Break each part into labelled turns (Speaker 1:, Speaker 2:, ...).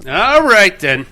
Speaker 1: All right, then.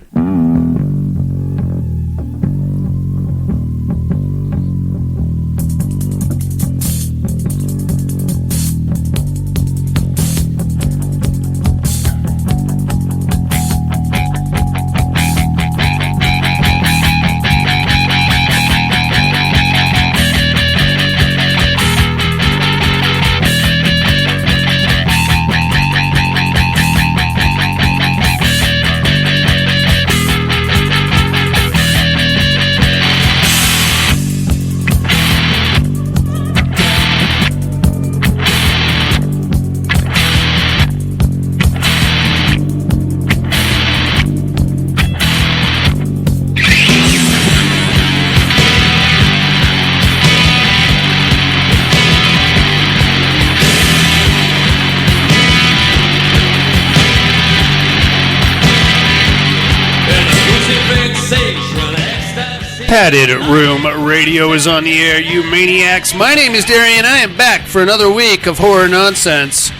Speaker 1: Padded Room Radio is on the air, you maniacs. My name is Darian. I am back for another week of horror nonsense.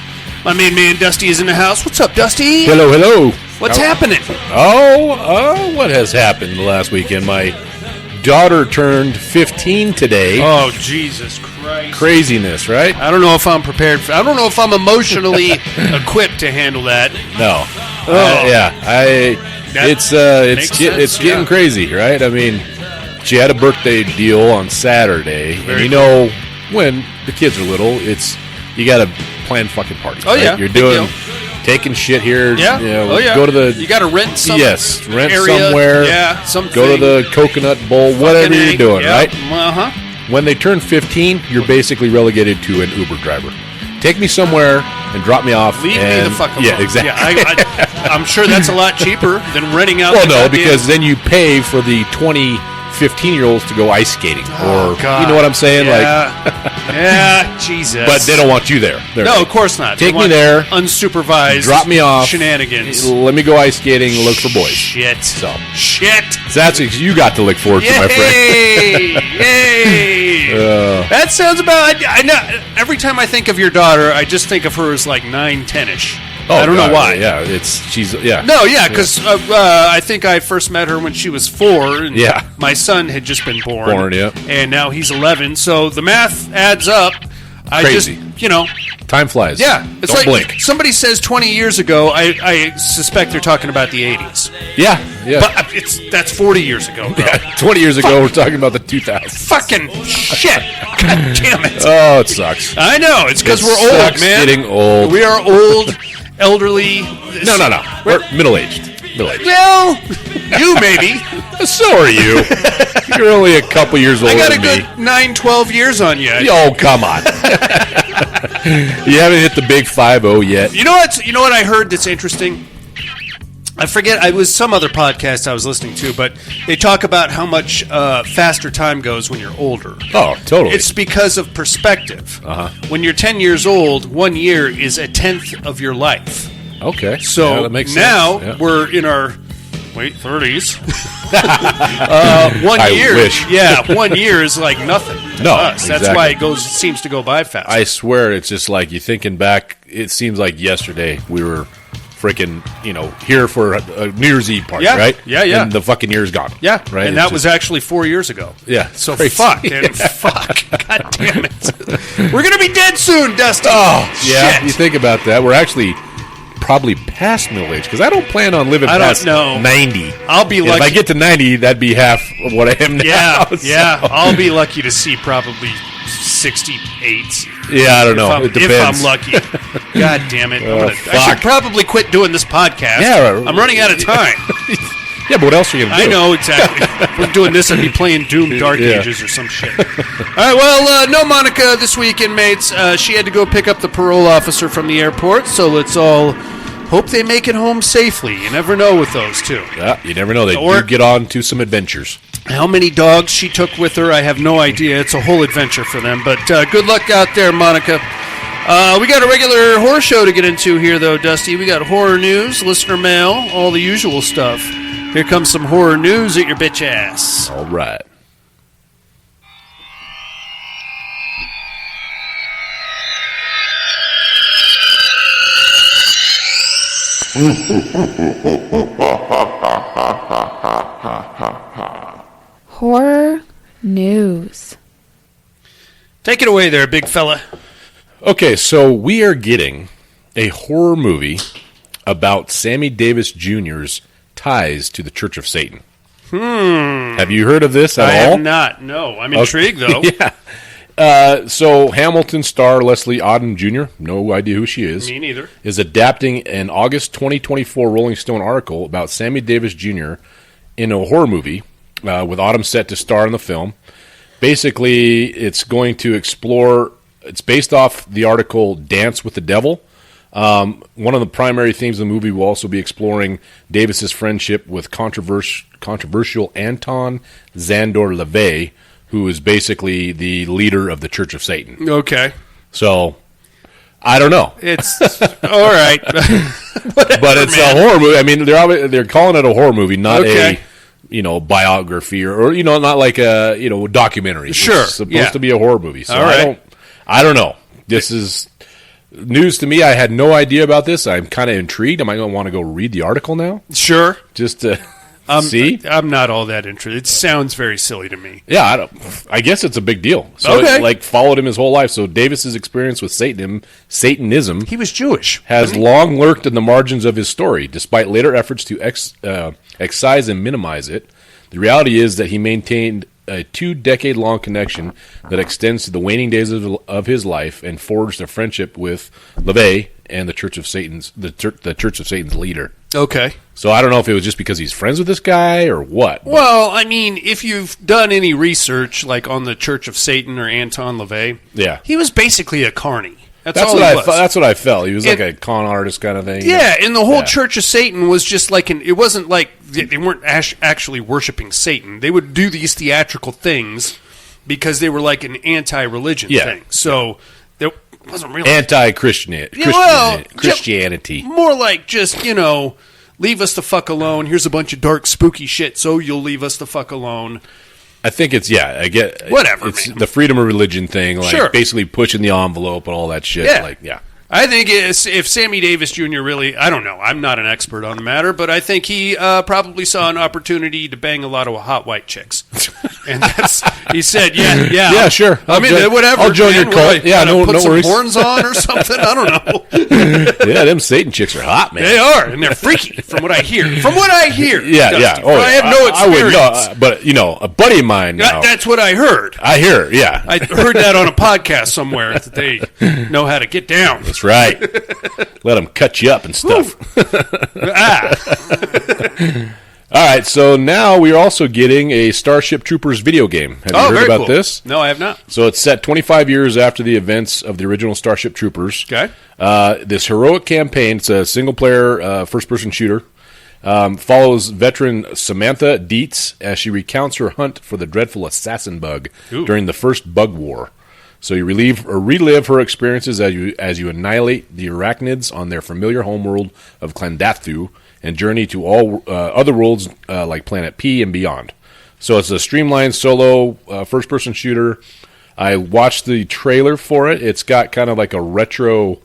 Speaker 1: My main man Dusty is in the house. What's up, Dusty?
Speaker 2: Hello, hello.
Speaker 1: What's happening?
Speaker 2: What has happened last weekend? My daughter turned 15 today.
Speaker 1: Oh, Jesus Christ.
Speaker 2: Craziness, right?
Speaker 1: I don't know if I'm prepared for I don't know if I'm emotionally equipped to handle that.
Speaker 2: No. It's getting crazy, right? I mean, she had a birthday deal on Saturday, and you know when the kids are little, you got to plan fucking parties.
Speaker 1: Oh,
Speaker 2: right?
Speaker 1: yeah.
Speaker 2: You're taking shit here.
Speaker 1: Yeah.
Speaker 2: Go to the.
Speaker 1: You got to rent some.
Speaker 2: Yes, rent
Speaker 1: area.
Speaker 2: somewhere.
Speaker 1: Yeah, something.
Speaker 2: Go to the coconut bowl, whatever you're doing, right?
Speaker 1: Uh-huh.
Speaker 2: When they turn 15, you're basically relegated to an Uber driver. Take me somewhere and drop me off.
Speaker 1: Leave me the fuck alone.
Speaker 2: Yeah, exactly.
Speaker 1: Yeah, I'm sure that's a lot cheaper than renting out.
Speaker 2: Well, no, because then you pay for the 15-year-olds to go ice skating.
Speaker 1: Oh, God.
Speaker 2: You know what I'm saying?
Speaker 1: Yeah, Jesus.
Speaker 2: But they don't want you there.
Speaker 1: No, of course not.
Speaker 2: Take me there.
Speaker 1: Unsupervised.
Speaker 2: Drop me off.
Speaker 1: Shenanigans.
Speaker 2: Let me go ice skating and look for boys.
Speaker 1: Shit.
Speaker 2: So
Speaker 1: That's
Speaker 2: what you got to look forward to, my friend.
Speaker 1: Yay! That sounds about... I know. Every time I think of your daughter, I just think of her as like 9, 10-ish. I don't know why.
Speaker 2: Yeah, she's.
Speaker 1: No, because I think I first met her when she was 4. And
Speaker 2: yeah.
Speaker 1: My son had just been born.
Speaker 2: Yeah.
Speaker 1: And now he's 11. So the math adds up.
Speaker 2: Crazy. Time flies.
Speaker 1: Yeah. It's
Speaker 2: Don't
Speaker 1: like
Speaker 2: blink.
Speaker 1: somebody says 20 years ago, I suspect they're talking about the 80s.
Speaker 2: Yeah.
Speaker 1: But that's 40 years ago, bro.
Speaker 2: Yeah, 20 years ago, we're talking about the 2000s.
Speaker 1: Fucking shit. God damn it.
Speaker 2: Oh, it sucks.
Speaker 1: I know. It's because we're old, man.
Speaker 2: Getting old.
Speaker 1: We are old, elderly.
Speaker 2: No. We're middle-aged.
Speaker 1: Well, you maybe.
Speaker 2: So are you. You're only a couple years older than me.
Speaker 1: I got a good 9, 12 years on you.
Speaker 2: Oh, come on. You haven't hit the big 5-0 yet.
Speaker 1: You know what I heard that's interesting? I forget. It was some other podcast I was listening to, but they talk about how much faster time goes when you're older.
Speaker 2: Oh, totally.
Speaker 1: It's because of perspective.
Speaker 2: Uh-huh.
Speaker 1: When you're 10 years old, 1 year is a tenth of your life.
Speaker 2: Okay.
Speaker 1: So
Speaker 2: that makes
Speaker 1: now
Speaker 2: sense.
Speaker 1: we're in our 30s. 1
Speaker 2: I
Speaker 1: year,
Speaker 2: wish.
Speaker 1: yeah, 1 year is like nothing to us.
Speaker 2: Exactly.
Speaker 1: That's why it seems to go by fast.
Speaker 2: I swear, it's just like you thinking back. It seems like yesterday we were freaking, here for a New Year's Eve party, right?
Speaker 1: Yeah.
Speaker 2: And the fucking year's gone.
Speaker 1: Yeah,
Speaker 2: right.
Speaker 1: And that was actually 4 years ago.
Speaker 2: Yeah.
Speaker 1: So
Speaker 2: crazy.
Speaker 1: fuck, dude. Fuck. God damn it. We're gonna be dead soon, Dusty.
Speaker 2: Oh, yeah.
Speaker 1: Shit.
Speaker 2: You think about that. We're actually probably past middle age because I don't plan on living past 90.
Speaker 1: I'll be lucky.
Speaker 2: If I get to 90, that'd be half of what I am now.
Speaker 1: Yeah. I'll be lucky to see probably 68.
Speaker 2: Yeah, I don't know. It depends.
Speaker 1: If I'm lucky. God damn it. I should probably quit doing this podcast.
Speaker 2: Yeah.
Speaker 1: I'm running out of time.
Speaker 2: Yeah, but what else are you going to do?
Speaker 1: I know, exactly. If we're doing this, I'd be playing Doom Dark Ages or some shit. All right, well, no Monica this week, inmates. She had to go pick up the parole officer from the airport, so let's all hope they make it home safely. You never know with those two.
Speaker 2: Yeah, you never know. They do get on to some adventures.
Speaker 1: How many dogs she took with her, I have no idea. It's a whole adventure for them. But good luck out there, Monica. We got a regular horror show to get into here, though, Dusty. We got horror news, listener mail, all the usual stuff. Here comes some horror news at your bitch ass.
Speaker 2: All right.
Speaker 3: Horror news.
Speaker 1: Take it away there, big fella.
Speaker 2: Okay, so we are getting a horror movie about Sammy Davis Jr.'s ties to the Church of Satan. Have you heard of this at all?
Speaker 1: I have not. No, I'm intrigued though.
Speaker 2: Yeah. So Hamilton star Leslie Odom Jr., no idea who she is.
Speaker 1: Me neither.
Speaker 2: Is adapting an August 2024 Rolling Stone article about Sammy Davis Jr. in a horror movie with Odom set to star in the film. Basically, it's going to explore, it's based off the article Dance with the Devil. One of the primary themes of the movie will also be exploring Davis's friendship with controversial Anton Szandor LaVey, who is basically the leader of the Church of Satan.
Speaker 1: Okay.
Speaker 2: So, I don't know.
Speaker 1: It's all right.
Speaker 2: But it's a horror movie. I mean, they're calling it a horror movie, not a biography or not like a documentary.
Speaker 1: Sure,
Speaker 2: it's supposed to be a horror movie. So I don't know. This is news to me. I had no idea about this. I'm kind of intrigued. Am I going to want to go read the article now?
Speaker 1: Sure.
Speaker 2: Just to see?
Speaker 1: I'm not all that interested. It sounds very silly to me.
Speaker 2: Yeah, I guess it's a big deal. So it followed him his whole life. So Davis's experience with Satanism,
Speaker 1: he was Jewish,
Speaker 2: has long lurked in the margins of his story, despite later efforts to excise and minimize it. The reality is that he maintained a 2-decade-long connection that extends to the waning days of his life and forged a friendship with LaVey and the Church of Satan's leader.
Speaker 1: Okay.
Speaker 2: So I don't know if it was just because he's friends with this guy or what.
Speaker 1: Well, I mean, if you've done any research, like on the Church of Satan or Anton LaVey, he was basically a carny. That's all he was.
Speaker 2: That's what I felt. He was like a con artist kind of thing.
Speaker 1: Yeah, and the whole Church of Satan was just like it wasn't like they weren't actually worshiping Satan. They would do these theatrical things because they were like an anti-religion thing. So there wasn't really
Speaker 2: anti-Christianity. Christianity.
Speaker 1: More like just, leave us the fuck alone. Here's a bunch of dark, spooky shit, so you'll leave us the fuck alone.
Speaker 2: I think it's, I get
Speaker 1: whatever.
Speaker 2: It's the freedom of religion thing, like basically pushing the envelope and all that shit.
Speaker 1: Yeah. I think if Sammy Davis Jr. really, I don't know, I'm not an expert on the matter, but I think he probably saw an opportunity to bang a lot of hot white chicks. And he said, yeah,
Speaker 2: sure.
Speaker 1: Whatever.
Speaker 2: I'll join your cult.
Speaker 1: No worries. Horns on or something? I don't know.
Speaker 2: Yeah, them Satan chicks are hot, man.
Speaker 1: They are, and they're freaky, from what I hear.
Speaker 2: Yeah.
Speaker 1: Dusty. Oh, I have no experience.
Speaker 2: I would know, but a buddy of mine.
Speaker 1: That's what I heard.
Speaker 2: I hear, yeah.
Speaker 1: I heard that on a podcast somewhere that they know how to get down.
Speaker 2: That's right. Let them cut you up and stuff. All right, so now we're also getting a Starship Troopers video game. Have you heard about this?
Speaker 1: No, I have not.
Speaker 2: So it's set 25 years after the events of the original Starship Troopers.
Speaker 1: Okay.
Speaker 2: This heroic campaign, it's a single-player first-person shooter, follows veteran Samantha Dietz as she recounts her hunt for the dreadful assassin bug during the first bug war. So you relive her experiences as you annihilate the arachnids on their familiar homeworld of Klandathu and journey to all other worlds like Planet P and beyond. So it's a streamlined solo first-person shooter. I watched the trailer for it. It's got kind of like a retro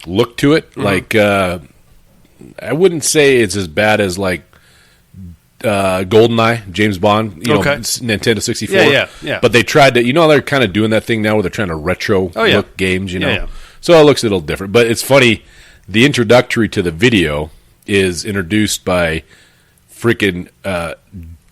Speaker 2: look to it. Mm-hmm. Like I wouldn't say it's as bad as like GoldenEye, James Bond, Nintendo 64.
Speaker 1: Yeah.
Speaker 2: But they tried to, they're kind of doing that thing now where they're trying to retro look games,
Speaker 1: Yeah.
Speaker 2: So it looks a little different. But it's funny, the introductory to the video is introduced by freaking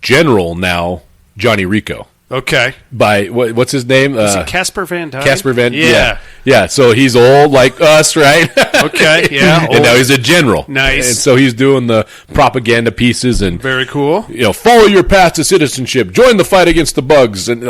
Speaker 2: General now, Johnny Rico.
Speaker 1: Okay.
Speaker 2: By, what's his name?
Speaker 1: Is it Casper Van Dyne?
Speaker 2: Casper Van Dyne. Yeah, so he's old like us, right?
Speaker 1: Okay, yeah.
Speaker 2: And now he's a general.
Speaker 1: Nice.
Speaker 2: And so he's doing the propaganda pieces and...
Speaker 1: Very cool.
Speaker 2: Follow your path to citizenship. Join the fight against the bugs. And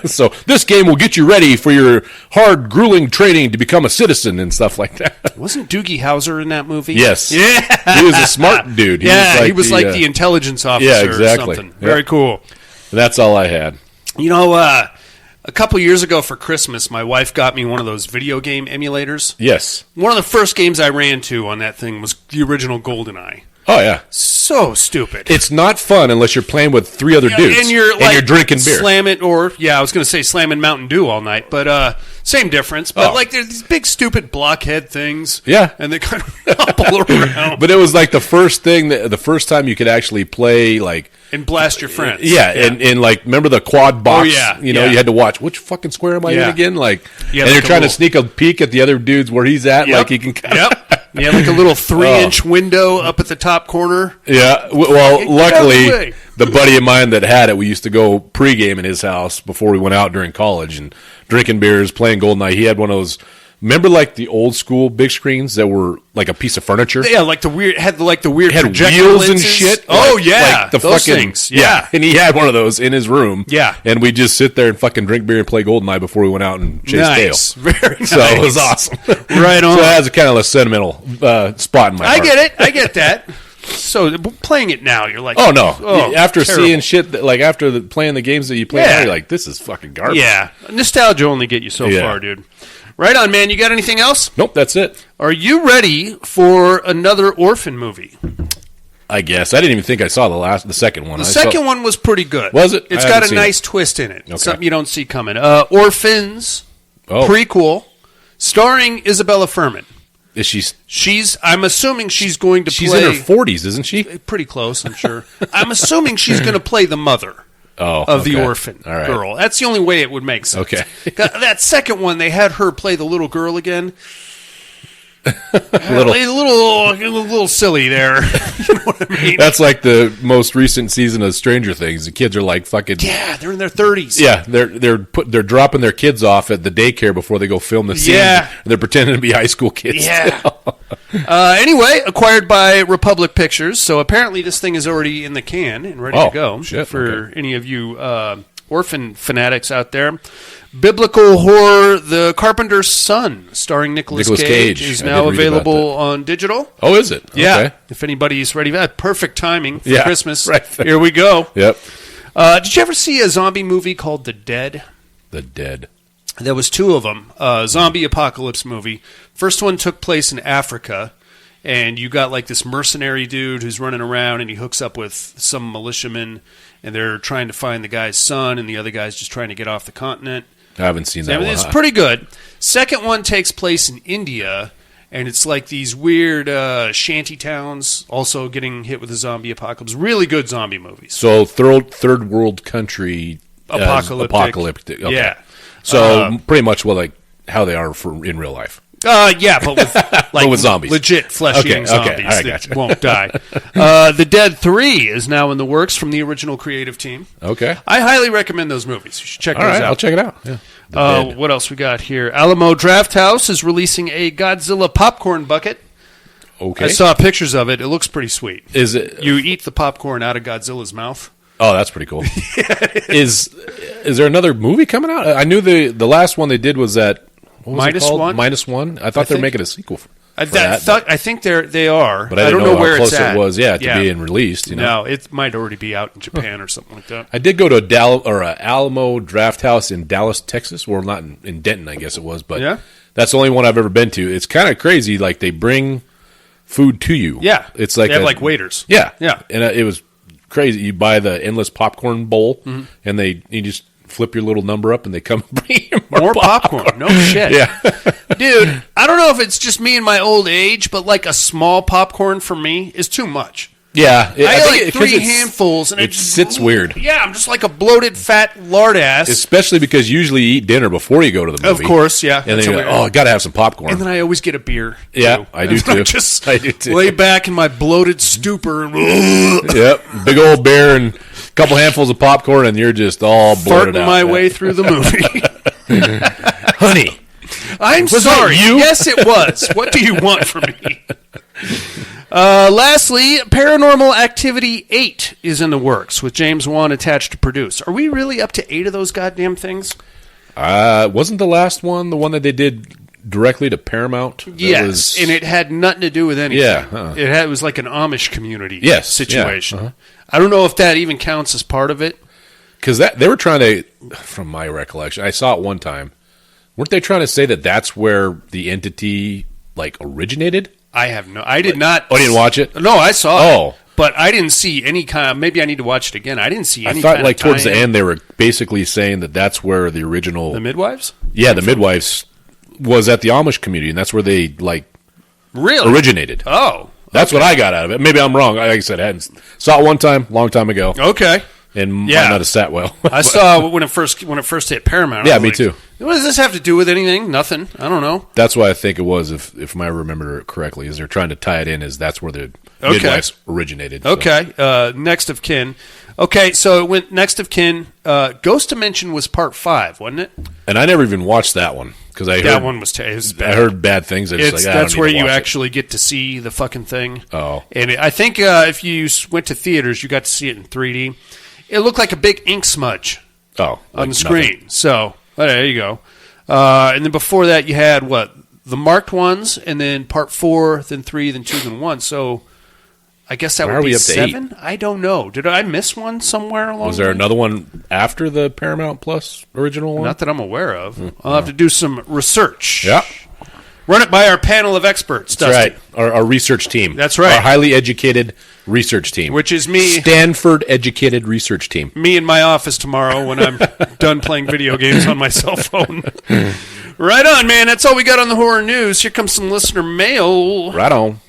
Speaker 2: so this game will get you ready for your hard, grueling training to become a citizen and stuff like that.
Speaker 1: Wasn't Doogie Howser in that movie?
Speaker 2: Yes.
Speaker 1: Yeah.
Speaker 2: He was a smart dude.
Speaker 1: He was like the intelligence officer or something.
Speaker 2: Yep.
Speaker 1: Very cool.
Speaker 2: And that's all I had.
Speaker 1: A couple years ago for Christmas, my wife got me one of those video game emulators.
Speaker 2: Yes.
Speaker 1: One of the first games I ran to on that thing was the original GoldenEye.
Speaker 2: Oh, yeah.
Speaker 1: So stupid.
Speaker 2: It's not fun unless you're playing with 3 other dudes.
Speaker 1: And you're
Speaker 2: drinking beer.
Speaker 1: I was going to say slamming Mountain Dew all night. But Same difference, but
Speaker 2: Oh.
Speaker 1: like there's these big stupid blockhead things.
Speaker 2: Yeah.
Speaker 1: And they kind of hobble around
Speaker 2: But it was like the first time you could actually play like.
Speaker 1: and blast your friends.
Speaker 2: Yeah, and like remember the quad box?
Speaker 1: yeah,
Speaker 2: You know,
Speaker 1: yeah.
Speaker 2: you had to watch which fucking square am I in
Speaker 1: Yeah.
Speaker 2: again? Like,
Speaker 1: Yeah,
Speaker 2: and
Speaker 1: like
Speaker 2: they're
Speaker 1: a
Speaker 2: trying
Speaker 1: little-
Speaker 2: to sneak a peek at the other dude's where he's at.
Speaker 1: Yep.
Speaker 2: Like he can.
Speaker 1: Yep. You had like a little 3-inch window up at the top corner.
Speaker 2: Yeah. Well,
Speaker 1: Get out of the
Speaker 2: luckily,
Speaker 1: way.
Speaker 2: the buddy of mine that had it, we used to go pregame in his house before we went out during college and drinking beers, playing GoldenEye. He had one of those. Remember, like the old school big screens that were like a piece of furniture.
Speaker 1: Yeah, like the weird
Speaker 2: Had
Speaker 1: projector
Speaker 2: wheels and
Speaker 1: lenses.
Speaker 2: shit.
Speaker 1: Oh
Speaker 2: Like-
Speaker 1: yeah,
Speaker 2: like the
Speaker 1: those
Speaker 2: fucking
Speaker 1: things. Yeah.
Speaker 2: and he had one of those in his room.
Speaker 1: Yeah.
Speaker 2: and we just sit there and fucking drink beer and play GoldenEye before we went out and chase
Speaker 1: Nice,
Speaker 2: tail.
Speaker 1: very nice.
Speaker 2: So it was awesome.
Speaker 1: Right on.
Speaker 2: So it has a kind of a sentimental spot in my
Speaker 1: I
Speaker 2: heart.
Speaker 1: get it. I get that. So playing it now, you're like,
Speaker 2: Oh no! After
Speaker 1: terrible.
Speaker 2: seeing shit, like after playing the games that you play,
Speaker 1: Yeah.
Speaker 2: now, you're like, this is fucking garbage.
Speaker 1: Yeah, nostalgia only get you so
Speaker 2: Yeah.
Speaker 1: far, dude. Right on, man. You got anything else?
Speaker 2: Nope, that's it.
Speaker 1: Are you ready for another orphan movie?
Speaker 2: I guess I didn't even think I saw the second one.
Speaker 1: The second one was pretty good.
Speaker 2: Was it?
Speaker 1: It's
Speaker 2: I
Speaker 1: got
Speaker 2: haven't
Speaker 1: a
Speaker 2: seen
Speaker 1: nice twist in it.
Speaker 2: Okay.
Speaker 1: Something you don't see coming. Orphans
Speaker 2: Oh,
Speaker 1: prequel, starring Isabella Fuhrman.
Speaker 2: is she?
Speaker 1: I'm assuming she's going to
Speaker 2: She's
Speaker 1: play.
Speaker 2: in her 40s, isn't she?
Speaker 1: Pretty close, I'm sure. I'm assuming she's going to play the mother
Speaker 2: Oh,
Speaker 1: of the
Speaker 2: okay.
Speaker 1: orphan
Speaker 2: All right.
Speaker 1: girl. That's the only way it would make sense.
Speaker 2: Okay.
Speaker 1: That second one, they had her play the little girl again.
Speaker 2: Little-
Speaker 1: a little silly there. You know what I mean?
Speaker 2: That's like the most recent season of Stranger Things. The kids are like fucking.
Speaker 1: Yeah, they're in their 30s.
Speaker 2: Yeah, they're dropping their kids off at the daycare before they go film the scene.
Speaker 1: Yeah.
Speaker 2: And they're pretending to be high school kids.
Speaker 1: Yeah. Anyway, acquired by Republic Pictures, so apparently this thing is already in the can and ready
Speaker 2: Oh,
Speaker 1: to go
Speaker 2: shit,
Speaker 1: for
Speaker 2: okay.
Speaker 1: any of you orphan fanatics out there. Biblical horror, The Carpenter's Son, starring Nicolas
Speaker 2: Nicolas
Speaker 1: Cage,
Speaker 2: Cage.
Speaker 1: is
Speaker 2: I
Speaker 1: now
Speaker 2: did read about
Speaker 1: available on digital.
Speaker 2: Oh, is it?
Speaker 1: Yeah,
Speaker 2: Okay.
Speaker 1: if anybody's ready, perfect timing for
Speaker 2: Yeah,
Speaker 1: Christmas.
Speaker 2: right.
Speaker 1: Here we go.
Speaker 2: Yep.
Speaker 1: Did you ever see a zombie movie called The Dead?
Speaker 2: The Dead.
Speaker 1: There was two of them. Zombie apocalypse movie. First one took place in Africa, and you got like this mercenary dude who's running around, and he hooks up with some militiamen, and they're trying to find the guy's son, and the other guy's just trying to get off the continent.
Speaker 2: I haven't seen that one.
Speaker 1: It's pretty good. Second one takes place in India, and it's like these weird shanty towns also getting hit with a zombie apocalypse. Really good zombie movies.
Speaker 2: So third world country
Speaker 1: Apocalyptic.
Speaker 2: Okay.
Speaker 1: Yeah.
Speaker 2: So pretty much like how they are in real life.
Speaker 1: Yeah, but with like
Speaker 2: with zombies.
Speaker 1: legit flesh-eating
Speaker 2: Okay, okay.
Speaker 1: zombies
Speaker 2: All right,
Speaker 1: that
Speaker 2: gotcha.
Speaker 1: won't die. The Dead 3 is now in the works from the original creative team.
Speaker 2: Okay.
Speaker 1: I highly recommend those movies. You should check
Speaker 2: All
Speaker 1: those
Speaker 2: right,
Speaker 1: out.
Speaker 2: I'll check it out. Yeah. The Dead.
Speaker 1: What else we got here? Alamo Drafthouse is releasing a Godzilla popcorn bucket.
Speaker 2: Okay.
Speaker 1: I saw pictures of it. It looks pretty sweet.
Speaker 2: Is it?
Speaker 1: You eat the popcorn out of Godzilla's mouth.
Speaker 2: Oh, that's pretty cool. Is there another movie coming out? I knew the last one they did was that what was
Speaker 1: Minus
Speaker 2: it called?
Speaker 1: One?
Speaker 2: Minus One. I thought they were
Speaker 1: think-
Speaker 2: making a sequel for
Speaker 1: I
Speaker 2: that.
Speaker 1: think they are,
Speaker 2: But I
Speaker 1: don't
Speaker 2: didn't know,
Speaker 1: where
Speaker 2: how
Speaker 1: it's
Speaker 2: close
Speaker 1: at.
Speaker 2: it was. Yeah, to being released. You know,
Speaker 1: No, it might already be out in Japan or something like that.
Speaker 2: I did go to a Alamo Draft House in Dallas, Texas. Well, not in Denton, I guess it was, but
Speaker 1: Yeah?
Speaker 2: that's the only one I've ever been to. It's kind of crazy. Like they bring food to you.
Speaker 1: Yeah,
Speaker 2: it's like
Speaker 1: they have like waiters.
Speaker 2: Yeah,
Speaker 1: Yeah.
Speaker 2: and it was crazy. You buy the endless popcorn bowl, and you just flip your little number up, and they come and bring you
Speaker 1: More popcorn. No shit.
Speaker 2: Yeah,
Speaker 1: Dude, I don't know if it's just me and my old age, but like a small popcorn for me is too much.
Speaker 2: yeah.
Speaker 1: I got
Speaker 2: think
Speaker 1: like
Speaker 2: 'cause
Speaker 1: three handfuls, and
Speaker 2: it sits weird.
Speaker 1: Yeah, I'm just like a bloated, fat lard ass.
Speaker 2: Especially because usually you eat dinner before you go to the movie.
Speaker 1: Of course, yeah.
Speaker 2: And
Speaker 1: That's
Speaker 2: then
Speaker 1: how
Speaker 2: you're
Speaker 1: we-
Speaker 2: like, oh, I got to have some popcorn.
Speaker 1: and then I always get a beer.
Speaker 2: Yeah,
Speaker 1: too.
Speaker 2: I do
Speaker 1: And
Speaker 2: too.
Speaker 1: Just
Speaker 2: I do too.
Speaker 1: lay back in my bloated stupor and
Speaker 2: Yep, big old bear and a couple handfuls of popcorn, and you're just all bloated
Speaker 1: farting
Speaker 2: out.
Speaker 1: my way through the movie.
Speaker 2: Honey,
Speaker 1: I'm
Speaker 2: Was
Speaker 1: sorry.
Speaker 2: that you?
Speaker 1: Yes, it was. What do you want from me? Lastly, Paranormal Activity 8 is in the works with James Wan attached to produce. Are we really up to 8 of those goddamn things?
Speaker 2: wasn't the last one the one that they did directly to Paramount? That
Speaker 1: Yes,
Speaker 2: was-
Speaker 1: and it had nothing to do with anything.
Speaker 2: Yeah,
Speaker 1: It was like an Amish community
Speaker 2: Yes,
Speaker 1: situation.
Speaker 2: yeah, uh-huh.
Speaker 1: I don't know if that even counts as part of it.
Speaker 2: because they were trying to, from my recollection, I saw it one time. Weren't they trying to say that that's where the entity like originated?
Speaker 1: I did not.
Speaker 2: Oh, you didn't watch it?
Speaker 1: No, I saw it.
Speaker 2: Oh,
Speaker 1: But I didn't see any kind of, maybe I need to watch it again. I didn't see any
Speaker 2: I thought
Speaker 1: kind
Speaker 2: like
Speaker 1: of
Speaker 2: towards the
Speaker 1: tie-in.
Speaker 2: end they were basically saying that that's where the original
Speaker 1: The midwives?
Speaker 2: the midwives was at the Amish community, and that's where they like
Speaker 1: Really?
Speaker 2: originated.
Speaker 1: Oh.
Speaker 2: That's what I got out of it. Maybe I'm wrong. Like I said, I hadn't saw it one time, long time ago,
Speaker 1: Okay.
Speaker 2: and might
Speaker 1: Yeah.
Speaker 2: not have sat well.
Speaker 1: I saw when it first hit Paramount. I
Speaker 2: Yeah,
Speaker 1: was
Speaker 2: me
Speaker 1: like,
Speaker 2: too.
Speaker 1: What does this have to do with anything? Nothing. I don't know.
Speaker 2: That's why I think it was, if I remember it correctly, is they're trying to tie it in as that's where the
Speaker 1: Okay.
Speaker 2: midwives originated. So.
Speaker 1: Okay. Next of Kin. Okay, so it went Next of Kin. Ghost Dimension was part 5, wasn't it?
Speaker 2: And I never even watched that one because
Speaker 1: That one was terrible.
Speaker 2: I heard bad things. I just
Speaker 1: That's where you
Speaker 2: watch it.
Speaker 1: actually get to see the fucking thing.
Speaker 2: Oh.
Speaker 1: And I think if you went to theaters, you got to see it in 3D. It looked like a big ink smudge on
Speaker 2: like
Speaker 1: the screen.
Speaker 2: nothing.
Speaker 1: So there you go. And then before that, you had the marked ones, and then part 4, then 3, then 2, then 1. So I guess that
Speaker 2: Why
Speaker 1: would
Speaker 2: are
Speaker 1: be
Speaker 2: we up to
Speaker 1: 7. I don't know. Did I miss one somewhere along?
Speaker 2: Was there
Speaker 1: the way?
Speaker 2: another one after the Paramount Plus original one?
Speaker 1: Not that I'm aware of. I'll have to do some research.
Speaker 2: Yeah.
Speaker 1: Run it by our panel of experts,
Speaker 2: That's
Speaker 1: Dusty.
Speaker 2: right. Our research team.
Speaker 1: That's right.
Speaker 2: Our highly educated research team.
Speaker 1: Which is me.
Speaker 2: Stanford educated research team.
Speaker 1: Me in my office tomorrow when I'm done playing video games on my cell phone. Right on, man. That's all we got on the horror news. Here comes some listener mail.
Speaker 2: Right on.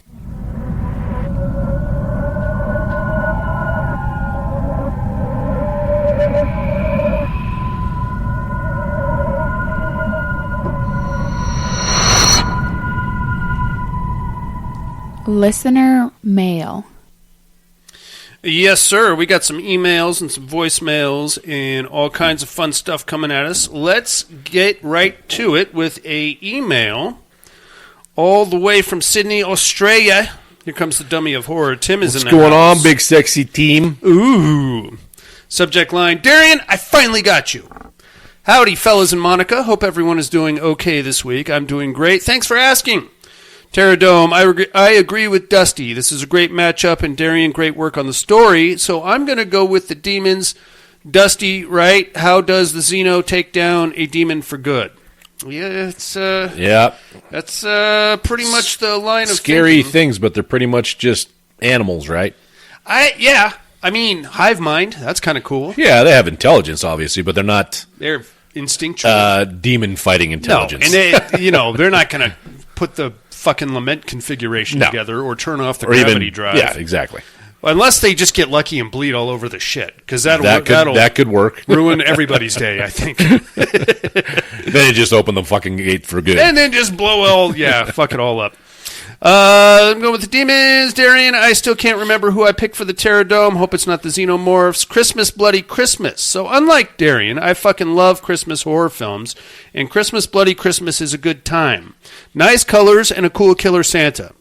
Speaker 3: Listener mail.
Speaker 1: Yes, sir. We got some emails and some voicemails and all kinds of fun stuff coming at us. Let's get right to it with a email all the way from Sydney, Australia. Here comes the dummy of horror. Tim is
Speaker 2: What's
Speaker 1: in the
Speaker 2: going
Speaker 1: house.
Speaker 2: on, big sexy team?
Speaker 1: Ooh. Subject line, Darian, I finally got you. Howdy, fellas and Monica. Hope everyone is doing okay this week. I'm doing great. Thanks for asking. Terradome, I agree with Dusty. This is a great matchup, and Darian, great work on the story. So I'm going to go with the demons. Dusty, right? How does the Xeno take down a demon for good? Yeah, it's
Speaker 2: Yeah.
Speaker 1: that's pretty much the line of
Speaker 2: Scary
Speaker 1: thinking.
Speaker 2: things, but they're pretty much just animals, right?
Speaker 1: I mean, hive mind. That's kind of cool.
Speaker 2: Yeah, they have intelligence, obviously, but they're not
Speaker 1: They're instinctual.
Speaker 2: demon fighting intelligence.
Speaker 1: No, and they're not going to put the fucking lament configuration
Speaker 2: No.
Speaker 1: together or turn off the
Speaker 2: or
Speaker 1: gravity
Speaker 2: even,
Speaker 1: drive.
Speaker 2: Yeah, exactly.
Speaker 1: Unless they just get lucky and bleed all over the shit, because that'll
Speaker 2: That could work.
Speaker 1: ruin everybody's day, I think.
Speaker 2: Then it just opened the fucking gate for good.
Speaker 1: And then just fuck it all up. I'm going with the demons, Darian. I still can't remember who I picked for the Terradome. Hope it's not the Xenomorphs. Christmas, Bloody Christmas. So unlike Darian, I fucking love Christmas horror films, and Christmas, Bloody Christmas is a good time. Nice colors and a cool killer Santa.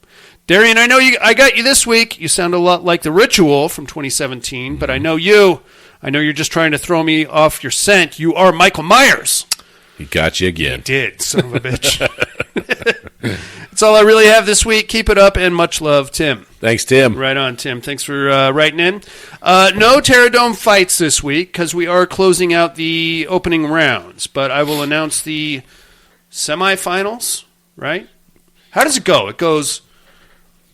Speaker 1: Darian, I got you this week. You sound a lot like The Ritual from 2017, but I know you're just trying to throw me off your scent. You are Michael Myers.
Speaker 2: He got you again.
Speaker 1: Did, son of a bitch. That's all I really have this week. Keep it up, and much love, Tim.
Speaker 2: Thanks, Tim.
Speaker 1: Right on, Tim. Thanks for writing in. No Terradome fights this week because we are closing out the opening rounds, but I will announce the semifinals, right? How does it go? It goes,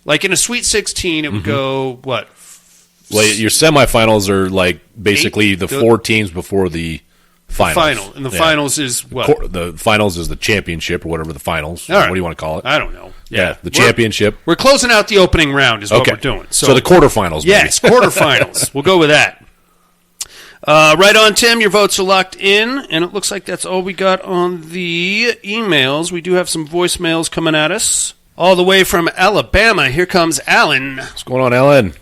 Speaker 1: like in a Sweet 16, it would go, what?
Speaker 2: Well, your semifinals are like basically
Speaker 1: Eight?
Speaker 2: the 4 teams before the finals.
Speaker 1: And the
Speaker 2: Yeah.
Speaker 1: finals is what?
Speaker 2: The finals is the championship or whatever the finals.
Speaker 1: All right.
Speaker 2: What do you want to call it?
Speaker 1: I don't know.
Speaker 2: Yeah, the championship.
Speaker 1: We're closing out the opening round is what
Speaker 2: Okay.
Speaker 1: we're doing.
Speaker 2: So the quarterfinals. Maybe.
Speaker 1: Yes, quarterfinals. We'll go with that. Right on, Tim. Your votes are locked in, and it looks like that's all we got on the emails. We do have some voicemails coming at us. All the way from Alabama, here comes Alan.
Speaker 2: What's going on, Ellen?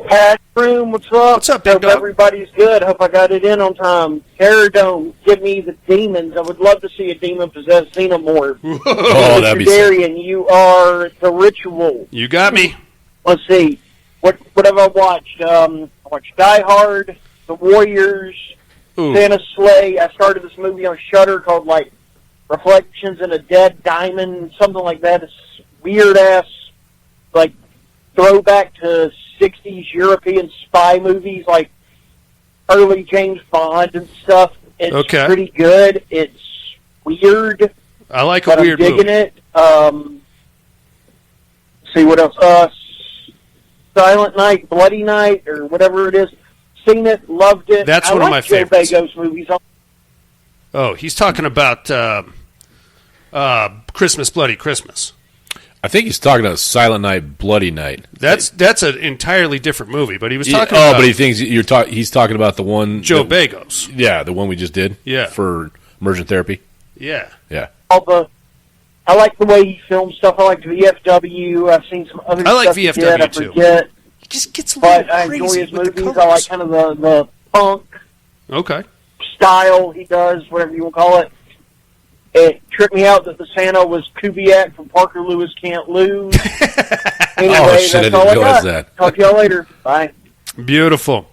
Speaker 4: Pat Room, what's up?
Speaker 1: What's up, big
Speaker 4: Hope
Speaker 1: dog?
Speaker 4: everybody's good. Hope I got it in on time. Terradome, give me the demons. I would love to see a demon-possessed xenomorph.
Speaker 2: Oh, that'd be sick.
Speaker 4: Darian, you are the ritual.
Speaker 1: You got me.
Speaker 4: Let's see. What have I watched? I watched Die Hard, The Warriors,
Speaker 1: Ooh.
Speaker 4: Santa Slay. I started this movie on Shudder called, like, Reflections in a Dead Diamond, something like that. It's weird-ass, like, throwback to 60s European spy movies, like early James Bond and stuff. It's
Speaker 1: Okay.
Speaker 4: pretty good. It's weird,
Speaker 1: I like a
Speaker 4: but I'm
Speaker 1: weird
Speaker 4: digging
Speaker 1: movie.
Speaker 4: it. See what else? Silent Night, Bloody Night, or whatever it is. Seen it, loved it.
Speaker 1: That's
Speaker 4: I
Speaker 1: one of
Speaker 4: like
Speaker 1: my
Speaker 4: Joe
Speaker 1: favorites.
Speaker 4: Bago's movies.
Speaker 1: Oh, he's talking about Christmas, Bloody Christmas.
Speaker 2: I think he's talking about Silent Night, Bloody Night.
Speaker 1: That's an entirely different movie, but he was talking about...
Speaker 2: Oh, but he thinks he's talking about the one...
Speaker 1: Joe Bagos.
Speaker 2: Yeah, the one we just did.
Speaker 1: Yeah.
Speaker 2: For Emergent Therapy.
Speaker 1: Yeah.
Speaker 2: Yeah.
Speaker 4: I like the way he films stuff. I like VFW. I've seen some other
Speaker 1: I like
Speaker 4: stuff he did.
Speaker 1: VFW
Speaker 4: I
Speaker 1: too.
Speaker 4: forget.
Speaker 1: He just gets a little
Speaker 4: But I
Speaker 1: crazy
Speaker 4: enjoy his
Speaker 1: with the
Speaker 4: movies.
Speaker 1: colors.
Speaker 4: I like kind of the punk
Speaker 1: Okay.
Speaker 4: style he does, whatever you want to call it. It tripped me out that the Santa was Kubiak from Parker Lewis Can't Lose. Anyway,
Speaker 2: Oh, shit, I
Speaker 4: that's
Speaker 2: didn't
Speaker 4: all I
Speaker 2: realize
Speaker 4: got.
Speaker 2: that.
Speaker 4: Talk to y'all later. Bye.
Speaker 1: Beautiful.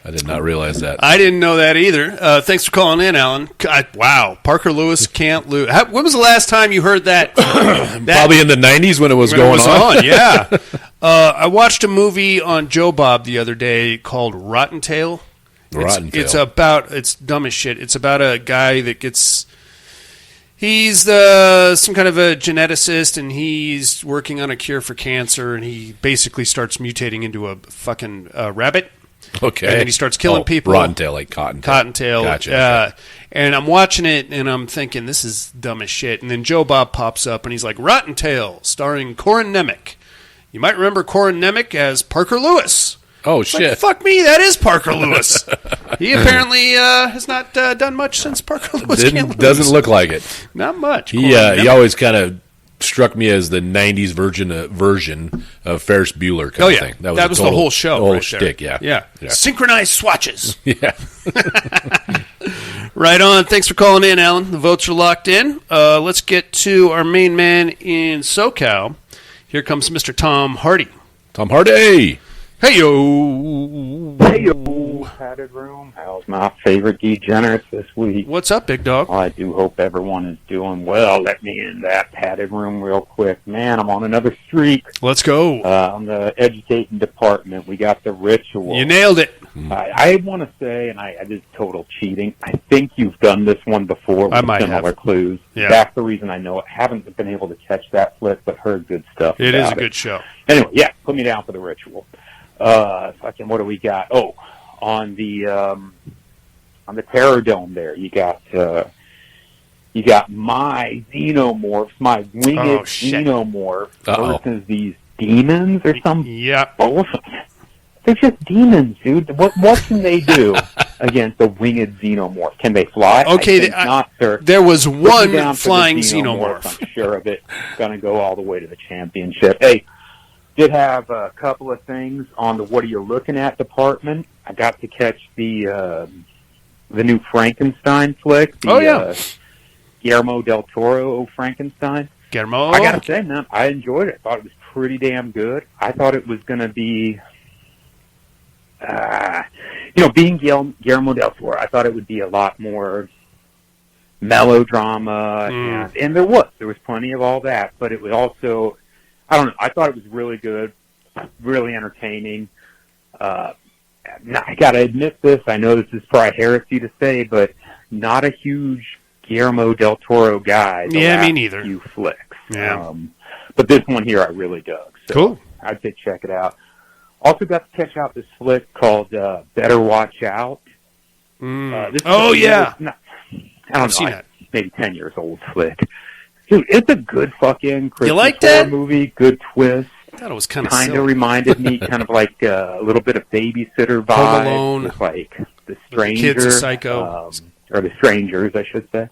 Speaker 2: I did not realize that.
Speaker 1: I didn't know that either. Thanks for calling in, Alan. Wow. Parker Lewis Can't Lose. When was the last time you heard that?
Speaker 2: Probably in the 90s when it was
Speaker 1: When it
Speaker 2: going
Speaker 1: was
Speaker 2: on.
Speaker 1: yeah. I watched a movie on Joe Bob the other day called Rotten Tail. It's dumb as shit. It's about a guy that gets... He's some kind of a geneticist, and he's working on a cure for cancer, and he basically starts mutating into a fucking rabbit.
Speaker 2: Okay.
Speaker 1: And then he starts killing people.
Speaker 2: Rotten Tail, like Cottontail.
Speaker 1: Cottontail.
Speaker 2: Gotcha.
Speaker 1: And I'm watching it, and I'm thinking, this is dumb as shit. And then Joe Bob pops up, and he's like, Rotten Tail, starring Corin Nemec. You might remember Corin Nemec as Parker Lewis.
Speaker 2: Oh,
Speaker 1: It's
Speaker 2: shit.
Speaker 1: like, fuck me, that is Parker Lewis. He apparently has not done much since Parker Lewis Can't Lose.
Speaker 2: Doesn't look like it.
Speaker 1: Not much.
Speaker 2: He always kind of struck me as the 90s version of Ferris Bueller kind of thing.
Speaker 1: That was the whole show.
Speaker 2: The whole
Speaker 1: right
Speaker 2: shtick,
Speaker 1: there.
Speaker 2: yeah.
Speaker 1: Synchronized swatches.
Speaker 2: Yeah.
Speaker 1: Right on. Thanks for calling in, Alan. The votes are locked in. Let's get to our main man in SoCal. Here comes Mr. Tom Hardy.
Speaker 2: Tom Hardy.
Speaker 1: Hey, yo.
Speaker 5: Hey, yo, padded room. How's my favorite degenerates this week?
Speaker 1: What's up, big dog?
Speaker 5: Well, I do hope everyone is doing well. Let me in that padded room real quick. Man, I'm on another streak.
Speaker 1: Let's go.
Speaker 5: On the education department, we got the ritual.
Speaker 1: You nailed it.
Speaker 5: I want to say, and I did total cheating, I think you've done this one before with similar clues.
Speaker 1: Yeah.
Speaker 5: That's the reason I know it. Haven't been able to catch that flick, but heard good stuff
Speaker 1: It is a
Speaker 5: about
Speaker 1: good show.
Speaker 5: Anyway, yeah, put me down for the ritual. What do we got? Oh, on the Terror Dome there, you got my xenomorphs, my winged xenomorph versus these demons or something.
Speaker 1: Yeah.
Speaker 5: They're just demons, dude. What can they do against a winged xenomorph? Can they fly?
Speaker 1: Okay,
Speaker 5: I think not, sir.
Speaker 1: there was
Speaker 5: Put me
Speaker 1: one
Speaker 5: down for the
Speaker 1: flying xenomorph.
Speaker 5: I'm sure of it. Going to go all the way to the championship. Hey, did have a couple of things on the What Are You Looking At department. I got to catch the new Frankenstein flick. Guillermo del Toro Frankenstein.
Speaker 1: Guillermo.
Speaker 5: I got to say, man, I enjoyed it. I thought it was pretty damn good. I thought it was going to be, being Guillermo del Toro, I thought it would be a lot more melodrama, and there was plenty of all that, but it was also, I don't know, I thought it was really good, really entertaining. Now, I got to admit this, I know this is probably heresy to say, but not a huge Guillermo del Toro guy.
Speaker 1: Yeah, me neither.
Speaker 5: Few flicks.
Speaker 1: Yeah.
Speaker 5: But this one here I really dug. So
Speaker 1: cool.
Speaker 5: I'd say check it out. Also got to catch out this flick called Better Watch Out. I don't know, maybe 10 years old flick. Dude, it's a good fucking Christmas horror movie, good twist.
Speaker 1: I thought it was kind
Speaker 5: of reminded me kind of like a little bit of Babysitter vibe.
Speaker 1: Home Alone.
Speaker 5: With like The Stranger.
Speaker 1: The Kids are Psycho.
Speaker 5: Or The Strangers, I should say.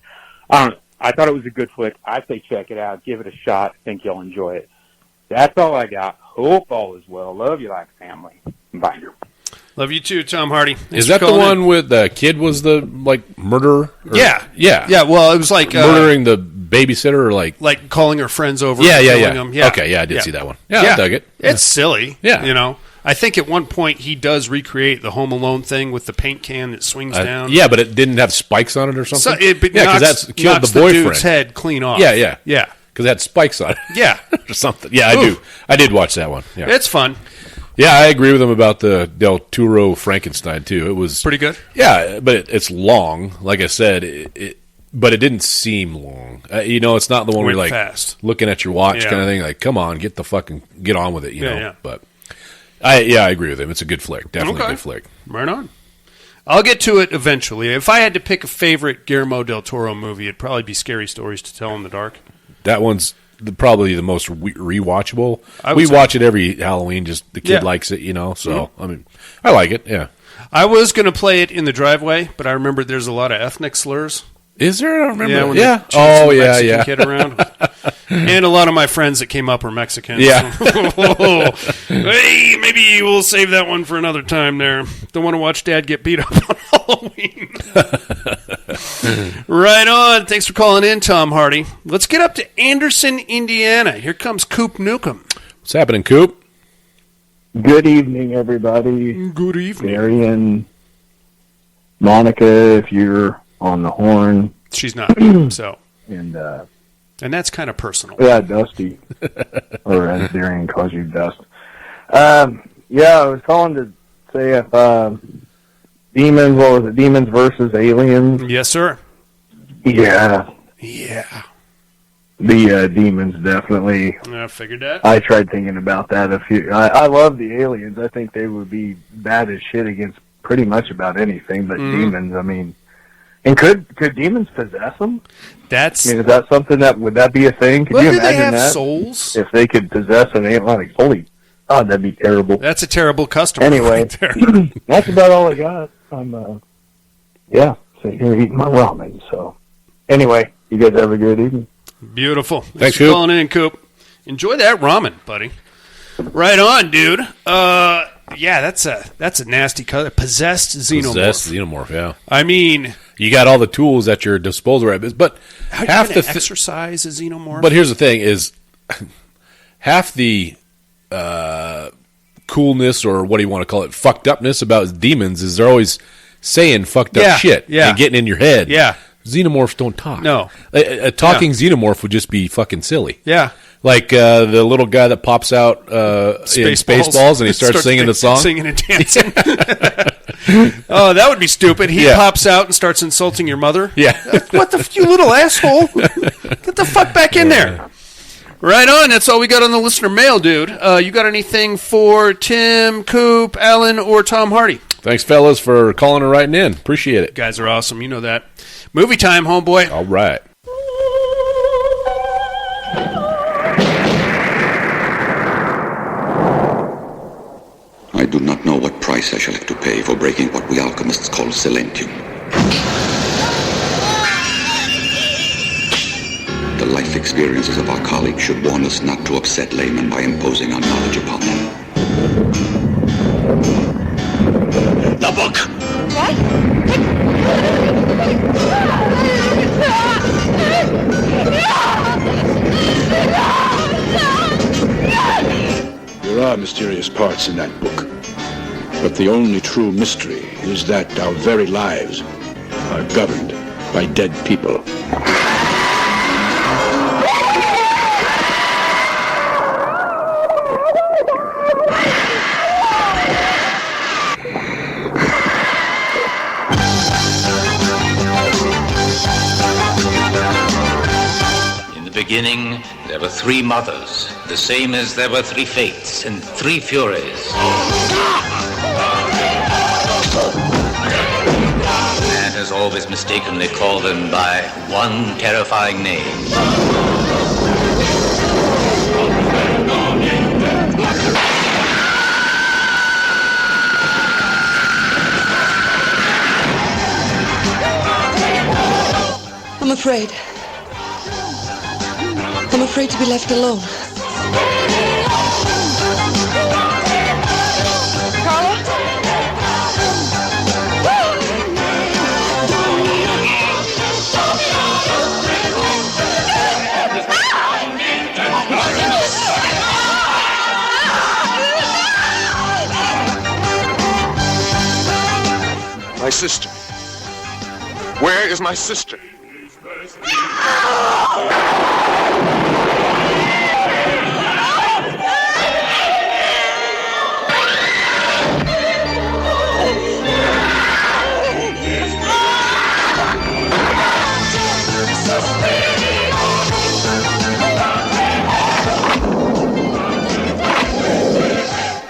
Speaker 5: I don't know. I thought it was a good flick. I'd say check it out. Give it a shot. I think you'll enjoy it. That's all I got. Hope all is well. Love you like family. Bye.
Speaker 1: Love you too, Tom Hardy.
Speaker 2: Is that the one with the kid was the murderer?
Speaker 1: Yeah.
Speaker 2: Yeah.
Speaker 1: Well, it was like
Speaker 2: murdering the babysitter or like
Speaker 1: calling her friends over.
Speaker 2: Yeah.
Speaker 1: Them. Yeah.
Speaker 2: Okay. Yeah, I did see that one. Yeah, I dug it.
Speaker 1: It's silly.
Speaker 2: Yeah.
Speaker 1: I think at one point he does recreate the Home Alone thing with the paint can that swings down.
Speaker 2: Yeah, but it didn't have spikes on it or something.
Speaker 1: Because
Speaker 2: that's killed the boyfriend.
Speaker 1: Dude's head clean off.
Speaker 2: Yeah.
Speaker 1: Yeah.
Speaker 2: Because it had spikes on it.
Speaker 1: Yeah.
Speaker 2: Or something. Yeah, I do. I did watch that one. Yeah.
Speaker 1: It's fun.
Speaker 2: Yeah, I agree with him about the Del Toro Frankenstein, too. It was
Speaker 1: pretty good.
Speaker 2: Yeah, but it's long. Like I said, but it didn't seem long. It's not the one where you're like
Speaker 1: fast.
Speaker 2: looking at your watch kind of thing. Like, come on, get on with it, know.
Speaker 1: Yeah.
Speaker 2: But I agree with him. It's a good flick. Definitely a good flick.
Speaker 1: Right on. I'll get to it eventually. If I had to pick a favorite Guillermo del Toro movie, it'd probably be Scary Stories to Tell in the Dark.
Speaker 2: That one's probably the most rewatchable. We watch it every Halloween. Just the kid likes it, So I mean, I like it. Yeah.
Speaker 1: I was going to play it in the driveway, but I remember there's a lot of ethnic slurs.
Speaker 2: Is there? I don't remember.
Speaker 1: Yeah. When
Speaker 2: Yeah.
Speaker 1: Kid around. And a lot of my friends that came up were Mexicans.
Speaker 2: Yeah.
Speaker 1: Hey, maybe we'll save that one for another time there. Don't want to watch Dad get beat up on Halloween. Right on. Thanks for calling in, Tom Hardy. Let's get up to Anderson, Indiana. Here comes Coop Newcomb.
Speaker 2: What's happening, Coop?
Speaker 6: Good evening, everybody.
Speaker 1: Good evening.
Speaker 6: Gary and Monica, if you're on the horn.
Speaker 1: She's not. So.
Speaker 6: And
Speaker 1: that's kind of personal.
Speaker 6: Yeah, Dusty. Or as Darian calls you, Dust. I was calling to say if Demons, what was it? Demons versus Aliens?
Speaker 1: Yes, sir.
Speaker 6: Yeah.
Speaker 1: Yeah.
Speaker 6: The Demons, definitely.
Speaker 1: I figured that.
Speaker 6: I tried thinking about that a few. I love the Aliens. I think they would be bad as shit against pretty much about anything, but Demons, I mean. And could demons possess them?
Speaker 1: That's.
Speaker 6: I mean, is that something would that be a thing? Could you imagine
Speaker 1: they have
Speaker 6: that?
Speaker 1: Souls?
Speaker 6: If they could possess an alien, like, holy, that'd be terrible.
Speaker 1: That's a terrible customer.
Speaker 6: Anyway,
Speaker 1: right there.
Speaker 6: That's about all I got. I'm, sitting here eating my ramen. So, anyway, you guys have a good evening.
Speaker 1: Beautiful.
Speaker 2: Thanks
Speaker 1: for
Speaker 2: Coop.
Speaker 1: calling in, Coop. Enjoy that ramen, buddy. Right on, dude. Yeah, that's a nasty color. Possessed xenomorph.
Speaker 2: Possessed xenomorph, yeah.
Speaker 1: I mean,
Speaker 2: you got all the tools at your disposal, right? But
Speaker 1: how
Speaker 2: half
Speaker 1: do you
Speaker 2: the
Speaker 1: exercise a xenomorph?
Speaker 2: But here's the thing: is half the coolness, or what do you want to call it, fucked upness about demons is they're always saying fucked up shit and getting in your head.
Speaker 1: Yeah.
Speaker 2: Xenomorphs don't talk.
Speaker 1: No.
Speaker 2: A talking xenomorph would just be fucking silly.
Speaker 1: Yeah.
Speaker 2: Like the little guy that pops out in Spaceballs and he starts singing the song.
Speaker 1: Singing and dancing. Oh, that would be stupid. He pops out and starts insulting your mother.
Speaker 2: Yeah.
Speaker 1: What the, you little asshole. Get the fuck back in there. Right on. That's all we got on the listener mail, dude. You got anything for Tim, Coop, Alan, or Tom Hardy?
Speaker 2: Thanks, fellas, for calling and writing in. Appreciate it.
Speaker 1: Guys are awesome. You know that. Movie time, homeboy.
Speaker 2: All right.
Speaker 7: I do not know what price I shall have to pay for breaking what we alchemists call silentium. The life experiences of our colleagues should warn us not to upset laymen by imposing our knowledge upon them. The book!
Speaker 8: There are mysterious parts in that book, but the only true mystery is that our very lives are governed by dead people.
Speaker 9: Beginning, there were three mothers, the same as there were three fates and three furies. Man has always mistakenly called them by one terrifying name.
Speaker 10: I'm afraid. I'm afraid to be left alone. Carla?
Speaker 8: My sister. Where is my sister?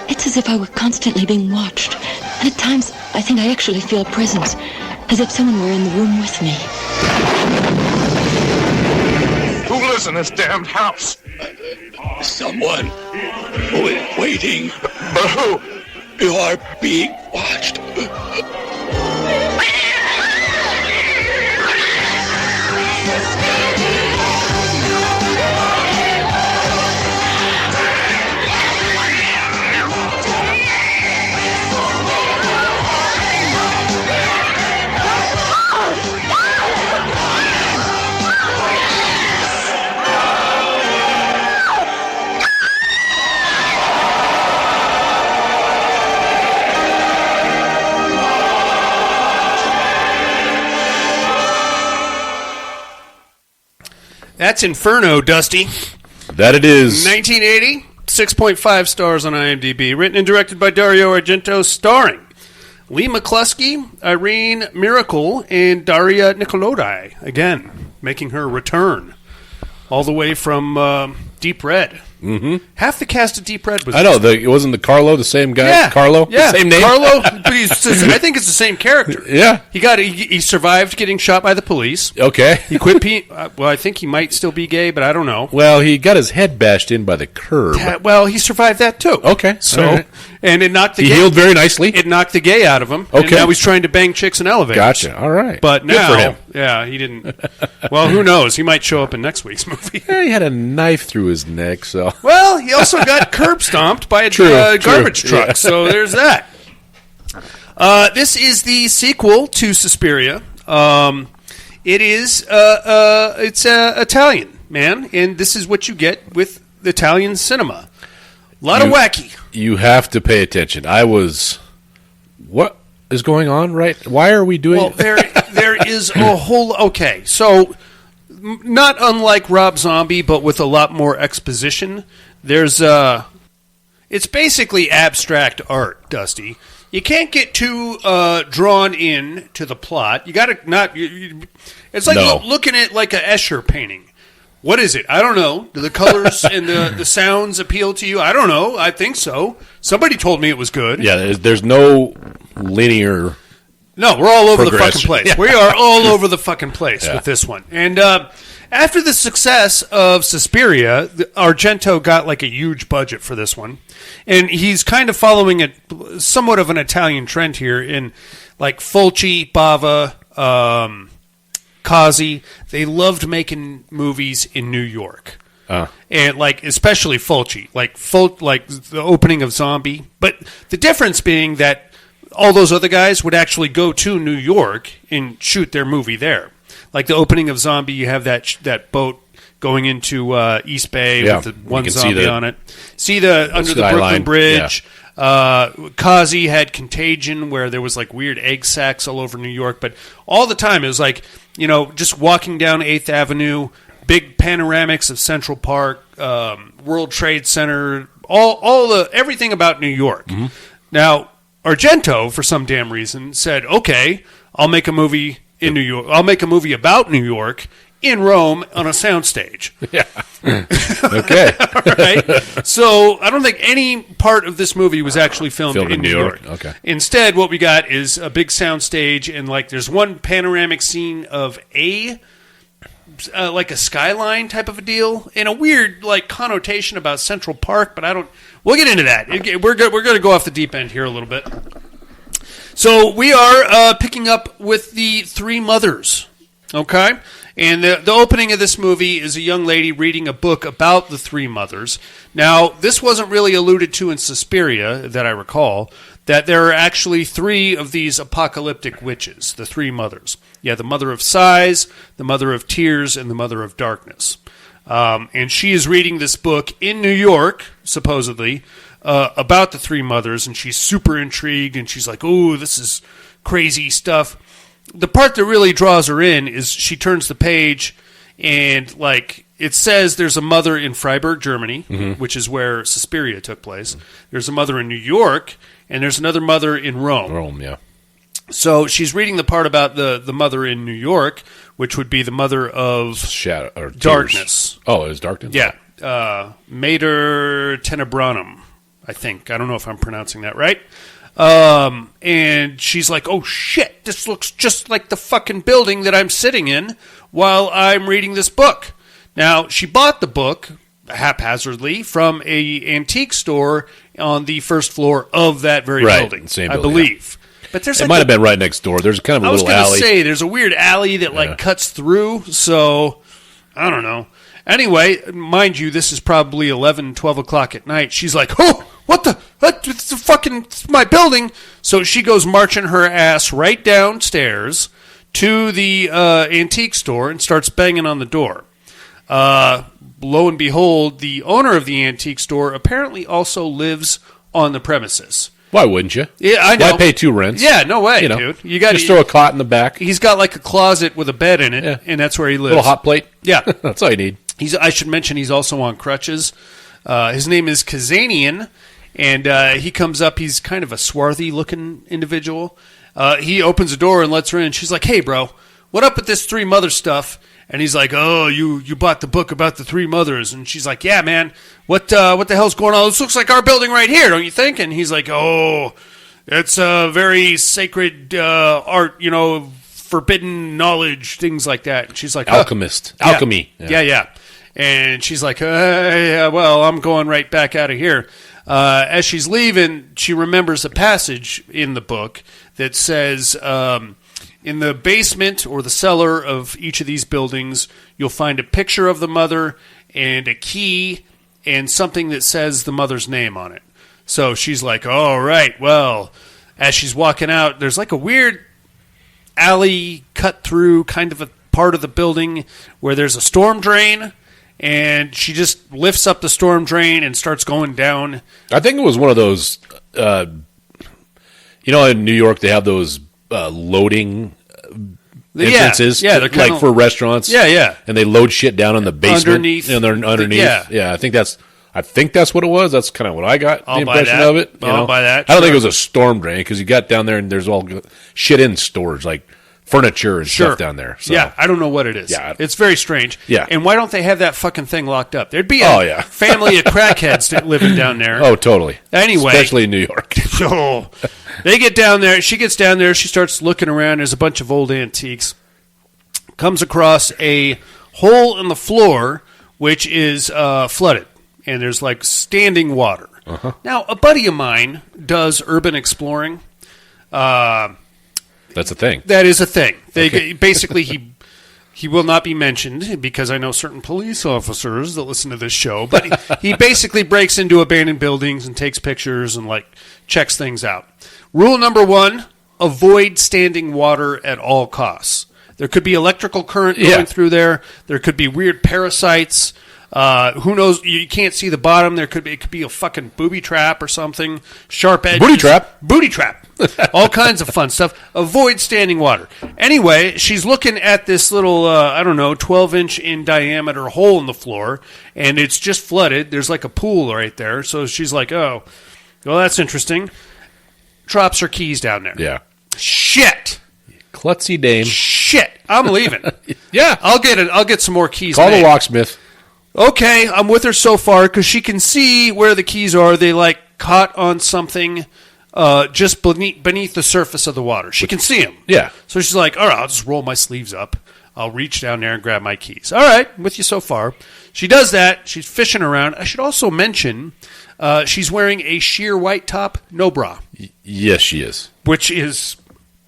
Speaker 10: It's as if I were constantly being watched. And at times, I think I actually feel a presence, as if someone were in the room with me.
Speaker 11: Who lives in this damned house?
Speaker 12: Someone who is waiting.
Speaker 11: But who?
Speaker 12: You are being watched.
Speaker 1: That's Inferno, Dusty.
Speaker 2: That it is.
Speaker 1: 1980, 6.5 stars on IMDb. Written and directed by Dario Argento, starring Lee McCluskey, Irene Miracle, and Daria Nicolodi. Again, making her return. All the way from Deep Red.
Speaker 2: Mm-hmm.
Speaker 1: Half the cast of Deep Red was...
Speaker 2: I know. It wasn't the Carlo, the same guy?
Speaker 1: Yeah.
Speaker 2: Carlo?
Speaker 1: Yeah.
Speaker 2: The same name?
Speaker 1: Carlo, but I think it's the same character.
Speaker 2: Yeah.
Speaker 1: He survived getting shot by the police.
Speaker 2: Okay.
Speaker 1: He quit well, I think he might still be gay, but I don't know.
Speaker 2: Well, he got his head bashed in by the curb.
Speaker 1: Well, he survived that too.
Speaker 2: Okay.
Speaker 1: So,
Speaker 2: right.
Speaker 1: And it knocked the
Speaker 2: He
Speaker 1: gay...
Speaker 2: healed very nicely.
Speaker 1: It knocked the gay out of him.
Speaker 2: Okay.
Speaker 1: And now he's trying to bang chicks in elevators.
Speaker 2: Gotcha. All right.
Speaker 1: But
Speaker 2: Good
Speaker 1: now...
Speaker 2: for him.
Speaker 1: Yeah, he didn't... Well, who knows? He might show up in next week's movie.
Speaker 2: Yeah, he had a knife through his neck, so...
Speaker 1: Well, he also got curb stomped by a garbage truck, so there's that. This is the sequel to Suspiria. It is it's Italian, man, and this is what you get with Italian cinema. A lot of wacky.
Speaker 2: You have to pay attention. What is going on, right? Why are we doing...
Speaker 1: Well, there is a whole... Okay, so not unlike Rob Zombie, but with a lot more exposition. There's it's basically abstract art, Dusty. You can't get too drawn in to the plot. You got to not. It's like looking at like a Escher painting. What is it? I don't know. Do the colors and the sounds appeal to you? I don't know. I think so. Somebody told me it was good.
Speaker 2: Yeah, there's no linear.
Speaker 1: No, we're all over the fucking place. Yeah. We are all over the fucking place with this one. And after the success of Suspiria, Argento got like a huge budget for this one. And he's kind of following somewhat of an Italian trend here in like Fulci, Bava, Kazi. They loved making movies in New York. And like especially Fulci, like the opening of Zombie. But the difference being that all those other guys would actually go to New York and shoot their movie there. Like the opening of Zombie, you have that boat going into East Bay with the one zombie on it. See under the Brooklyn Bridge. Yeah. Kazi had Contagion, where there was like weird egg sacs all over New York. But all the time it was like, just walking down 8th Avenue, big panoramics of Central Park, World Trade Center, everything about New York. Mm-hmm. Now, Argento, for some damn reason, said, okay, I'll make a movie in New York. I'll make a movie about New York in Rome on a soundstage.
Speaker 2: Yeah. Okay.
Speaker 1: All right. So I don't think any part of this movie was actually filmed in New York.
Speaker 2: Okay.
Speaker 1: Instead, what we got is a big soundstage, and like there's one panoramic scene of like a skyline type of a deal, and a weird like connotation about Central Park, but I don't. We'll get into that. We're going to go off the deep end here a little bit. So we are picking up with the Three Mothers, okay? And the opening of this movie is a young lady reading a book about the Three Mothers. Now, this wasn't really alluded to in Suspiria, that I recall, that there are actually three of these apocalyptic witches, the Three Mothers. Yeah, the Mother of Sighs, the Mother of Tears, and the Mother of Darkness. And she is reading this book in New York, supposedly, about the Three Mothers, and she's super intrigued, and she's like, "Oh, this is crazy stuff." The part that really draws her in is she turns the page, and like it says there's a mother in Freiburg, Germany, which is where Suspiria took place. There's a mother in New York, and there's another mother in Rome.
Speaker 2: Rome, yeah. So
Speaker 1: she's reading the part about the mother in New York, which would be the mother of Darkness.
Speaker 2: Oh, it was Darkness?
Speaker 1: Yeah. Mater Tenebranum, I think. I don't know if I'm pronouncing that right. And she's like, oh shit, this looks just like the fucking building that I'm sitting in while I'm reading this book. Now, she bought the book haphazardly from a antique store on the first floor of that very building,
Speaker 2: same
Speaker 1: I
Speaker 2: building,
Speaker 1: believe. But there's
Speaker 2: it might have been right next door. There's kind of a little alley.
Speaker 1: I was going to say, there's a weird alley that cuts through, so I don't know. Anyway, mind you, this is probably 11, 12 o'clock at night. She's like, oh, it's it's my building. So she goes marching her ass right downstairs to the antique store and starts banging on the door. Lo and behold, the owner of the antique store apparently also lives on the premises.
Speaker 2: Why wouldn't you?
Speaker 1: Yeah, I know.
Speaker 2: Why pay 2 rents?
Speaker 1: Yeah, no way, dude. You got
Speaker 2: just throw a cot in the back.
Speaker 1: He's got like a closet with a bed in it, and that's where he lives.
Speaker 2: A little hot plate.
Speaker 1: Yeah,
Speaker 2: that's all you need.
Speaker 1: I should mention he's also on crutches. His name is Kazanian, and he comes up. He's kind of a swarthy-looking individual. He opens the door and lets her in. She's like, "Hey, bro, what up with this 3 mother stuff?" And he's like, "Oh, you bought the book about the 3 mothers." And she's like, "Yeah, man. What the hell's going on? This looks like our building right here, don't you think?" And he's like, "Oh, it's a very sacred art, forbidden knowledge, things like that." And she's like,
Speaker 2: alchemist, alchemy.
Speaker 1: Yeah. And she's like, yeah, well, I'm going right back out of here. As she's leaving, she remembers a passage in the book that says, in the basement or the cellar of each of these buildings, you'll find a picture of the mother and a key and something that says the mother's name on it. So she's like, all right, well, as she's walking out, there's like a weird alley cut through kind of a part of the building where there's a storm drain. And she just lifts up the storm drain and starts going down.
Speaker 2: I think it was one of those, in New York they have those loading entrances,
Speaker 1: they're
Speaker 2: like for restaurants.
Speaker 1: Yeah.
Speaker 2: And they load shit down in the basement.
Speaker 1: Underneath.
Speaker 2: And they're underneath. Yeah, I think that's what it was. That's kind of what I got
Speaker 1: I'll
Speaker 2: the impression of it.
Speaker 1: I'll buy that.
Speaker 2: I don't think it was a storm drain because you got down there and there's all shit in storage, like furniture and stuff down there. So.
Speaker 1: Yeah, I don't know what it is. Yeah. It's very strange.
Speaker 2: Yeah.
Speaker 1: And why don't they have that fucking thing locked up? There'd be a family of crackheads living down there.
Speaker 2: Oh, totally.
Speaker 1: Anyway.
Speaker 2: Especially in New York.
Speaker 1: Oh, they get down there. She gets down there. She starts looking around. There's a bunch of old antiques. Comes across a hole in the floor, which is flooded. And there's like standing water.
Speaker 2: Uh-huh.
Speaker 1: Now, a buddy of mine does urban exploring.
Speaker 2: That's a thing.
Speaker 1: That is a thing. Basically, he will not be mentioned because I know certain police officers that listen to this show. But he basically breaks into abandoned buildings and takes pictures and checks things out. Rule number 1: avoid standing water at all costs. There could be electrical current going through there. There could be weird parasites. Who knows? You can't see the bottom. It could be a fucking booby trap or something. Sharp edges. Booty trap. All kinds of fun stuff. Avoid standing water. Anyway, she's looking at this little, 12-inch in diameter hole in the floor, and it's just flooded. There's like a pool right there. So she's like, oh, well, that's interesting. Drops her keys down there.
Speaker 2: Yeah.
Speaker 1: Shit.
Speaker 2: Klutzy dame.
Speaker 1: Shit. I'm leaving.
Speaker 2: Yeah.
Speaker 1: I'll get some more keys.
Speaker 2: Call the locksmith.
Speaker 1: Okay, I'm with her so far because she can see where the keys are. They caught on something just beneath the surface of the water. She can see them.
Speaker 2: Yeah.
Speaker 1: So she's like, all right, I'll just roll my sleeves up. I'll reach down there and grab my keys. All right, I'm with you so far. She does that. She's fishing around. I should also mention she's wearing a sheer white top, no bra.
Speaker 2: Yes, she is.
Speaker 1: Which is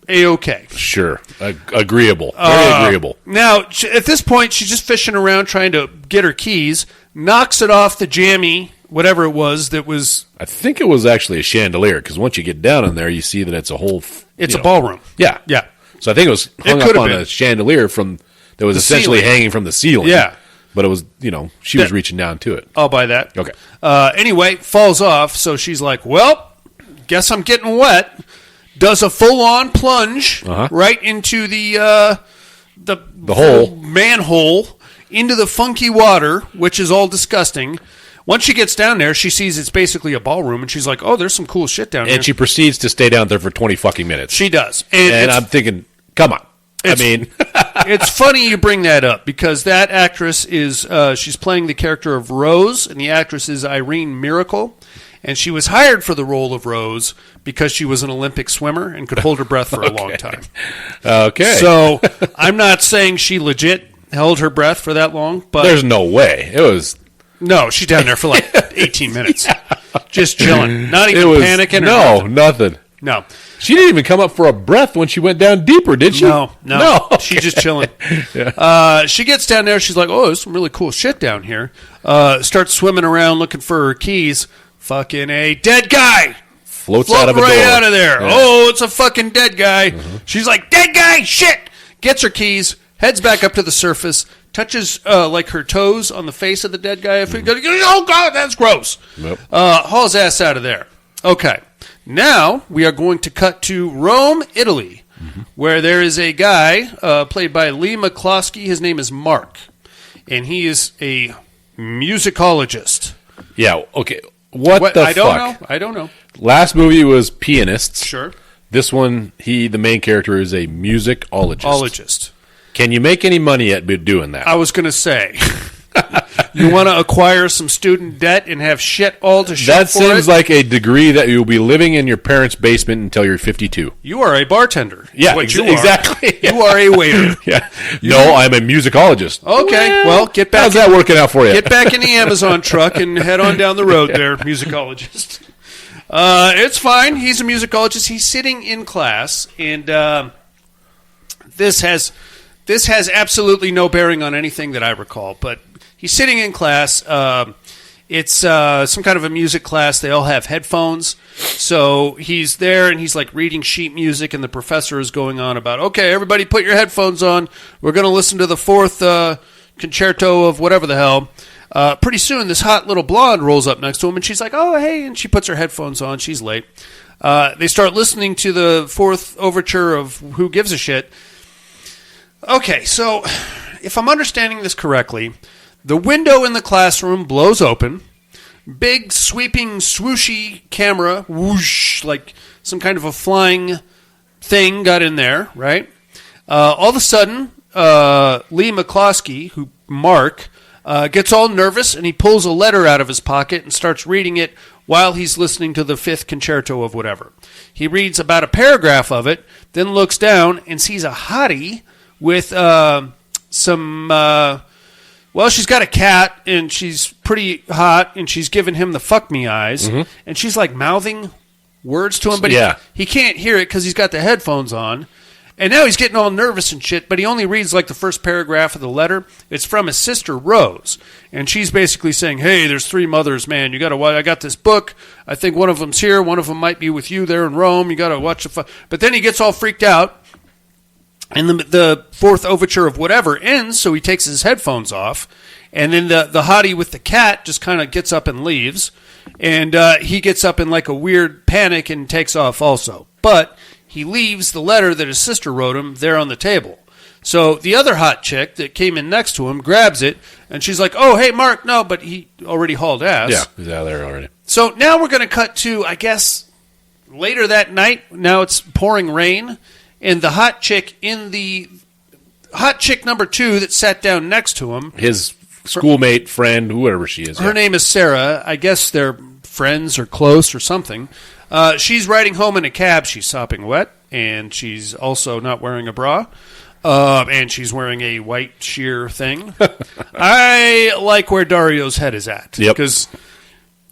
Speaker 1: A-okay.
Speaker 2: Sure. Agreeable. Very agreeable.
Speaker 1: Now, at this point, she's just fishing around trying to get her keys, knocks it off the jammy, whatever it was that was...
Speaker 2: I think it was actually a chandelier, because once you get down in there, you see that it's a whole...
Speaker 1: It's a ballroom.
Speaker 2: Yeah.
Speaker 1: Yeah.
Speaker 2: So I think it was hung up on a chandelier that was essentially hanging from the ceiling.
Speaker 1: Yeah.
Speaker 2: But it was, she was reaching down to it.
Speaker 1: I'll buy that.
Speaker 2: Okay.
Speaker 1: Anyway, falls off, so she's like, well, guess I'm getting wet. Does a full-on plunge right into the
Speaker 2: hole,
Speaker 1: manhole, into the funky water, which is all disgusting. Once she gets down there, she sees it's basically a ballroom, and she's like, oh, there's some cool shit down here.
Speaker 2: And she proceeds to stay down there for 20 fucking minutes.
Speaker 1: She does.
Speaker 2: And I'm thinking, come on.
Speaker 1: It's funny you bring that up, because that actress is, she's playing the character of Rose, and the actress is Irene Miracle. And she was hired for the role of Rose because she was an Olympic swimmer and could hold her breath for a long time.
Speaker 2: Okay.
Speaker 1: So I'm not saying she legit held her breath for that long, but
Speaker 2: there's no way. It was...
Speaker 1: No, she's down there for like 18 minutes. Just chilling. Not even panicking or nothing.
Speaker 2: Nothing.
Speaker 1: No.
Speaker 2: She didn't even come up for a breath when she went down deeper, did she?
Speaker 1: No.
Speaker 2: Okay.
Speaker 1: She's just chilling. She gets down there. She's like, oh, there's some really cool shit down here. Starts swimming around looking for her keys. Fucking a dead guy.
Speaker 2: Floats out of a
Speaker 1: right
Speaker 2: door.
Speaker 1: out of there.
Speaker 2: Yeah.
Speaker 1: Oh, it's a fucking dead guy. She's like, dead guy, shit. Gets her keys, heads back up to the surface, touches like her toes on the face of the dead guy. Oh, God, that's gross.
Speaker 2: Yep.
Speaker 1: Hauls ass out of there. Okay. Now we are going to cut to Rome, Italy, where there is a guy played by Lee McCloskey. His name is Mark, and he is a musicologist.
Speaker 2: Yeah, okay. What the fuck?
Speaker 1: I don't know.
Speaker 2: Last movie was Pianists.
Speaker 1: Sure.
Speaker 2: This one, the main character, is a musicologist.
Speaker 1: Ologist.
Speaker 2: Can you make any money at doing that?
Speaker 1: I was going to say, you want to acquire some student debt and have shit all to show
Speaker 2: That
Speaker 1: for
Speaker 2: seems
Speaker 1: it?
Speaker 2: like a degree that you'll be living in your parents' basement until you're 52.
Speaker 1: You are a bartender.
Speaker 2: Yeah,
Speaker 1: What you are.
Speaker 2: exactly.
Speaker 1: You are a waiter.
Speaker 2: Yeah. No, I'm a musicologist.
Speaker 1: Okay, well, get back.
Speaker 2: How's that working out for you?
Speaker 1: Get back in the Amazon truck and head on down the road there, musicologist. It's fine. He's a musicologist. He's sitting in class, and this has absolutely no bearing on anything that I recall, but he's sitting in class. It's some kind of a music class. They all have headphones. So he's there, and he's like reading sheet music, and the professor is going on about, okay, everybody put your headphones on. We're going to listen to the fourth concerto of whatever the hell. Pretty soon, this hot little blonde rolls up next to him, and she's like, oh, hey, and she puts her headphones on. She's late. They start listening to the fourth overture of Who Gives a Shit. Okay, so if I'm understanding this correctly, the window in the classroom blows open. Big, sweeping, swooshy camera, whoosh, like some kind of a flying thing got in there, right? All of a sudden, Lee McCloskey, Mark, gets all nervous, and he pulls a letter out of his pocket and starts reading it while he's listening to the fifth concerto of whatever. He reads about a paragraph of it, then looks down and sees a hottie with some... well, she's got a cat, and she's pretty hot, and she's giving him the fuck me eyes, and she's like mouthing words to him, but he can't hear it because he's got the headphones on. And now he's getting all nervous and shit, but he only reads like the first paragraph of the letter. It's from his sister, Rose. And she's basically saying, hey, there's three mothers, man. You got to watch. I got this book. I think one of them's here. One of them might be with you there in Rome. You got to watch the But then he gets all freaked out. And the fourth overture of whatever ends, so he takes his headphones off. And then the hottie with the cat just kind of gets up and leaves. And he gets up in like a weird panic and takes off also. But he leaves the letter that his sister wrote him there on the table. So the other hot chick that came in next to him grabs it, and she's like, oh, hey, Mark, no, but he already hauled ass.
Speaker 2: Yeah, he's out there already.
Speaker 1: So now we're going to cut to, I guess, later that night. Now it's pouring rain, and the hot chick number 2 that sat down next to him.
Speaker 2: His schoolmate, friend, whoever she is.
Speaker 1: Her name is Sarah. I guess they're friends or close or something. She's riding home in a cab. She's sopping wet, and she's also not wearing a bra. And she's wearing a white sheer thing. I like where Dario's head is at.
Speaker 2: Yep.
Speaker 1: Because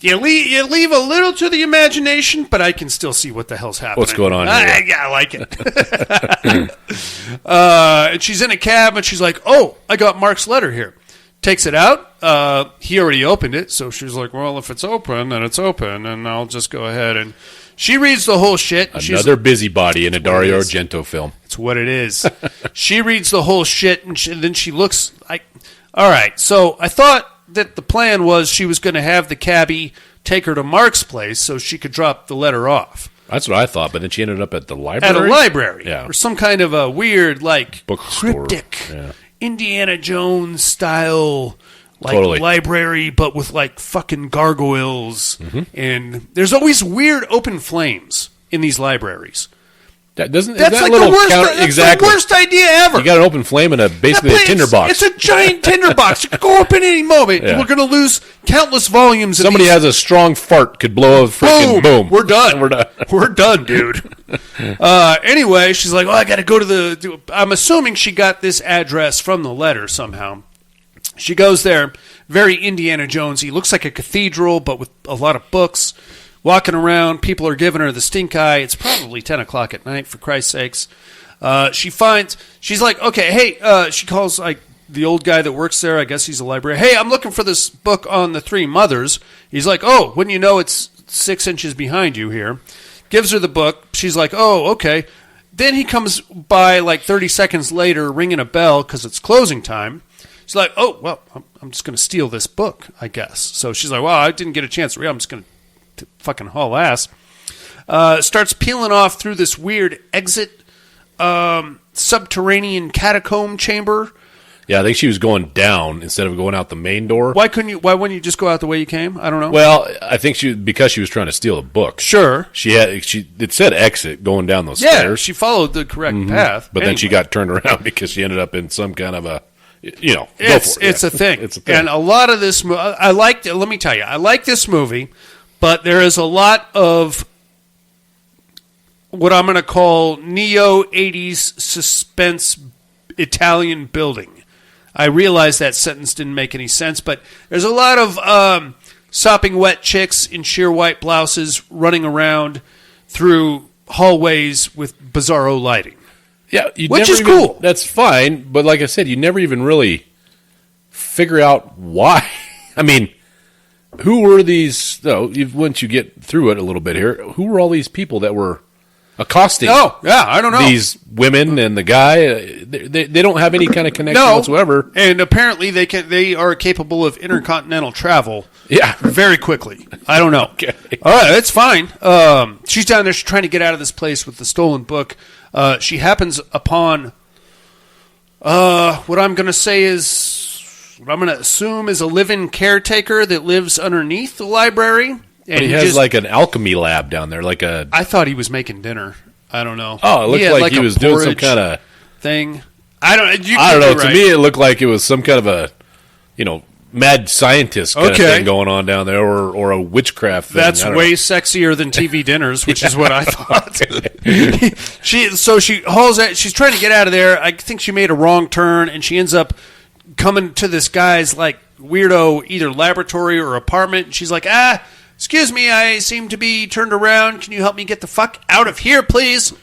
Speaker 1: you leave a little to the imagination, but I can still see what the hell's happening.
Speaker 2: What's going on here?
Speaker 1: I like it. And she's in a cab, and she's like, oh, I got Mark's letter here. Takes it out. He already opened it, so she's like, well, if it's open, then it's open, and I'll just go ahead. And she reads the whole shit.
Speaker 2: Another busybody in a Dario Argento film.
Speaker 1: It's what it is. She reads the whole shit, and then she looks like, all right, so I thought that the plan was she was going to have the cabbie take her to Mark's place so she could drop the letter off.
Speaker 2: That's what I thought, but then she ended up at the library?
Speaker 1: At a library.
Speaker 2: Yeah.
Speaker 1: Or some kind of a weird, like,
Speaker 2: bookstore.
Speaker 1: Cryptic,
Speaker 2: yeah.
Speaker 1: Indiana Jones style, like,
Speaker 2: totally.
Speaker 1: library, but with, like, fucking gargoyles. And there's always weird open flames in these libraries.
Speaker 2: That's
Speaker 1: like the worst. That's the worst idea ever.
Speaker 2: You got an open flame and basically a tinderbox.
Speaker 1: It's a giant tinderbox. It could go up at any moment. Yeah. We're going to lose countless volumes.
Speaker 2: Somebody has a strong fart, could blow a freaking boom.
Speaker 1: We're done. We're done, dude. Anyway, she's like, I got to go to I'm assuming she got this address from the letter somehow. She goes there, very Indiana Jonesy. Looks like a cathedral, but with a lot of books. Walking around, people are giving her the stink eye. It's probably 10 o'clock at night, for Christ's sakes. She's like, okay, hey, she calls like the old guy that works there. I guess he's a librarian. Hey, I'm looking for this book on the three mothers. He's like, oh, wouldn't you know it's 6 inches behind you here. Gives her the book. She's like, oh, okay. Then he comes by like 30 seconds later ringing a bell because it's closing time. She's like, oh, well, I'm just going to steal this book, I guess. So she's like, well, I didn't get a chance to read. I'm just going to fucking haul ass. Starts peeling off through this weird exit subterranean catacomb chamber.
Speaker 2: Yeah, I think she was going down instead of going out the main door.
Speaker 1: Why wouldn't you just go out the way you came? I don't know.
Speaker 2: Well, I think because she was trying to steal a book.
Speaker 1: Sure.
Speaker 2: It said exit going down those stairs.
Speaker 1: Yeah, she followed the correct path.
Speaker 2: But then she got turned around because she ended up in some kind of a
Speaker 1: it's a thing. It's a thing. And a lot of this let me tell you, I like this movie. But there is a lot of what I'm going to call neo-80s suspense Italian building. I realize that sentence didn't make any sense, but there's a lot of sopping wet chicks in sheer white blouses running around through hallways with bizarro lighting.
Speaker 2: Yeah,
Speaker 1: which is cool.
Speaker 2: That's fine, but like I said, you never even really figure out why. I mean... Who were these? Once you get through it a little bit here, who were all these people that were accosting?
Speaker 1: Oh, yeah, I don't know.
Speaker 2: These women and the guy, they don't have any kind of connection whatsoever.
Speaker 1: And apparently they are capable of intercontinental travel.
Speaker 2: Yeah,
Speaker 1: very quickly. I don't know.
Speaker 2: Okay.
Speaker 1: All right, that's fine. She's down there. She's trying to get out of this place with the stolen book. She happens upon what I'm going to say is. What I'm going to assume is a live-in caretaker that lives underneath the library. And
Speaker 2: but he has like an alchemy lab down there,
Speaker 1: I thought he was making dinner. I don't know.
Speaker 2: Oh, it looked like he was doing some kind of
Speaker 1: thing. I don't
Speaker 2: know.
Speaker 1: Right.
Speaker 2: To me, it looked like it was some kind of a, mad scientist kind of thing going on down there, or a witchcraft thing.
Speaker 1: That's way sexier than TV dinners, which is what I thought. She hauls out. She's trying to get out of there. I think she made a wrong turn, and she ends up coming to this guy's like weirdo either laboratory or apartment. She's like, excuse me, I seem to be turned around. Can you help me get the fuck out of here, please?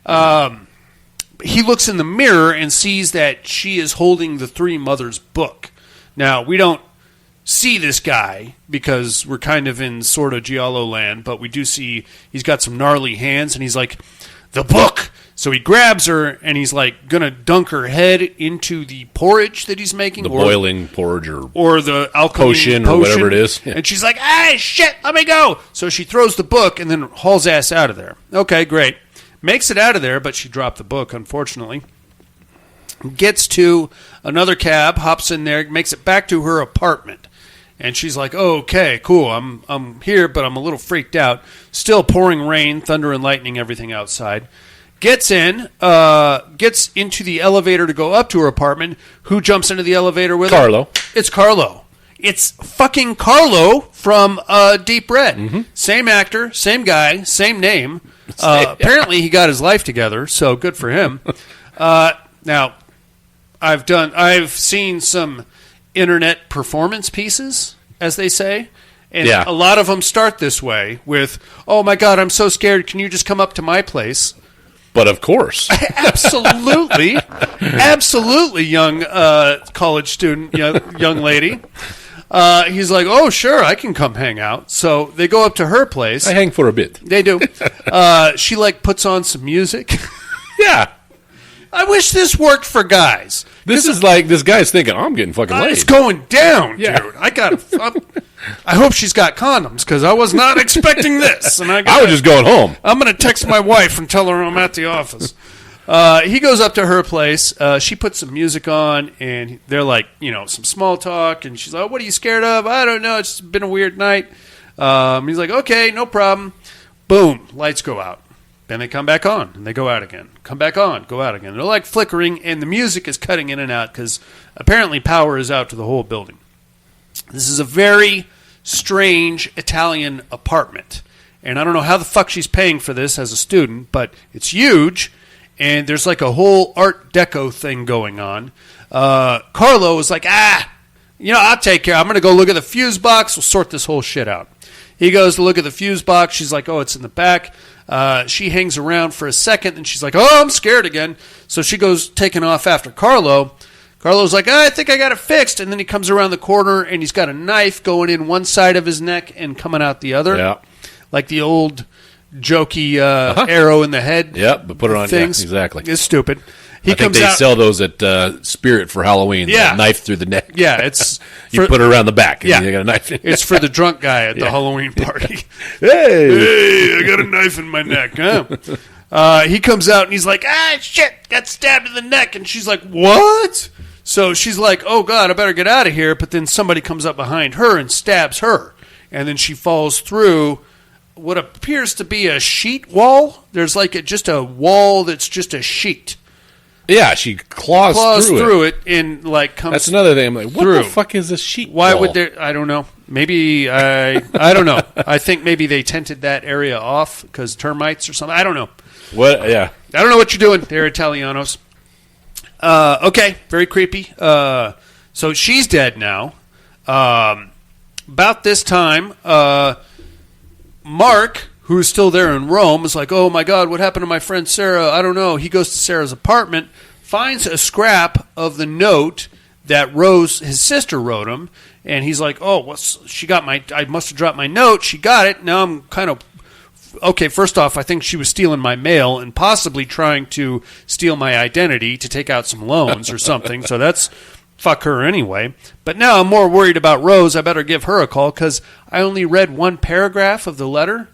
Speaker 1: He looks in the mirror and sees that she is holding the Three Mothers book. Now, we don't see this guy because we're kind of in sort of Giallo land, but we do see he's got some gnarly hands, and he's like, the book! So he grabs her, and he's like going to dunk her head into the porridge that he's making.
Speaker 2: The boiling porridge
Speaker 1: or the alchemy
Speaker 2: potion or whatever it is.
Speaker 1: Yeah. And she's like, shit, let me go. So she throws the book and then hauls ass out of there. Okay, great. Makes it out of there, but she dropped the book, unfortunately. Gets to another cab, hops in there, makes it back to her apartment. And she's like, okay, cool. I'm here, but I'm a little freaked out. Still pouring rain, thunder and lightning, everything outside. Gets in, gets into the elevator to go up to her apartment. Who jumps into the elevator with
Speaker 2: Carlo.
Speaker 1: her? It's Carlo. It's fucking Carlo from Deep Red. Mm-hmm. Same actor, same guy, same name. Apparently he got his life together, so good for him. Now, I've seen some internet performance pieces, as they say. And a lot of them start this way with, oh my God, I'm so scared. Can you just come up to my place?
Speaker 2: But of course.
Speaker 1: Absolutely. Absolutely, young college student, young lady. He's like, oh, sure, I can come hang out. So they go up to her place.
Speaker 2: I hang for a bit.
Speaker 1: They do. She, puts on some music.
Speaker 2: Yeah.
Speaker 1: I wish this worked for guys.
Speaker 2: This is like, this guy's thinking, I'm getting fucking laid.
Speaker 1: It's going down, dude. I hope she's got condoms, because I was not expecting this. And
Speaker 2: I was just going home.
Speaker 1: I'm going to text my wife and tell her I'm at the office. He goes up to her place. She puts some music on, and they're like, some small talk. And she's like, what are you scared of? I don't know. It's been a weird night. He's like, okay, no problem. Boom. Lights go out. Then they come back on, and they go out again. Come back on, go out again. They're like flickering, and the music is cutting in and out because apparently power is out to the whole building. This is a very strange Italian apartment. And I don't know how the fuck she's paying for this as a student, but it's huge, and there's like a whole Art Deco thing going on. Carlo is like, I'll take care. I'm going to go look at the fuse box. We'll sort this whole shit out. He goes to look at the fuse box. She's like, it's in the back. She hangs around for a second, and she's like, I'm scared again. So she goes taking off after Carlo. Carlo's like, I think I got it fixed. And then he comes around the corner, and he's got a knife going in one side of his neck and coming out the other.
Speaker 2: Yeah.
Speaker 1: Like the old jokey arrow in the head.
Speaker 2: Yep, but put it on
Speaker 1: things.
Speaker 2: Yeah, exactly.
Speaker 1: It's stupid.
Speaker 2: I think they sell those at Spirit for Halloween.
Speaker 1: Yeah.
Speaker 2: The knife through the neck.
Speaker 1: Yeah, it's
Speaker 2: you put it around the back.
Speaker 1: Yeah,
Speaker 2: you got a knife.
Speaker 1: It's for the drunk guy at the Halloween party.
Speaker 2: Hey,
Speaker 1: I got a knife in my neck. Huh? He comes out and he's like, shit, got stabbed in the neck. And she's like, what? So she's like, oh God, I better get out of here. But then somebody comes up behind her and stabs her, and then she falls through what appears to be a sheet wall. There's like just a wall that's just a sheet.
Speaker 2: Yeah, she claws
Speaker 1: through it and like comes.
Speaker 2: That's another thing. I'm like, what the fuck is this sheet
Speaker 1: Why
Speaker 2: wall?
Speaker 1: would there? I don't know. Maybe I don't know. I think maybe they tented that area off because termites or something. I don't know.
Speaker 2: What? Yeah,
Speaker 1: I don't know what you're doing. They're Italianos. Okay, very creepy. So she's dead now. About this time, Mark, who's still there in Rome, is like, oh my God, what happened to my friend Sarah? I don't know. He goes to Sarah's apartment, finds a scrap of the note that Rose, his sister, wrote him, and he's like, I must have dropped my note. She got it. Now I'm kind of, okay, first off, I think she was stealing my mail and possibly trying to steal my identity to take out some loans or something, so that's fuck her anyway. But now I'm more worried about Rose. I better give her a call because I only read one paragraph of the letter.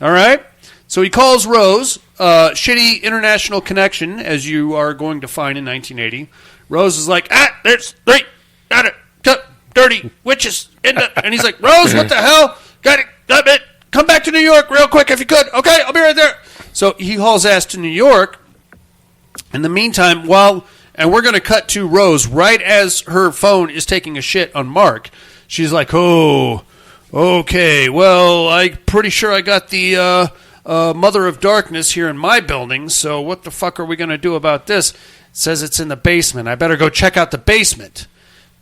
Speaker 1: All right? So he calls Rose, shitty international connection, as you are going to find in 1980. Rose is like, there's 3, got it, dirty witches. And he's like, Rose, what the hell? Got it, come back to New York real quick if you could. Okay, I'll be right there. So he hauls ass to New York. In the meantime, and we're going to cut to Rose right as her phone is taking a shit on Mark. She's like, oh, okay, well, I'm pretty sure I got the Mother of Darkness here in my building, so what the fuck are we going to do about this? It says it's in the basement. I better go check out the basement.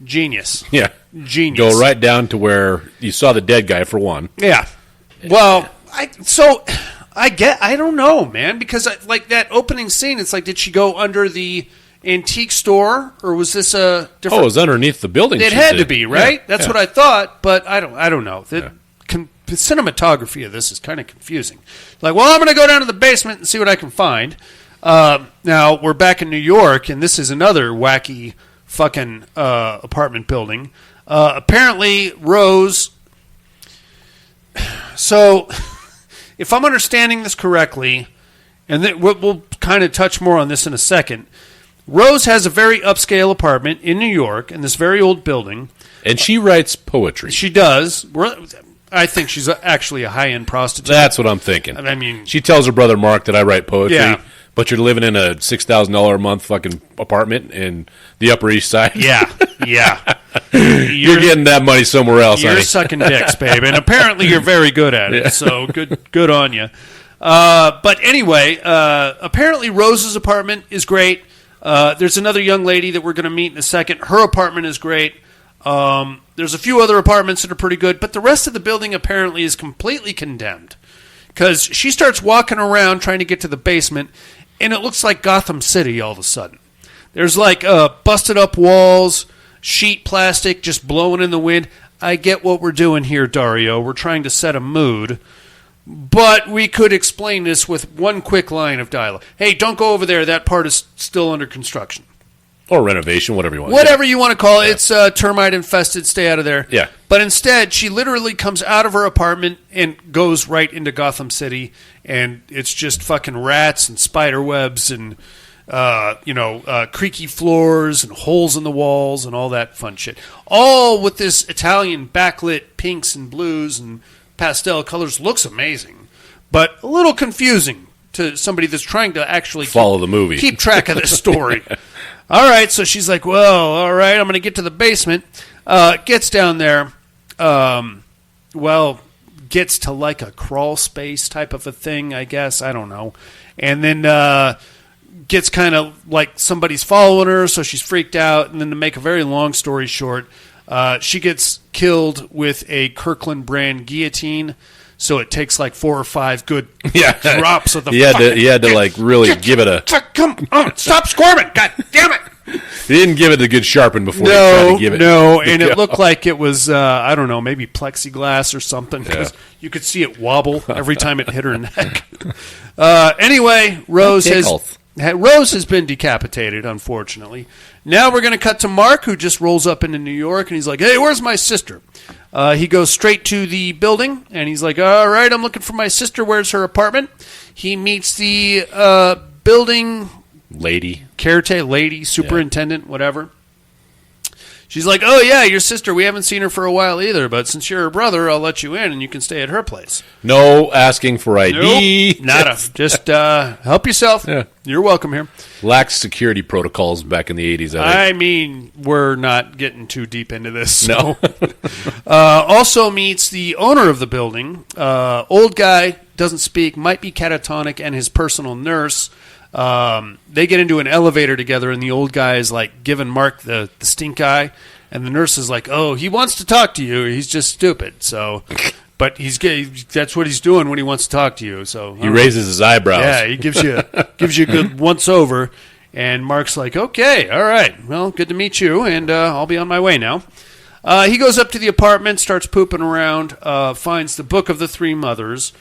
Speaker 1: Genius.
Speaker 2: Yeah.
Speaker 1: Genius.
Speaker 2: Go right down to where you saw the dead guy, for one.
Speaker 1: Yeah. Well, I don't know, man, because like that opening scene, it's like, did she go under the antique store, or was this a different?
Speaker 2: Oh, it was underneath the building.
Speaker 1: It had to be, right? That's what I thought, but I don't know. The cinematography of this is kind of confusing. Like, well, I'm going to go down to the basement and see what I can find. Now we're back in New York, and this is another wacky fucking apartment building. Apparently, Rose. So, if I'm understanding this correctly, and we'll kind of touch more on this in a second. Rose has a very upscale apartment in New York in this very old building.
Speaker 2: And she writes poetry.
Speaker 1: She does. I think she's actually a high-end prostitute.
Speaker 2: That's what I'm thinking.
Speaker 1: I mean,
Speaker 2: she tells her brother Mark that I write poetry,
Speaker 1: yeah.
Speaker 2: But you're living in a $6,000 a month fucking apartment in the Upper East Side.
Speaker 1: Yeah.
Speaker 2: You're getting that money somewhere else,
Speaker 1: You're
Speaker 2: honey.
Speaker 1: sucking dicks, babe. And apparently you're very good at it, so good on you. But anyway, apparently Rose's apartment is great. There's another young lady that we're going to meet in a second. Her apartment is great. There's a few other apartments that are pretty good, but the rest of the building apparently is completely condemned because she starts walking around trying to get to the basement, and it looks like Gotham City all of a sudden. There's like busted up walls, sheet plastic just blowing in the wind. I get what we're doing here, Dario. We're trying to set a mood. But we could explain this with one quick line of dialogue. Hey, don't go over there. That part is still under construction.
Speaker 2: Or renovation, whatever you want.
Speaker 1: Whatever you want to call it. Yeah. It's termite infested. Stay out of there.
Speaker 2: Yeah.
Speaker 1: But instead, she literally comes out of her apartment and goes right into Gotham City. And it's just fucking rats and spider webs and, creaky floors and holes in the walls and all that fun shit. All with this Italian backlit pinks and blues and pastel colors. Looks amazing, but a little confusing to somebody that's trying to actually
Speaker 2: follow the movie,
Speaker 1: keep track of this story. All right, so she's like, well, all right, I'm going to get to the basement. Gets down there, gets to like a crawl space type of a thing, I guess. I don't know. And then gets kind of like somebody's following her, so she's freaked out. And then to make a very long story short, she gets killed with a Kirkland brand guillotine. So it takes like 4 or 5 good drops of the.
Speaker 2: He had to like really give it a.
Speaker 1: Come on! Stop squirming! God damn it!
Speaker 2: He didn't give it a good sharpen before he tried to give it.
Speaker 1: No, and it looked like it was I don't know, maybe plexiglass or something, because you could see it wobble every time it hit her neck. Anyway, Rose has been decapitated, unfortunately. Now we're going to cut to Mark, who just rolls up into New York, and he's like, hey, where's my sister? He goes straight to the building, and he's like, all right, I'm looking for my sister. Where's her apartment? He meets the building caretaker lady, superintendent, whatever. She's like, oh, yeah, your sister. We haven't seen her for a while either, but since you're her brother, I'll let you in, and you can stay at her place.
Speaker 2: No asking for ID.
Speaker 1: Nope, nada. Just help yourself. Yeah. You're welcome here.
Speaker 2: Lax security protocols back in the 80s,
Speaker 1: I mean, we're not getting too deep into this. So. Also meets the owner of the building. Old guy, doesn't speak, might be catatonic, and his personal nurse. They get into an elevator together, and the old guy is like giving Mark the stink eye, and the nurse is like, "Oh, he wants to talk to you. He's just stupid." So, but that's what he's doing when he wants to talk to you. So
Speaker 2: he raises his eyebrows.
Speaker 1: Yeah, he gives you a good once over, and Mark's like, "Okay, all right. Well, good to meet you, and I'll be on my way now." He goes up to the apartment, starts pooping around, finds the Book of the Three Mothers,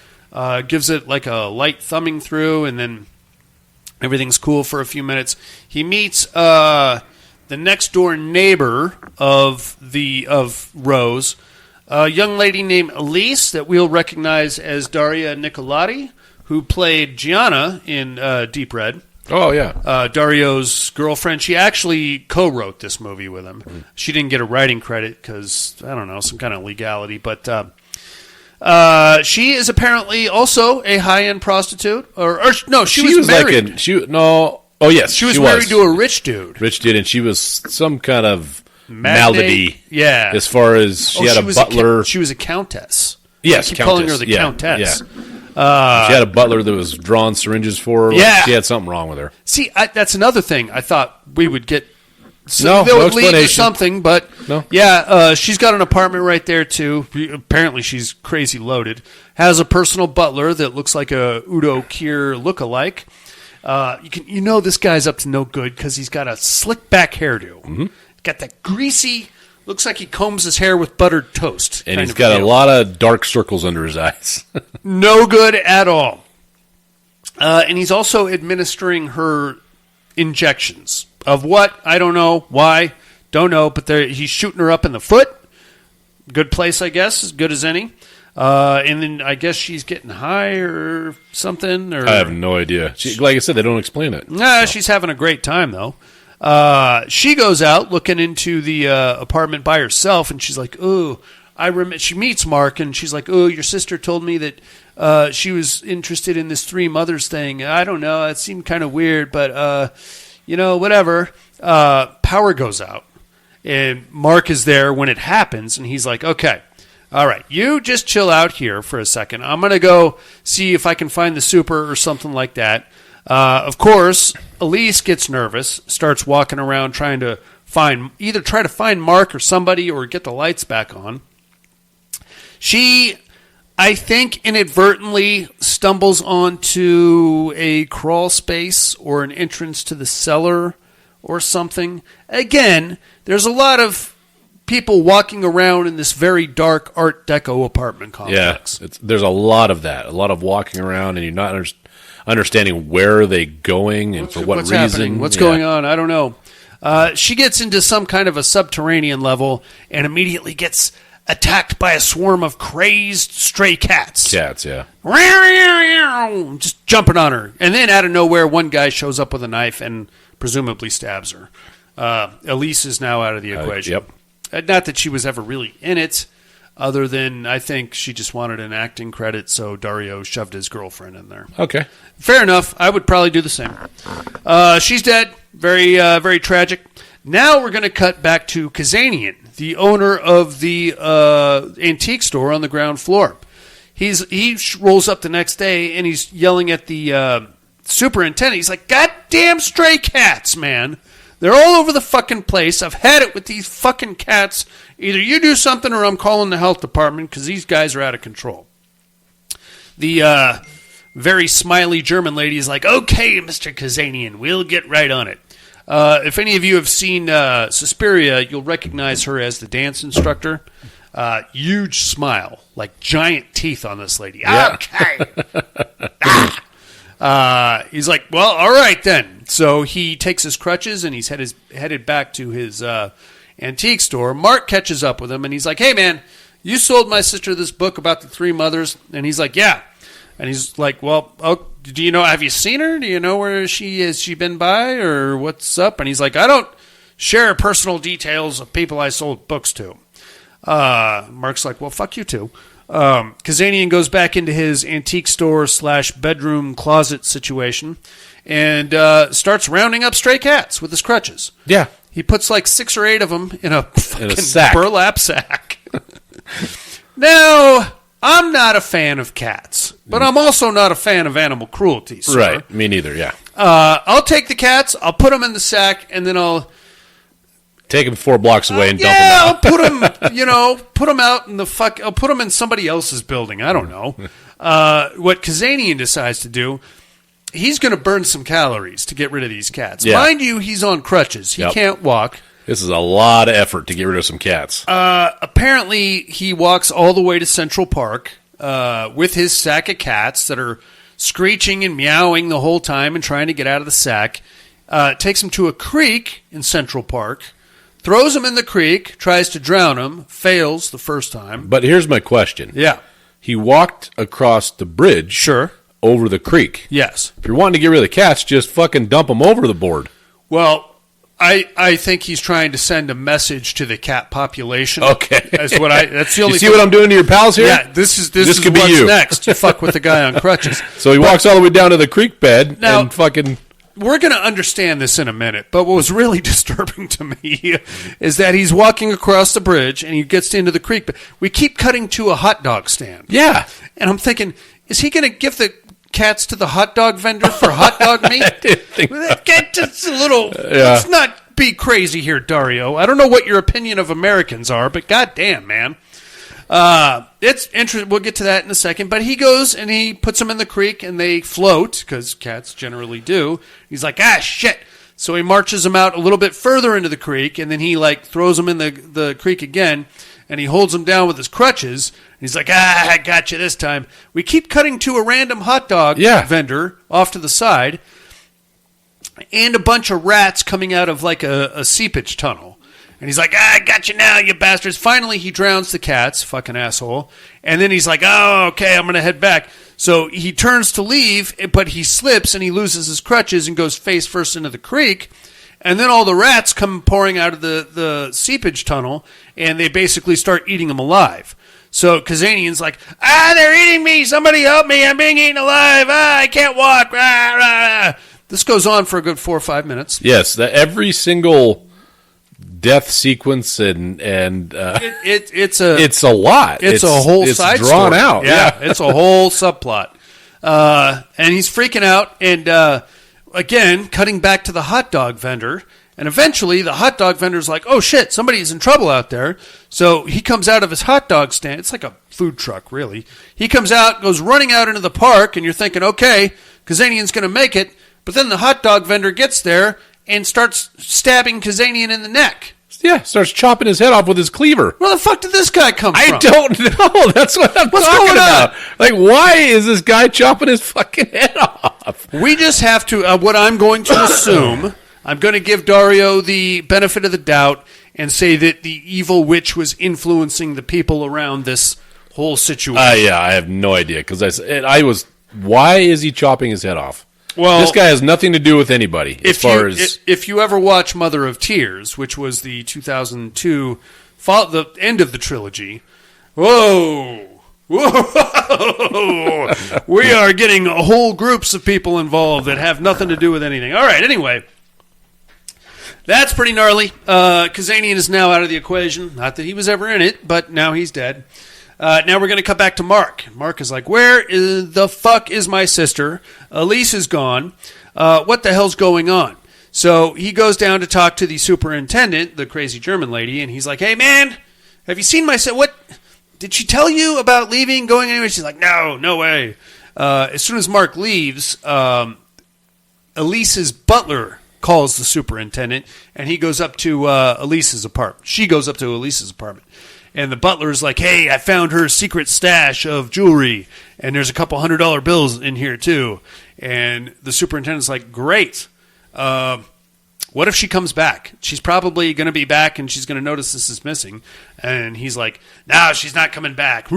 Speaker 1: gives it like a light thumbing through, and then. Everything's cool for a few minutes. He meets the next door neighbor of Rose, a young lady named Elise that we'll recognize as Daria Nicolodi, who played Gianna in Deep Red.
Speaker 2: Oh yeah,
Speaker 1: Dario's girlfriend. She actually co-wrote this movie with him. She didn't get a writing credit because I don't know, some kind of legality, but. She is apparently also a high-end prostitute, or no, she was married.
Speaker 2: She was
Speaker 1: married to a rich dude.
Speaker 2: And she was some kind of malady.
Speaker 1: Yeah,
Speaker 2: as far as she had a butler.
Speaker 1: She was a countess.
Speaker 2: Yes,
Speaker 1: I keep calling her the countess.
Speaker 2: Yeah. She had a butler that was drawing syringes for her.
Speaker 1: Yeah,
Speaker 2: she had something wrong with her.
Speaker 1: See, that's another thing. I thought we would get.
Speaker 2: So
Speaker 1: they would lead to something, but she's got an apartment right there too. Apparently, she's crazy loaded. Has a personal butler that looks like a Udo Kier lookalike. This guy's up to no good because he's got a slick back hairdo. Mm-hmm. Got that greasy. Looks like he combs his hair with buttered toast.
Speaker 2: And he's got a lot of dark circles under his eyes.
Speaker 1: No good at all. And he's also administering her injections. Of what? I don't know. Why? Don't know. But he's shooting her up in the foot. Good place, I guess. As good as any. And then I guess she's getting high or something. Or
Speaker 2: I have no idea. Like I said, they don't explain it.
Speaker 1: Nah, she's having a great time, though. She goes out looking into the apartment by herself, and she's like, ooh. She meets Mark, and she's like, ooh, your sister told me that she was interested in this Three Mothers thing. I don't know. It seemed kind of weird, but... whatever. Power goes out. And Mark is there when it happens, and he's like, okay, all right, you just chill out here for a second. I'm going to go see if I can find the super or something like that. Of course, Elise gets nervous, starts walking around trying to find Mark or somebody or get the lights back on. She... I think inadvertently stumbles onto a crawl space or an entrance to the cellar or something. Again, there's a lot of people walking around in this very dark Art Deco apartment complex.
Speaker 2: Yeah, there's a lot of that. A lot of walking around and you're not understanding where are they going and for what reason.
Speaker 1: Happening? What's going on? I don't know. She gets into some kind of a subterranean level and immediately gets... attacked by a swarm of crazed stray cats.
Speaker 2: Cats, yeah.
Speaker 1: Just jumping on her. And then out of nowhere, one guy shows up with a knife and presumably stabs her. Elise is now out of the equation.
Speaker 2: Yep.
Speaker 1: Not that she was ever really in it. other than I think she just wanted an acting credit, so Dario shoved his girlfriend in there.
Speaker 2: Okay.
Speaker 1: Fair enough. I would probably do the same. She's dead. Very, very tragic. Now we're going to cut back to Kazanian, the owner of the antique store on the ground floor. He rolls up the next day, and he's yelling at the superintendent. He's like, "Goddamn stray cats, man. They're all over the fucking place. I've had it with these fucking cats. Either you do something or I'm calling the health department because these guys are out of control." The very smiley German lady is like, "Okay, Mr. Kazanian, we'll get right on it." If any of you have seen Suspiria, you'll recognize her as the dance instructor. Huge smile, like giant teeth on this lady. Yeah. Okay. He's like, "Well, all right then." So he takes his crutches and he's headed back to his antique store. Mark catches up with him and he's like, "Hey man, you sold my sister this book about the three mothers?" And he's like, "Yeah." And he's like, "Well, do you know? Have you seen her? Do you know where she is? She been by or what's up?" And he's like, "I don't share personal details of people I sold books to." Mark's like, "Well, fuck you too." Kazanian goes back into his antique store / bedroom closet situation and starts rounding up stray cats with his crutches.
Speaker 2: Yeah.
Speaker 1: He puts like 6 or 8 of them in a fucking
Speaker 2: sack.
Speaker 1: burlap sack. Now, I'm not a fan of cats, but I'm also not a fan of animal cruelty, sir.
Speaker 2: Right. Me neither, yeah.
Speaker 1: I'll take the cats, I'll put them in the sack, and then I'll
Speaker 2: take them 4 blocks away and dump them out.
Speaker 1: I'll put them, put them out in the I'll put them in somebody else's building. I don't know. What Kazanian decides to do, he's going to burn some calories to get rid of these cats.
Speaker 2: Yeah.
Speaker 1: Mind you, he's on crutches. He can't walk.
Speaker 2: This is a lot of effort to get rid of some cats.
Speaker 1: Apparently, he walks all the way to Central Park with his sack of cats that are screeching and meowing the whole time and trying to get out of the sack. Takes them to a creek in Central Park. Throws him in the creek, tries to drown him, fails the first time.
Speaker 2: But here's my question.
Speaker 1: Yeah.
Speaker 2: He walked across the bridge.
Speaker 1: Sure.
Speaker 2: Over the creek.
Speaker 1: Yes.
Speaker 2: If you're wanting to get rid of the cats, just fucking dump them over the board.
Speaker 1: Well, I think he's trying to send a message to the cat population.
Speaker 2: Okay.
Speaker 1: That's the only
Speaker 2: You see what I'm doing to your pals here?
Speaker 1: Yeah, this is
Speaker 2: could be
Speaker 1: what's
Speaker 2: you.
Speaker 1: next. You fuck with the guy on crutches.
Speaker 2: So he walks all the way down to the creek bed
Speaker 1: Now,
Speaker 2: and fucking...
Speaker 1: We're going to understand this in a minute, but what was really disturbing to me is that he's walking across the bridge and he gets into the creek. But we keep cutting to a hot dog stand.
Speaker 2: Yeah.
Speaker 1: And I'm thinking, is he going to give the cats to the hot dog vendor for hot dog meat?
Speaker 2: I didn't think
Speaker 1: It's a little... Let's not be crazy here, Dario. I don't know what your opinion of Americans are, but goddamn, man. It's interesting. We'll get to that in a second. But he goes and he puts them in the creek and they float because cats generally do. He's like, shit. So he marches them out a little bit further into the creek and then he throws them in the creek again and he holds them down with his crutches. And he's like, I got you this time. We keep cutting to a random hot dog vendor off to the side and a bunch of rats coming out of like a seepage tunnel. And he's like, I got you now, you bastards. Finally, he drowns the cats, fucking asshole. And then he's like, oh, okay, I'm going to head back. So he turns to leave, but he slips and he loses his crutches and goes face first into the creek. And then all the rats come pouring out of the seepage tunnel, and they basically start eating him alive. So Kazanian's like, they're eating me. Somebody help me. I'm being eaten alive. I can't walk. This goes on for a good 4 or 5 minutes.
Speaker 2: Yes, every single death sequence and
Speaker 1: it's a
Speaker 2: lot.
Speaker 1: It's a whole side
Speaker 2: drawn
Speaker 1: story.
Speaker 2: out.
Speaker 1: Yeah, it's a whole subplot. And he's freaking out. And again, cutting back to the hot dog vendor. And eventually, the hot dog vendor's like, "Oh shit, somebody's in trouble out there." So he comes out of his hot dog stand. It's like a food truck, really. He comes out, goes running out into the park, and you're thinking, "Okay, Kazanian's going to make it." But then the hot dog vendor gets there and starts stabbing Kazanian in the neck.
Speaker 2: Yeah, starts chopping his head off with his cleaver.
Speaker 1: Where the fuck did this guy come from?
Speaker 2: I don't know. That's what I'm talking about. Like, why is this guy chopping his fucking head off?
Speaker 1: We just have to, what I'm going to assume, I'm going to give Dario the benefit of the doubt and say that the evil witch was influencing the people around this whole situation.
Speaker 2: Yeah, I have no idea. Because why is he chopping his head off?
Speaker 1: Well,
Speaker 2: this guy has nothing to do with anybody.
Speaker 1: If you ever watch Mother of Tears, which was the 2002 the end of the trilogy, Whoa. Whoa! We are getting whole groups of people involved that have nothing to do with anything. All right, anyway. That's pretty gnarly. Kazanian is now out of the equation. Not that he was ever in it, but now he's dead. Now we're going to cut back to Mark. Mark is like, where the fuck is my sister? Elise is gone. What the hell's going on? So he goes down to talk to the superintendent, the crazy German lady, and he's like, hey, man, have you seen my sister? What? Did she tell you about leaving, going anywhere? She's like, no way. As soon as Mark leaves, Elise's butler calls the superintendent, and he goes up to Elise's apartment. She goes up to Elise's apartment. And the butler's like, hey, I found her secret stash of jewelry, and there's a couple $100 bills in here, too. And the superintendent's like, great. What if she comes back? She's probably going to be back, and she's going to notice this is missing. And he's like, no, she's not coming back.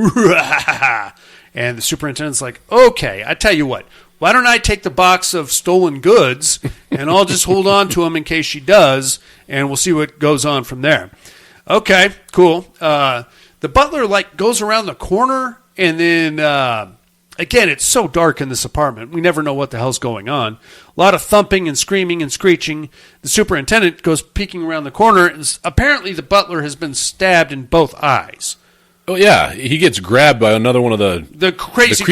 Speaker 1: And the superintendent's like, okay, I tell you what. Why don't I take the box of stolen goods, and I'll just hold on to them in case she does, and we'll see what goes on from there. Okay, cool. The butler, goes around the corner, and then, again, it's so dark in this apartment. We never know what the hell's going on. A lot of thumping and screaming and screeching. The superintendent goes peeking around the corner, and apparently the butler has been stabbed in both eyes.
Speaker 2: Oh, yeah. He gets grabbed by another one of the creepy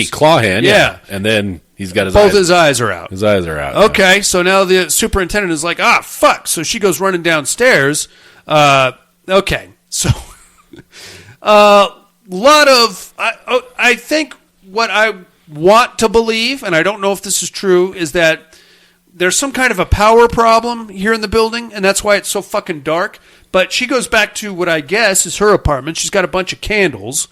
Speaker 2: claw hand.
Speaker 1: Yeah.
Speaker 2: And then he's got
Speaker 1: both his eyes are out.
Speaker 2: His eyes are out.
Speaker 1: Okay, so now the superintendent is like, fuck. So she goes running downstairs. Okay, so lot of I think what I want to believe, and I don't know if this is true, is that there's some kind of a power problem here in the building, and that's why it's so fucking dark. But she goes back to what I guess is her apartment. She's got a bunch of candles.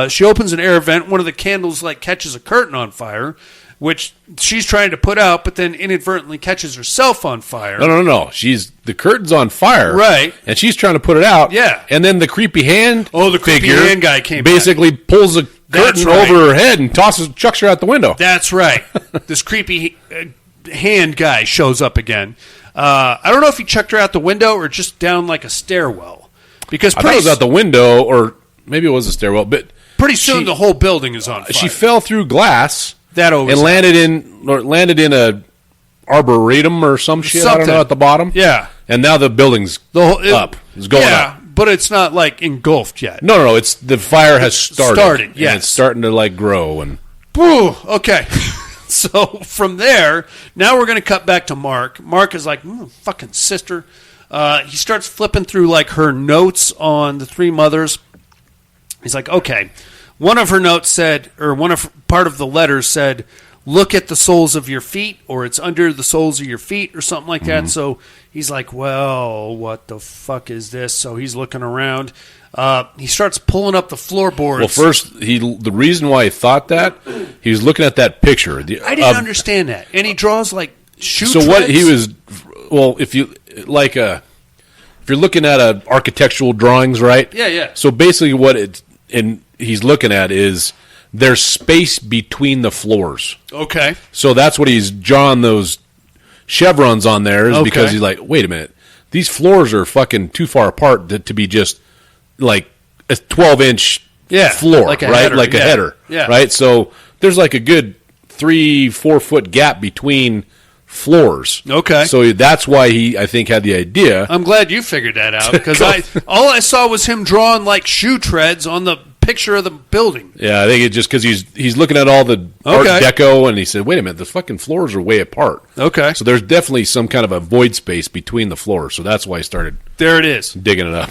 Speaker 1: She opens an air vent. One of the candles catches a curtain on fire, which she's trying to put out, but then inadvertently catches herself on fire.
Speaker 2: No. The curtain's on fire.
Speaker 1: Right.
Speaker 2: And she's trying to put it out.
Speaker 1: Yeah.
Speaker 2: And then the creepy hand
Speaker 1: creepy hand guy came
Speaker 2: basically
Speaker 1: back.
Speaker 2: Pulls the curtain over her head and chucks her out the window.
Speaker 1: That's right. This creepy hand guy shows up again. I don't know if he chucked her out the window or just down a stairwell. Because
Speaker 2: I thought it was out the window, or maybe it was a stairwell, but
Speaker 1: pretty soon the whole building is on fire.
Speaker 2: She fell through glass.
Speaker 1: That always
Speaker 2: landed in a arboretum or some shit.
Speaker 1: Something.
Speaker 2: I don't know, at the bottom.
Speaker 1: Yeah.
Speaker 2: And now the building's up. It's going up.
Speaker 1: But it's not engulfed yet.
Speaker 2: No. It's the fire has started.
Speaker 1: Yes.
Speaker 2: And it's starting to grow and.
Speaker 1: Woo, okay. So from there, now we're going to cut back to Mark. Mark is like, fucking sister. He starts flipping through her notes on the three mothers. He's like, okay. One of her notes said, or part of the letter said, look at the soles of your feet, or it's under the soles of your feet, or something like that. So he's like, well, what the fuck is this? So he's looking around. He starts pulling up the floorboards.
Speaker 2: Well, first, the reason why he thought that, he was looking at that picture.
Speaker 1: I didn't understand that. And he draws shoe
Speaker 2: So
Speaker 1: treads?
Speaker 2: what he was, if you if you're looking at architectural drawings, right?
Speaker 1: Yeah.
Speaker 2: So basically, he's looking at is there's space between the floors.
Speaker 1: Okay.
Speaker 2: So that's what he's drawing those chevrons on there, is because he's like, wait a minute, these floors are fucking too far apart to be just a 12-inch floor, right?
Speaker 1: Header.
Speaker 2: Like a header, right? So there's a good 3-4 foot gap between floors.
Speaker 1: Okay.
Speaker 2: So that's why he, I think, had the idea.
Speaker 1: I'm glad you figured that out, because all I saw was him drawing shoe treads on the picture of the building.
Speaker 2: Yeah, I think it's just because he's looking at all the Art Deco, and he said, wait a minute, the fucking floors are way apart.
Speaker 1: Okay.
Speaker 2: So there's definitely some kind of a void space between the floors, so that's why he started
Speaker 1: there it is.
Speaker 2: Digging it up.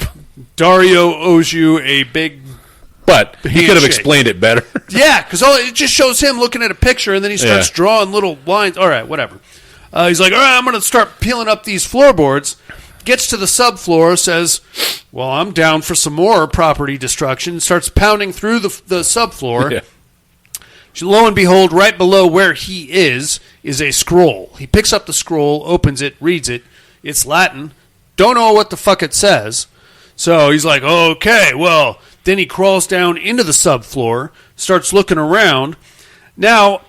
Speaker 1: Dario owes you a big
Speaker 2: But he could have explained it better.
Speaker 1: Yeah, because it just shows him looking at a picture, and then he starts drawing little lines. All right, whatever. He's like, all right, I'm going to start peeling up these floorboards. Gets to the subfloor, says, well, I'm down for some more property destruction. Starts pounding through the subfloor.
Speaker 2: Yeah.
Speaker 1: Lo and behold, right below where he is a scroll. He picks up the scroll, opens it, reads it. It's Latin. Don't know what the fuck it says. So he's like, okay, well, then he crawls down into the subfloor, starts looking around. Now,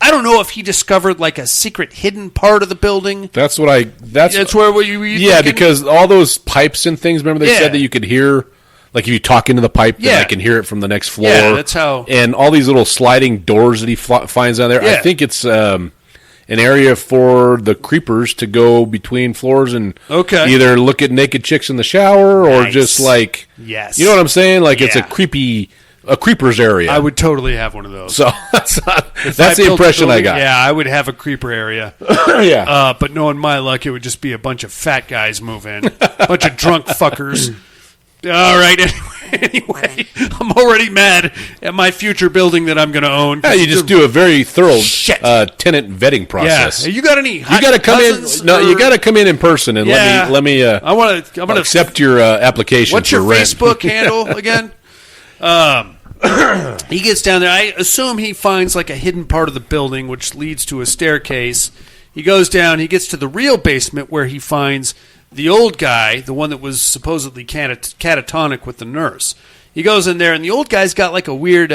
Speaker 1: I don't know if he discovered a secret hidden part of the building.
Speaker 2: That's where you
Speaker 1: thinking?
Speaker 2: because all those pipes and things, remember they said that you could hear like if you talk into the pipe,
Speaker 1: Yeah.
Speaker 2: then I can hear it from the next floor.
Speaker 1: Yeah, that's how-
Speaker 2: And all these little sliding doors that he finds down there.
Speaker 1: Yeah.
Speaker 2: I think it's an area for the creepers to go between floors and either look at naked chicks in the shower or
Speaker 1: Nice.
Speaker 2: just like,
Speaker 1: Yes.
Speaker 2: you know what I'm saying? Like it's
Speaker 1: Yeah.
Speaker 2: a creepers area.
Speaker 1: I would totally have one of those.
Speaker 2: So that's
Speaker 1: If I
Speaker 2: the
Speaker 1: built a
Speaker 2: impression I
Speaker 1: building,
Speaker 2: got.
Speaker 1: Yeah, I would have a creeper area.
Speaker 2: Yeah.
Speaker 1: But knowing my luck, it would just be a bunch of fat guys move in. A bunch of drunk fuckers. All right, anyway, I'm already mad at my future building that I'm going to own.
Speaker 2: Yeah, you just do a very thorough tenant vetting process.
Speaker 1: Yeah. You got any?
Speaker 2: You got to come in. No, you got to come in person and
Speaker 1: Yeah.
Speaker 2: let me.
Speaker 1: I want to. I'm going to
Speaker 2: accept your application.
Speaker 1: What's
Speaker 2: for
Speaker 1: your
Speaker 2: rent.
Speaker 1: Facebook handle again? He gets down there. I assume he finds like a hidden part of the building, which leads to a staircase. He goes down. He gets to the real basement where he finds the old guy, the one that was supposedly catatonic with the nurse. He goes in there, and the old guy's got like a weird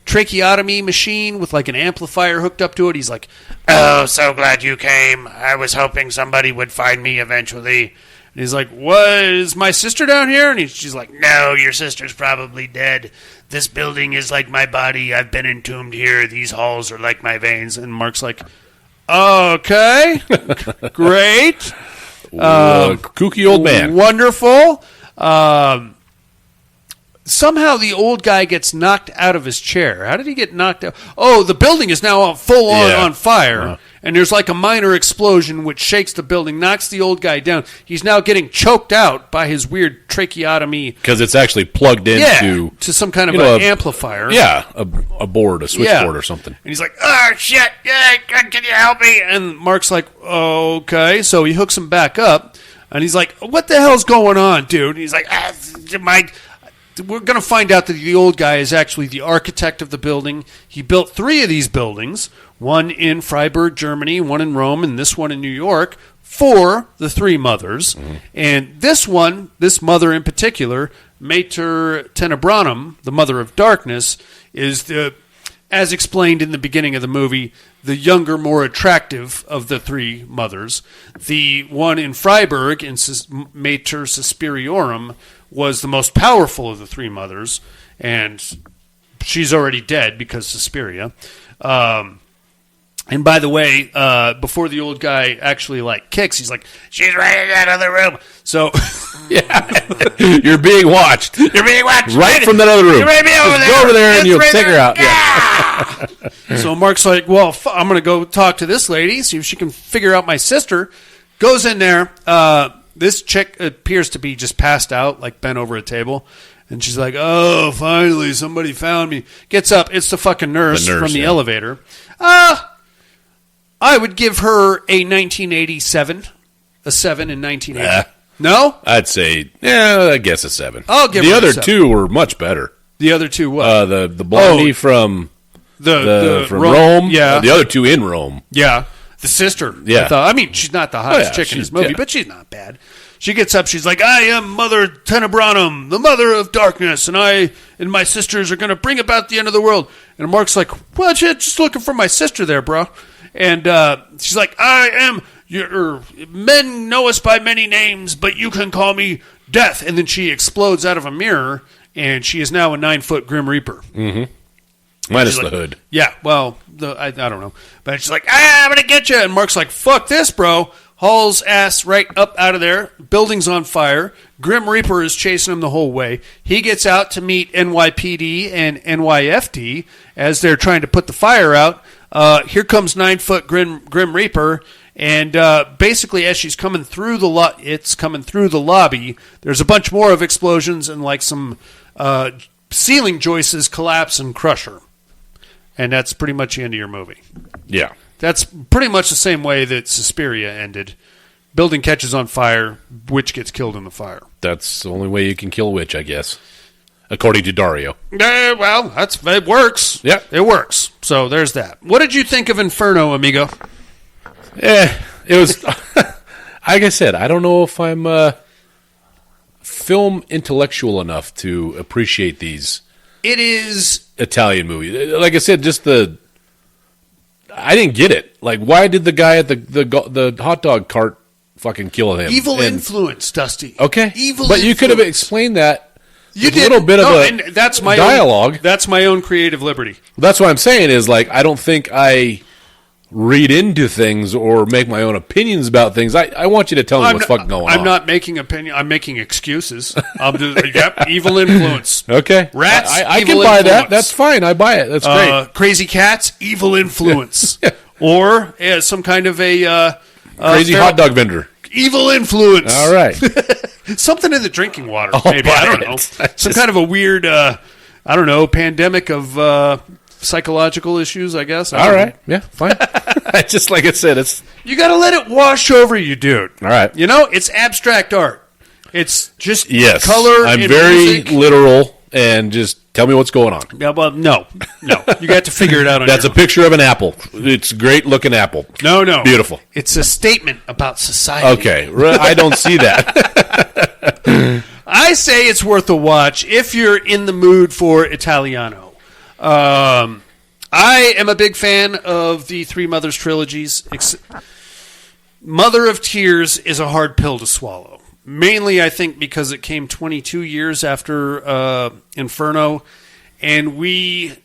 Speaker 1: tracheotomy machine with like an amplifier hooked up to it. He's like,
Speaker 13: "Oh, so glad you came. I was hoping somebody would find me eventually."
Speaker 1: And he's like, "What, is my sister down here?" And she's like,
Speaker 13: "No, your sister's probably dead. This building is like my body. I've been entombed here. These halls are like my veins."
Speaker 1: And Mark's like, "Okay, great.
Speaker 2: Kooky old man.
Speaker 1: Wonderful." Somehow the old guy gets knocked out of his chair. How did he get knocked out? Oh, the building is now full on fire. And there's like a minor explosion which shakes the building, knocks the old guy down. He's now getting choked out by his weird tracheotomy.
Speaker 2: Because it's actually plugged into
Speaker 1: to some kind of an amplifier.
Speaker 2: Yeah, a board, a switchboard or something.
Speaker 1: And he's like, "Oh, shit, can you help me?" And Mark's like, "Okay." So he hooks him back up, and he's like, "What the hell's going on, dude?" And he's like, we're going to find out that the old guy is actually the architect of the building. He built 3 of these buildings, one in Freiburg, Germany, one in Rome, and this one in New York, for the 3 mothers. Mm-hmm. And this one, this mother in particular, Mater Tenebranum, the mother of darkness, is the, as explained in the beginning of the movie, the younger, more attractive of the 3 mothers. The one in Freiburg, in Mater Suspiriorum, was the most powerful of the 3 mothers, and she's already dead because Suspiria. And by the way, before the old guy actually kicks, he's like,
Speaker 13: "She's right in that other room."
Speaker 1: So,
Speaker 2: yeah, you're being watched.
Speaker 13: You're being watched
Speaker 2: right from that other room.
Speaker 13: You're right over there.
Speaker 2: Go over there and you'll
Speaker 13: right
Speaker 2: take her out.
Speaker 13: Yeah.
Speaker 1: So Mark's like, "Well, I'm going to go talk to this lady, see if she can figure out my sister." Goes in there. This chick appears to be just passed out, like bent over a table. And she's like, "Oh, finally, somebody found me." Gets up. It's the fucking nurse from the elevator. I would give her a 1987. A 7 in 1980. No?
Speaker 2: I'd say, I guess a 7.
Speaker 1: I'll give
Speaker 2: the
Speaker 1: her
Speaker 2: other
Speaker 1: a 7.
Speaker 2: 2 were much better.
Speaker 1: The other 2 what?
Speaker 2: The blondie from Rome.
Speaker 1: Yeah.
Speaker 2: The other 2 in Rome.
Speaker 1: Yeah. The sister.
Speaker 2: Yeah.
Speaker 1: I mean, she's not the hottest chick in this movie, but she's not bad. She gets up. She's like, "I am Mother Tenebranum, the mother of darkness, and I and my sisters are going to bring about the end of the world." And Mark's like, "Well, just looking for my sister there, bro." And she's like, "I am men know us by many names, but you can call me Death." And then she explodes out of a mirror, and she is now a 9-foot Grim Reaper.
Speaker 2: Mm-hmm. Minus the hood.
Speaker 1: Yeah, well, I don't know. But she's like, "I'm going to get you." And Mark's like, "Fuck this, bro." Hauls ass right up out of there. Building's on fire. Grim Reaper is chasing him the whole way. He gets out to meet NYPD and NYFD as they're trying to put the fire out. Here comes 9-foot Grim Reaper. And basically, as she's coming through the lobby, there's a bunch more of explosions and like some ceiling joists collapse and crush her. And that's pretty much the end of your movie.
Speaker 2: Yeah.
Speaker 1: That's pretty much the same way that Suspiria ended. Building catches on fire, witch gets killed in the fire.
Speaker 2: That's the only way you can kill a witch, I guess. According to Dario.
Speaker 1: Well, it works.
Speaker 2: Yeah.
Speaker 1: It works. So there's that. What did you think of Inferno, amigo?
Speaker 2: It was, like I said, I don't know if I'm film intellectual enough to appreciate these.
Speaker 1: It is
Speaker 2: Italian movies. Like I said, just I didn't get it. Like, why did the guy at the hot dog cart fucking kill him?
Speaker 1: Evil influence, Dusty.
Speaker 2: Okay.
Speaker 1: Evil
Speaker 2: but you could have
Speaker 1: influence.
Speaker 2: explained that
Speaker 1: You
Speaker 2: a
Speaker 1: did
Speaker 2: little bit of
Speaker 1: and
Speaker 2: a
Speaker 1: that's my
Speaker 2: dialogue.
Speaker 1: That's my own creative liberty.
Speaker 2: That's what I'm saying is, like, I don't think I read into things or make my own opinions about things. I want you to tell me what's fucking going on.
Speaker 1: I'm not making opinion. I'm making excuses. I'm just, yep, evil influence.
Speaker 2: Okay.
Speaker 1: Rats,
Speaker 2: I can
Speaker 1: evil
Speaker 2: buy
Speaker 1: influence.
Speaker 2: that. That's fine. I buy it. That's great.
Speaker 1: Crazy cats, evil influence. Or some kind of a...
Speaker 2: Crazy hot dog vendor.
Speaker 1: Evil influence.
Speaker 2: All right.
Speaker 1: Something in the drinking water,
Speaker 2: I'll
Speaker 1: maybe. I
Speaker 2: buy
Speaker 1: don't know.
Speaker 2: it.
Speaker 1: Some kind of a weird, pandemic of psychological issues, I guess.
Speaker 2: All right. Yeah, fine. Just like I said, it's...
Speaker 1: You got to let it wash over you, dude.
Speaker 2: All right.
Speaker 1: You know, it's abstract art. It's just
Speaker 2: Yes.
Speaker 1: color
Speaker 2: I'm
Speaker 1: and
Speaker 2: very
Speaker 1: music.
Speaker 2: literal, and just tell me what's going on.
Speaker 1: Yeah, well, no. You got to figure it out on
Speaker 2: That's a
Speaker 1: your own.
Speaker 2: picture of an apple. It's a great-looking apple.
Speaker 1: No.
Speaker 2: Beautiful.
Speaker 1: It's a statement about society.
Speaker 2: Okay. I don't see that.
Speaker 1: I say it's worth a watch if you're in the mood for Italiano. I am a big fan of the Three Mothers trilogies. Mother of Tears is a hard pill to swallow. Mainly, I think, because it came 22 years after Inferno, and we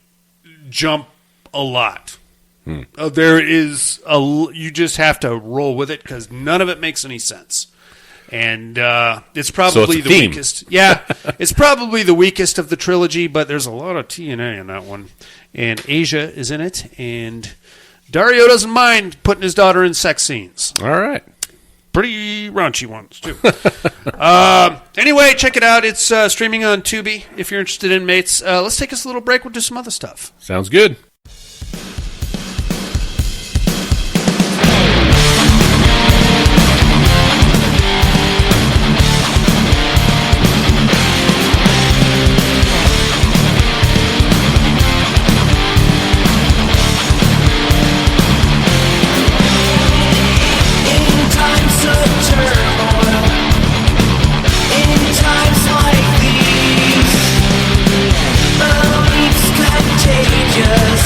Speaker 1: jump a lot. There is you just have to roll with it because none of it makes any sense. And it's probably the weakest. Yeah, it's probably the weakest of the trilogy, but there's a lot of TNA in that one. And Asia is in it, and Dario doesn't mind putting his daughter in sex scenes.
Speaker 2: All right.
Speaker 1: Pretty raunchy ones, too. Anyway, check it out. It's streaming on Tubi if you're interested in mates. Let's take us a little break. We'll do some other stuff.
Speaker 2: Sounds good.
Speaker 14: Contagious.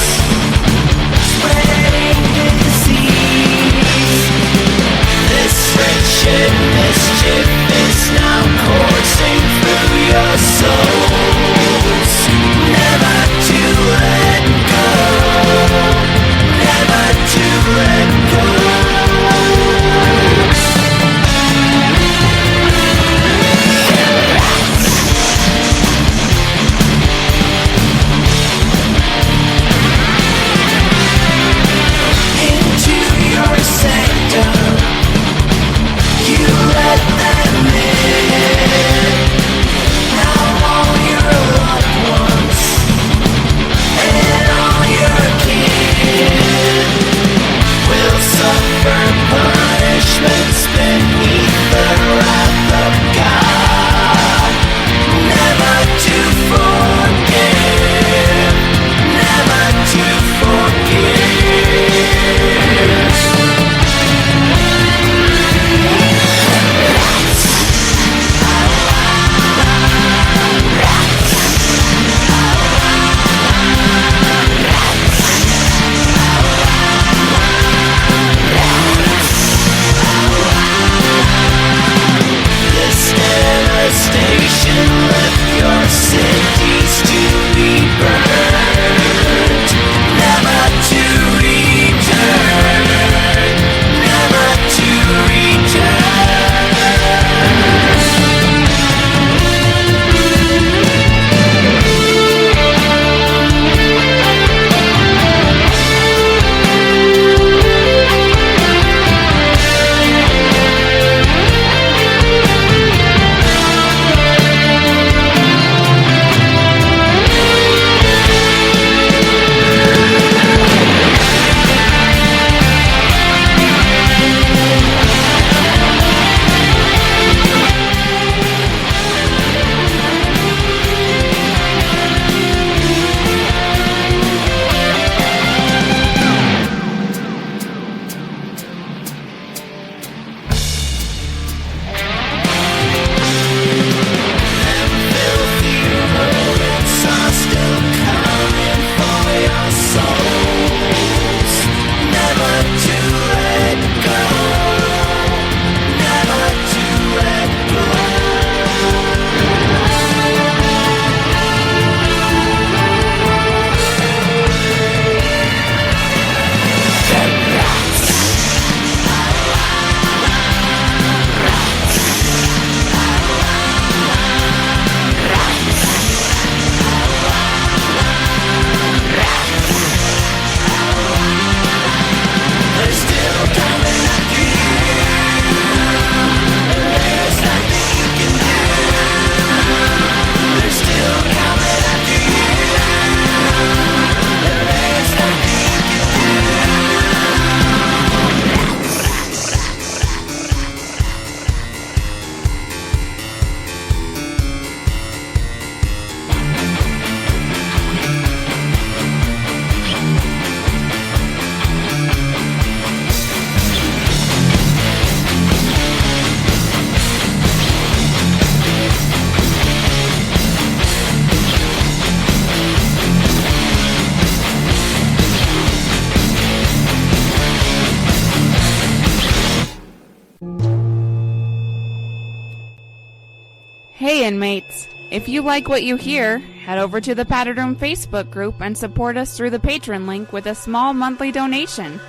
Speaker 3: Hey, inmates. If you like what you hear, head over to the Padded Room Facebook group and support us through the Patreon link with a small monthly donation.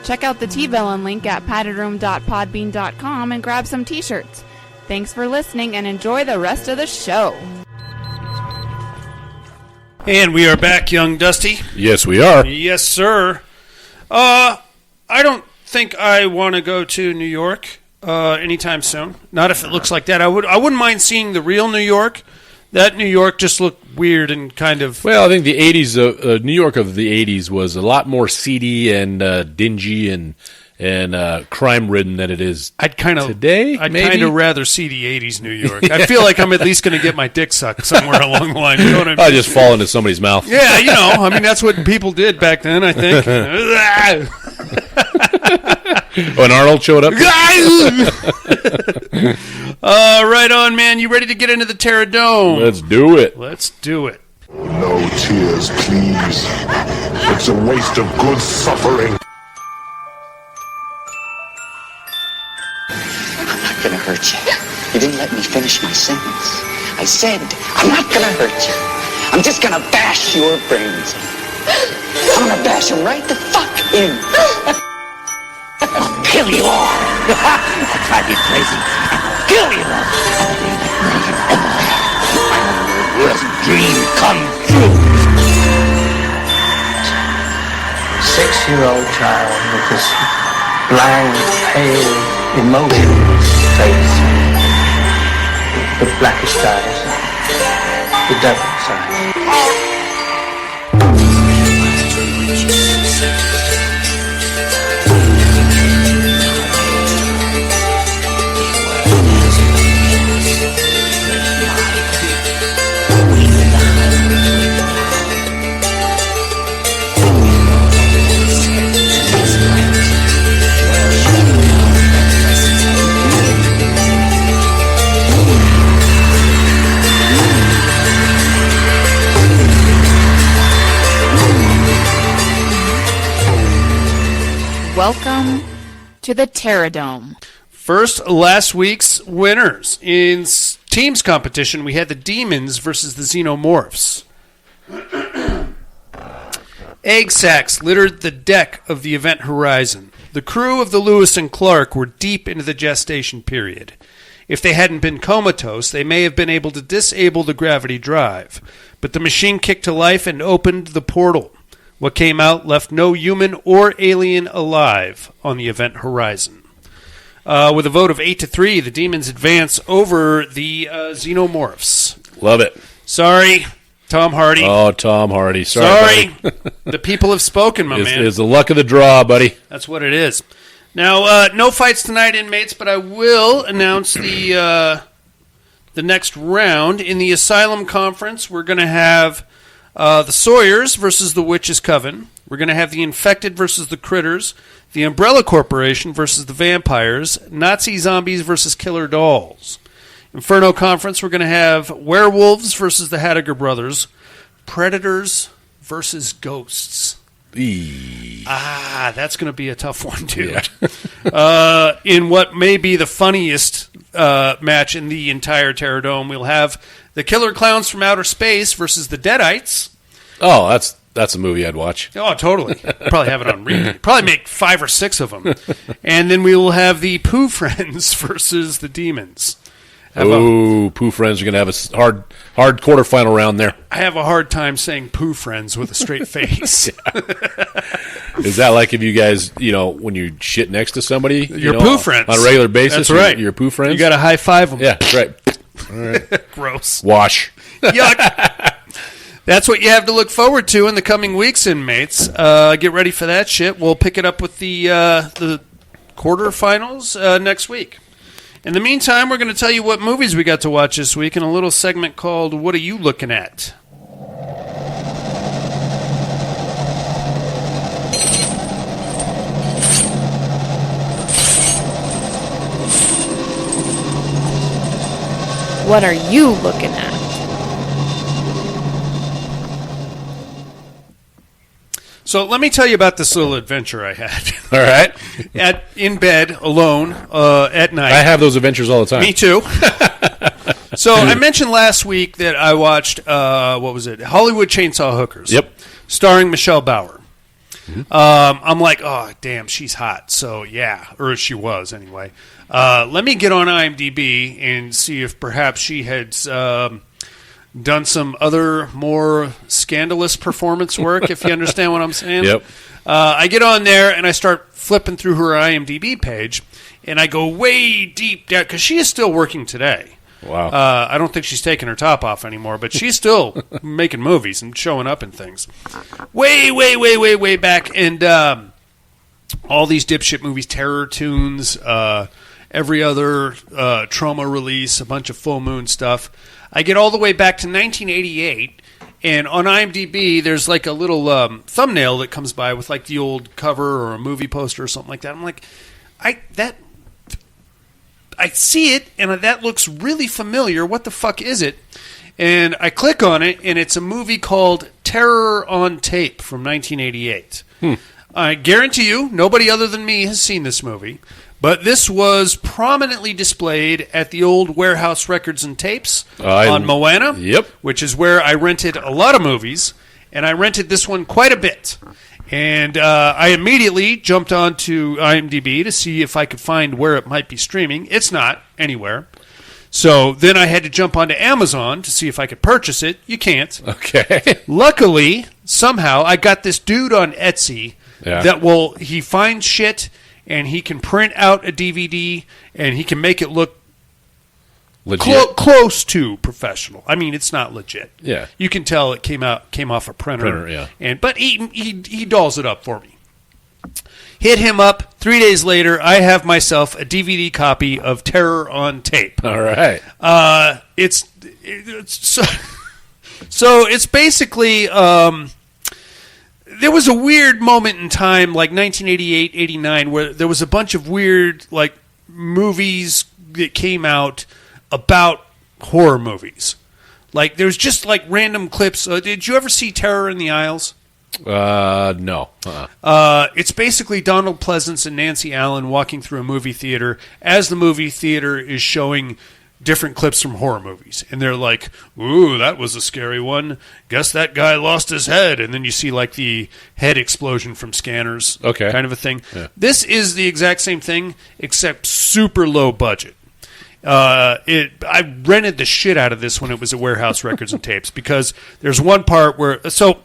Speaker 3: Check out the T-Villain link at paddedroom.podbean.com and grab some t-shirts. Thanks for listening and enjoy the rest of the show.
Speaker 1: And we are back, young Dusty.
Speaker 2: Yes, we are.
Speaker 1: Yes, sir. I don't think I want to go to New York anytime soon. Not if it looks like that. I wouldn't mind seeing the real New York. That New York just looked weird and kind of...
Speaker 2: Well, I think the 80s, New York of the 80s was a lot more seedy and dingy and crime-ridden than it is today.
Speaker 1: I'd kind of rather see the 80s New York. I feel like I'm at least going to get my dick sucked somewhere along the line. You know what I mean?
Speaker 2: I just fall into somebody's mouth.
Speaker 1: Yeah, that's what people did back then, I think.
Speaker 2: When Arnold showed up.
Speaker 1: Right on, man. You ready to get into the Terradome?
Speaker 2: Let's do it.
Speaker 1: Let's do it.
Speaker 11: No tears, please. It's a waste of good suffering.
Speaker 14: I'm not gonna hurt you. You didn't let me finish my sentence. I said, I'm not gonna hurt you. I'm just gonna bash your brains in. I'm gonna bash them right the fuck in. I'll kill you all. I'll drive you crazy. I'll kill you all. My worst dream come true.
Speaker 15: 6-year-old child with this blank, pale, emotionless face, the blackest eyes, the devil's eyes.
Speaker 3: Welcome to the Terradome.
Speaker 1: First, last week's winners. In teams competition, we had the Demons versus the Xenomorphs. Egg sacs littered the deck of the Event Horizon. The crew of the Lewis and Clark were deep into the gestation period. If they hadn't been comatose, they may have been able to disable the gravity drive. But the machine kicked to life and opened the portal. What came out left no human or alien alive on the Event Horizon. With a vote of 8-3, the Demons advance over the Xenomorphs.
Speaker 2: Love it.
Speaker 1: Sorry, Tom Hardy.
Speaker 2: Oh, Tom Hardy. Sorry.
Speaker 1: The people have spoken, man.
Speaker 2: It's the luck of the draw, buddy.
Speaker 1: That's what it is. Now, no fights tonight, inmates, but I will announce the next round. In the Asylum Conference, we're going to have the Sawyers versus the Witches' Coven. We're going to have the Infected versus the Critters. The Umbrella Corporation versus the Vampires. Nazi Zombies versus Killer Dolls. Inferno Conference, we're going to have Werewolves versus the Hattiger Brothers. Predators versus Ghosts. That's going to be a tough one, dude. Yeah. In what may be the funniest match in the entire Terradome, we'll have the Killer Clowns from Outer Space versus the Deadites.
Speaker 2: Oh, that's a movie I'd watch.
Speaker 1: Oh, totally. Probably have it on repeat. Probably make 5 or 6 of them. And then we will have the Pooh Friends versus the Demons.
Speaker 2: Pooh Friends are going to have a hard quarterfinal round there.
Speaker 1: I have a hard time saying Pooh Friends with a straight face.
Speaker 2: Is that like if you guys, when you shit next to somebody?
Speaker 1: You're Pooh Friends.
Speaker 2: On a regular basis?
Speaker 1: That's right.
Speaker 2: You're Pooh Friends?
Speaker 1: You got to high five them.
Speaker 2: Yeah, that's right. All right.
Speaker 1: Gross.
Speaker 2: Wash.
Speaker 1: Yuck. That's what you have to look forward to in the coming weeks, inmates. Get ready for that shit. We'll pick it up with the quarterfinals next week. In the meantime, we're going to tell you what movies we got to watch this week in a little segment called What Are You Looking At?
Speaker 3: What are you looking at?
Speaker 1: So let me tell you about this little adventure I had.
Speaker 2: All right.
Speaker 1: In bed, alone, at night.
Speaker 2: I have those adventures all the time.
Speaker 1: Me too. So I mentioned last week that I watched, what was it? Hollywood Chainsaw Hookers.
Speaker 2: Yep.
Speaker 1: Starring Michelle Bauer. I'm like, oh, damn, she's hot. So, yeah, or she was anyway. Let me get on IMDb and see if perhaps she had done some other more scandalous performance work, if you understand what I'm saying.
Speaker 2: Yep.
Speaker 1: I get on there and I start flipping through her IMDb page, and I go way deep down, because she is still working today.
Speaker 2: Wow.
Speaker 1: I don't think she's taking her top off anymore, but she's still making movies and showing up in things. Way back. And all these dipshit movies, Terror Tunes, every other Trauma release, a bunch of Full Moon stuff. I get all the way back to 1988, and on IMDb, there's like a little thumbnail that comes by with like the old cover or a movie poster or something like that. I'm like, I see it, and that looks really familiar. What the fuck is it? And I click on it, and it's a movie called Terror on Tape from 1988. I guarantee you, nobody other than me has seen this movie, but this was prominently displayed at the old Warehouse Records and Tapes on Moana, which is where I rented a lot of movies, and I rented this one quite a bit. And I immediately jumped onto IMDb to see if I could find where it might be streaming. It's not anywhere. So then I had to jump onto Amazon to see if I could purchase it. You can't.
Speaker 2: Okay.
Speaker 1: Luckily, somehow, I got this dude on Etsy that he finds shit, and he can print out a DVD, and he can make it look close to professional. I mean, it's not legit.
Speaker 2: Yeah,
Speaker 1: you can tell it came off a printer.
Speaker 2: Yeah,
Speaker 1: but he dolls it up for me. Hit him up. 3 days later, I have myself a DVD copy of Terror on Tape.
Speaker 2: All right.
Speaker 1: It's so it's basically there was a weird moment in time, like 1988, 89, where there was a bunch of weird like movies that came out about horror movies. Like, there's just like random clips. Did you ever see Terror in the Aisles?
Speaker 2: No.
Speaker 1: It's basically Donald Pleasance and Nancy Allen walking through a movie theater as the movie theater is showing different clips from horror movies. And they're like, ooh, that was a scary one. Guess that guy lost his head. And then you see like the head explosion from Scanners.
Speaker 2: Okay.
Speaker 1: Kind of a thing.
Speaker 2: Yeah.
Speaker 1: This is the exact same thing, except super low budget. I rented the shit out of this when it was at Warehouse Records and Tapes, because there's one part where... So,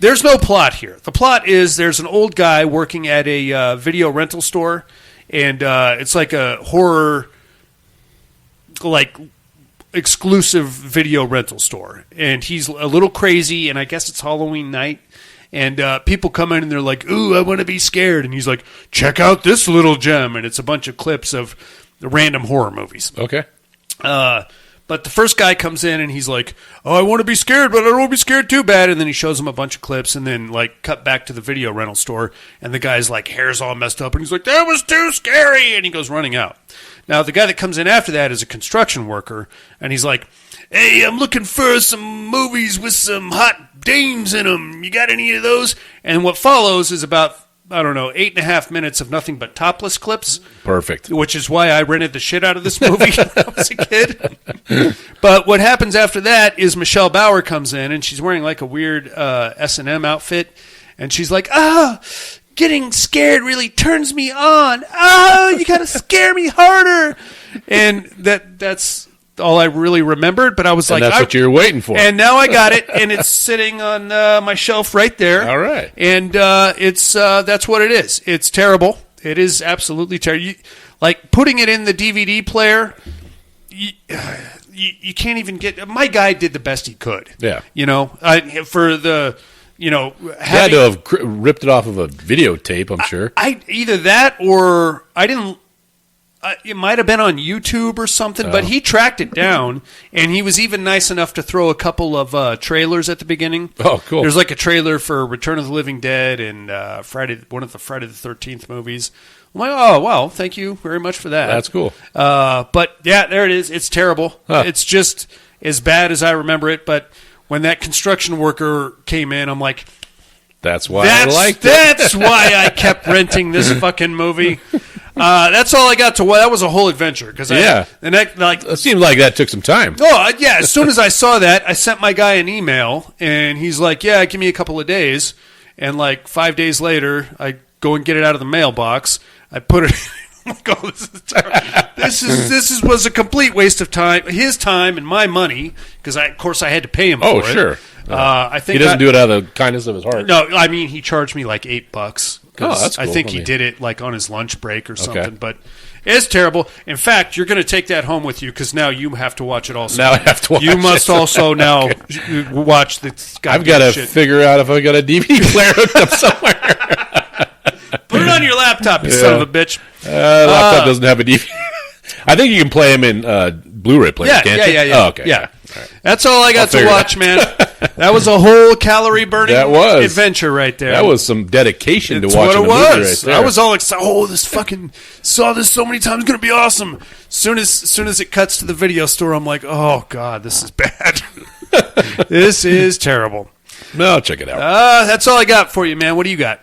Speaker 1: there's no plot here. The plot is there's an old guy working at a video rental store, and it's like a horror... like exclusive video rental store, and he's a little crazy, and I guess it's Halloween night, and people come in and they're like, ooh, I want to be scared, and he's like, check out this little gem, and it's a bunch of clips of the random horror movies.
Speaker 2: Okay.
Speaker 1: But the first guy comes in and he's like, oh, I want to be scared, but I don't want to be scared too bad. And then he shows him a bunch of clips, and then like cut back to the video rental store, and the guy's like hair's all messed up, and he's like, that was too scary, and he goes running out. Now the guy that comes in after that is a construction worker, and he's like, hey, I'm looking for some movies with some hot dames in them. You got any of those? And what follows is about, I don't know, 8.5 minutes of nothing but topless clips.
Speaker 2: Perfect.
Speaker 1: Which is why I rented the shit out of this movie when I was a kid. But what happens after that is Michelle Bauer comes in, and she's wearing like a weird S&M outfit, and she's like, getting scared really turns me on. Oh, you gotta scare me harder. And that's all I really remembered, but I was like,
Speaker 2: that's what you were waiting for.
Speaker 1: And now I got it, and it's sitting on my shelf right there.
Speaker 2: All right.
Speaker 1: And it's that's what it is. It's terrible. It is absolutely terrible. Like, putting it in the DVD player, you can't even get... My guy did the best he could.
Speaker 2: Yeah.
Speaker 1: You know, for the... You know,
Speaker 2: you had to have ripped it off of a videotape, I'm sure.
Speaker 1: I either that, or I didn't... it might have been on YouTube or something, but he tracked it down, and he was even nice enough to throw a couple of trailers at the beginning.
Speaker 2: Oh, cool.
Speaker 1: There's like a trailer for Return of the Living Dead and one of the Friday the 13th movies. I'm like, oh, well, thank you very much for that.
Speaker 2: That's cool.
Speaker 1: But, yeah, there it is. It's terrible.
Speaker 2: Huh.
Speaker 1: It's just as bad as I remember it, but when that construction worker came in, I'm like...
Speaker 2: That's why I liked it.
Speaker 1: That's why I kept renting this fucking movie. That's all I got to. That was a whole adventure because
Speaker 2: Yeah. It seemed like that took some time.
Speaker 1: Oh, yeah. As soon as I saw that, I sent my guy an email, and he's like, yeah, give me a couple of days. And like 5 days later, I go and get it out of the mailbox. I put it. I'm like, oh, this is terrible. This was a complete waste of time, his time and my money, because of course I had to pay him.
Speaker 2: Oh,
Speaker 1: for
Speaker 2: sure.
Speaker 1: it. I think
Speaker 2: he doesn't do it out of the kindness of his heart.
Speaker 1: No, I mean he charged me like $8.
Speaker 2: Oh, that's cool.
Speaker 1: I think he did it like on his lunch break or something. But it's terrible. In fact, you're going to take that home with you because now you have to watch it also.
Speaker 2: Now I have to watch
Speaker 1: You must
Speaker 2: it.
Speaker 1: also now watch the.
Speaker 2: I've got to
Speaker 1: shit.
Speaker 2: figure out if I got a DVD player hooked up somewhere.
Speaker 1: Put it on your laptop, you son of a bitch.
Speaker 2: Laptop doesn't have a DVD. I think you can play them in Blu-ray players, can't you?
Speaker 1: Yeah.
Speaker 2: Oh, okay.
Speaker 1: Yeah.
Speaker 2: All right.
Speaker 1: That's all I got to watch, man. That was a whole calorie-burning adventure right there.
Speaker 2: That was some dedication
Speaker 1: It's
Speaker 2: to watching
Speaker 1: what it
Speaker 2: the movie
Speaker 1: was.
Speaker 2: right there.
Speaker 1: I was all excited. Oh, this fucking saw this so many times. It's going to be awesome. Soon as it cuts to the video store, I'm like, oh, God, this is bad. This is terrible.
Speaker 2: No, check it out.
Speaker 1: That's all I got for you, man. What do you got?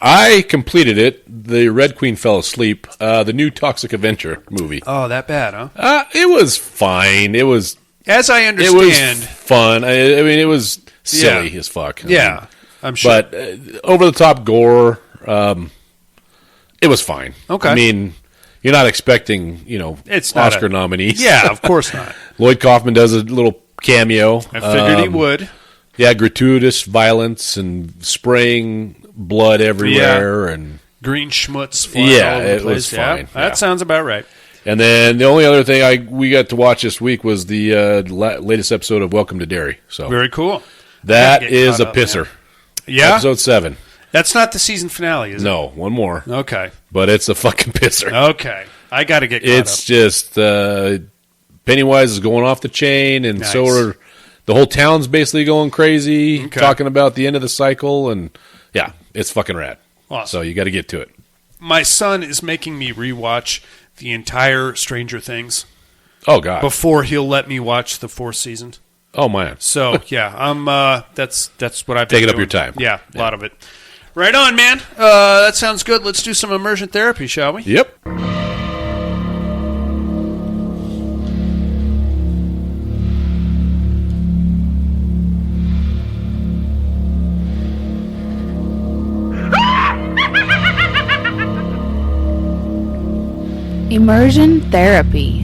Speaker 2: I completed it. The Red Queen fell asleep. The new Toxic Avenger movie.
Speaker 1: Oh, that bad, huh?
Speaker 2: It was fine. It was,
Speaker 1: as I understand,
Speaker 2: it was fun. I mean, it was silly as fuck.
Speaker 1: I'm sure.
Speaker 2: But over the top gore. It was fine.
Speaker 1: Okay.
Speaker 2: I mean, you're not expecting
Speaker 1: it's not
Speaker 2: Oscar nominees.
Speaker 1: Yeah, of course not.
Speaker 2: Lloyd Kaufman does a little cameo.
Speaker 1: I figured he would.
Speaker 2: Yeah, gratuitous violence and spraying blood everywhere and
Speaker 1: green schmutz flying all over the place.
Speaker 2: Was fine.
Speaker 1: That sounds about right.
Speaker 2: And then the only other thing we got to watch this week was the latest episode of Welcome to Derry. So
Speaker 1: very cool.
Speaker 2: That is a pisser.
Speaker 1: Man. Yeah,
Speaker 2: episode 7.
Speaker 1: That's not the season finale, is it?
Speaker 2: No, one more.
Speaker 1: Okay,
Speaker 2: but it's a fucking pisser.
Speaker 1: Okay, I got to get.
Speaker 2: It's just Pennywise is going off the chain, and so are the whole town's basically going crazy, talking about the end of the cycle, and yeah, it's fucking rad.
Speaker 1: Awesome.
Speaker 2: So you got to get to it.
Speaker 1: My son is making me rewatch the entire Stranger Things.
Speaker 2: Oh God!
Speaker 1: Before he'll let me watch the 4th season.
Speaker 2: Oh man!
Speaker 1: So yeah, I'm. That's what I've been
Speaker 2: taking
Speaker 1: doing.
Speaker 2: up your time.
Speaker 1: Yeah, a lot of it. Right on, man. That sounds good. Let's do some immersion therapy, shall we?
Speaker 2: Yep.
Speaker 3: Immersion therapy.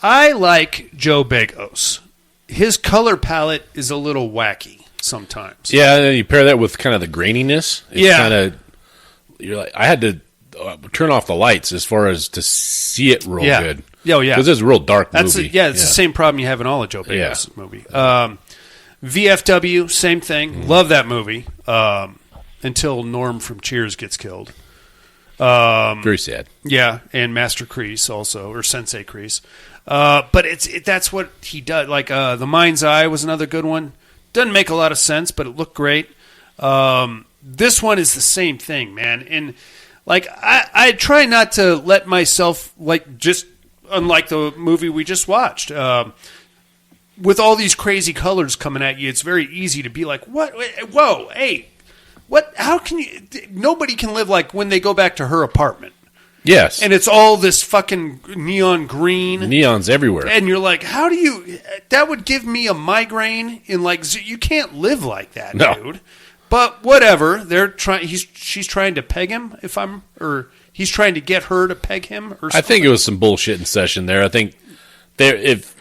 Speaker 1: I like Joe Begos. His color palette is a little wacky sometimes.
Speaker 2: Yeah, and then you pair that with kind of the graininess. It's kind of, you're like, I had to turn off the lights as far as to see it real good.
Speaker 1: Oh, yeah.
Speaker 2: Because it's a real dark movie.
Speaker 1: It's the same problem you have in all of Joe Begos' movie. VFW, same thing. Love that movie until Norm from Cheers gets killed.
Speaker 2: Very sad.
Speaker 1: Yeah, and Master Kreese also, or Sensei Kreese. But that's what he does. Like The Mind's Eye was another good one. Doesn't make a lot of sense, but it looked great. This one is the same thing, man. And like I try not to let myself just unlike the movie we just watched. With all these crazy colors coming at you, it's very easy to be like, "What? Whoa, hey, what? How can you?" Nobody can live like when they go back to her apartment.
Speaker 2: Yes.
Speaker 1: And it's all this fucking neon green.
Speaker 2: Neon's everywhere.
Speaker 1: And you're like, how do you... That would give me a migraine. You can't live like that, dude. But whatever. She's trying to peg him, or he's trying to get her to peg him, or something.
Speaker 2: I think it was some bullshit in session there. I think if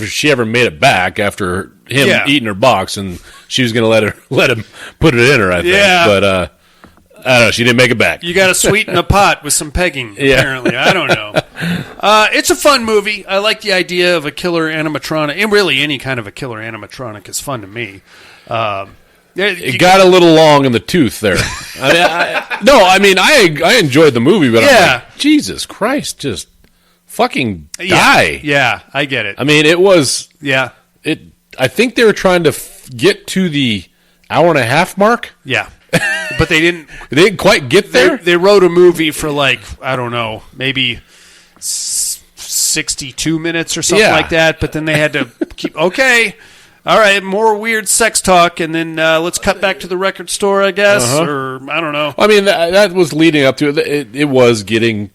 Speaker 2: she ever made it back after him eating her box, and she was going to let him put it in her, I think. Yeah. But I don't know. She didn't make it back.
Speaker 1: You got to sweeten a pot with some pegging, apparently. I don't know. It's a fun movie. I like the idea of a killer animatronic. And really, any kind of a killer animatronic is fun to me.
Speaker 2: It got a little long in the tooth there. I enjoyed the movie, but I'm like, Jesus Christ, just fucking die.
Speaker 1: Yeah, I get it.
Speaker 2: I mean, it was...
Speaker 1: Yeah.
Speaker 2: I think they were trying to get to the hour-and-a-half mark.
Speaker 1: Yeah. But they didn't...
Speaker 2: They didn't quite get there?
Speaker 1: They wrote a movie for I don't know, maybe 62 minutes or something like that, but then they had to keep... Okay, All right, more weird sex talk, and then let's cut back to the record store, I guess, or I don't know.
Speaker 2: I mean, that was leading up to it. It was getting,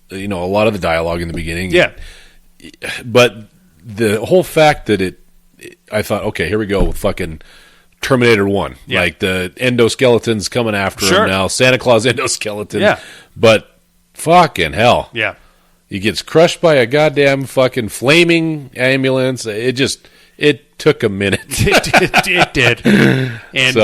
Speaker 2: a lot of the dialogue in the beginning.
Speaker 1: Yeah.
Speaker 2: But the whole fact that I thought, okay, here we go with fucking Terminator 1.
Speaker 1: Yeah.
Speaker 2: Like the endoskeletons coming after him now. Santa Claus endoskeleton.
Speaker 1: Yeah.
Speaker 2: But fucking hell.
Speaker 1: Yeah.
Speaker 2: He gets crushed by a goddamn fucking flaming ambulance. It took a minute.
Speaker 1: It did. And,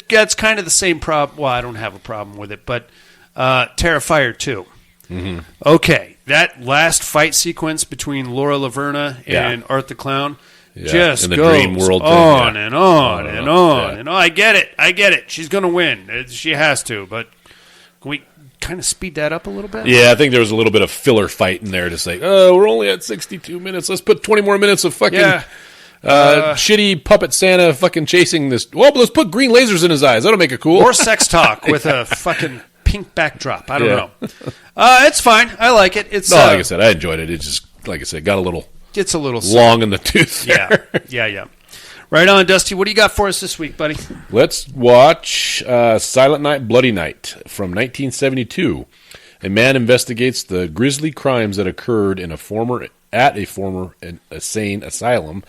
Speaker 1: that's kind of the same problem. Well, I don't have a problem with it, but Terrifier 2.
Speaker 2: Mm-hmm.
Speaker 1: Okay, that last fight sequence between Laura Laverna and Art the Clown just
Speaker 2: the
Speaker 1: goes
Speaker 2: dream world
Speaker 1: on
Speaker 2: thing,
Speaker 1: and on and on.
Speaker 2: Yeah.
Speaker 1: And I get it. She's going to win. She has to, but can we kind of speed that up a little bit?
Speaker 2: Yeah, I think there was a little bit of filler fight in there to say, oh, we're only at 62 minutes. Let's put 20 more minutes of fucking shitty puppet Santa fucking chasing this. Well, let's put green lasers in his eyes. That'll make it cool.
Speaker 1: Or sex talk with a fucking pink backdrop. I don't know. It's fine. I like it. It's
Speaker 2: like I said, I enjoyed it. It just, like I said, got a little long in the tooth there.
Speaker 1: Yeah. Right on, Dusty. What do you got for us this week, buddy?
Speaker 2: Let's watch Silent Night, Bloody Night from 1972. A man investigates the grisly crimes that occurred at a former insane asylum,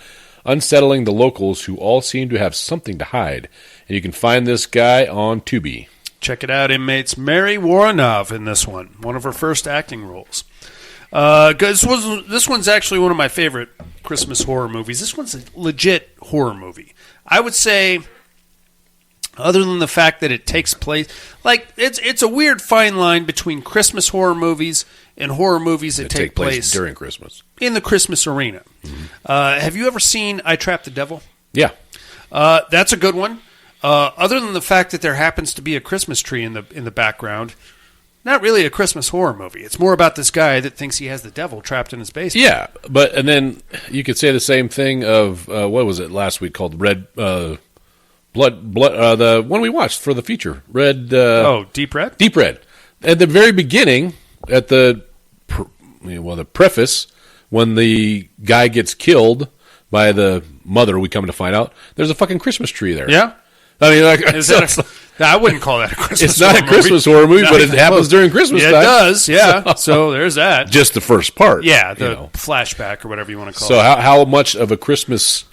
Speaker 2: unsettling the locals who all seem to have something to hide. And you can find this guy on Tubi.
Speaker 1: Check it out, inmates. Mary Woronov in this one of her first acting roles. This one's actually one of my favorite Christmas horror movies. This one's a legit horror movie. I would say, other than the fact that it takes place, like it's a weird fine line between Christmas horror movies and horror movies that take place
Speaker 2: during Christmas
Speaker 1: in the Christmas arena. Mm-hmm. Have you ever seen I Trapped the Devil?
Speaker 2: Yeah,
Speaker 1: that's a good one. Other than the fact that there happens to be a Christmas tree in the background, not really a Christmas horror movie. It's more about this guy that thinks he has the devil trapped in his basement.
Speaker 2: Yeah, and then you could say the same thing of what was it last week called Red Blood, the one we watched for the feature, Red.
Speaker 1: Deep Red.
Speaker 2: Deep Red. At the very beginning, at the preface, when the guy gets killed by the mother, we come to find out there's a fucking Christmas tree there.
Speaker 1: Yeah.
Speaker 2: I mean,
Speaker 1: I wouldn't call that a Christmas
Speaker 2: It's not a Christmas horror movie, but it happens during Christmas time.
Speaker 1: It does, yeah. So there's that.
Speaker 2: Just the first part.
Speaker 1: Yeah, the flashback or whatever you want to call it.
Speaker 2: So how much of a Christmas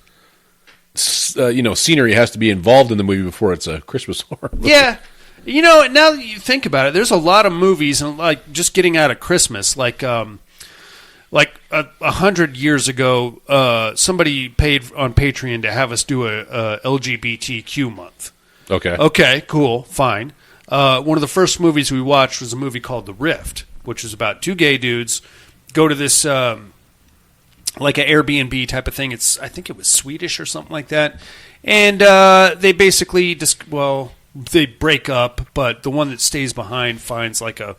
Speaker 2: scenery has to be involved in the movie before it's a Christmas horror movie?
Speaker 1: Yeah. Now that you think about it, there's a lot of movies, and like just getting out of Christmas, like 100 years ago, somebody paid on Patreon to have us do a LGBTQ month. Okay, cool, fine. One of the first movies we watched was a movie called The Rift, which is about two gay dudes go to this like an Airbnb type of thing. I think it was Swedish or something like that, and they basically they break up, but the one that stays behind finds like a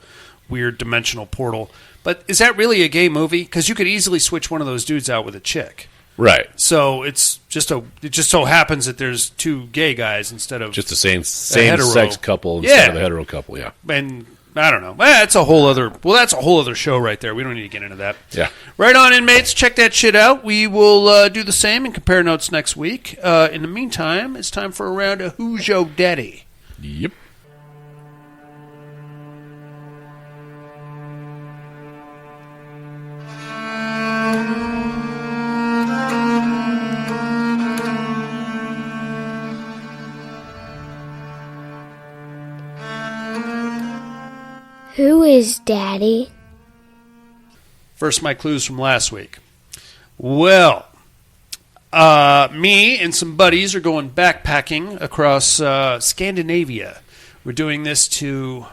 Speaker 1: weird dimensional portal. But is that really a gay movie? Because you could easily switch one of those dudes out with a chick.
Speaker 2: Right.
Speaker 1: So it just so happens that there's two gay guys instead of
Speaker 2: just the same sex couple instead of a hetero couple. Yeah.
Speaker 1: And I don't know. That's a whole other show right there. We don't need to get into that.
Speaker 2: Yeah.
Speaker 1: Right on, inmates. Check that shit out. We will do the same and compare notes next week. In the meantime, it's time for a round of Who's Your Daddy?
Speaker 2: Yep.
Speaker 16: Who is Daddy?
Speaker 1: First, my clues from last week. Well, me and some buddies are going backpacking across Scandinavia. We're doing this to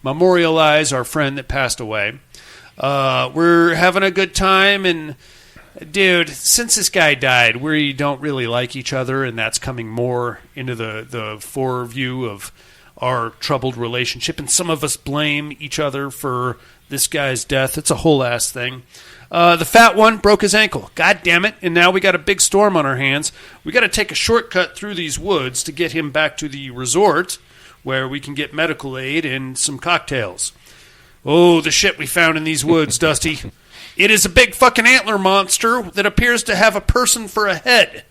Speaker 1: memorialize our friend that passed away. We're having a good time, and dude, since this guy died, we don't really like each other, and that's coming more into the foreview of our troubled relationship, and some of us blame each other for this guy's death. It's a whole ass thing. The fat one broke his ankle. God damn it. And now we got a big storm on our hands. We got to take a shortcut through these woods to get him back to the resort where we can get medical aid and some cocktails. Oh, the shit we found in these woods, Dusty. It is a big fucking antler monster that appears to have a person for a head.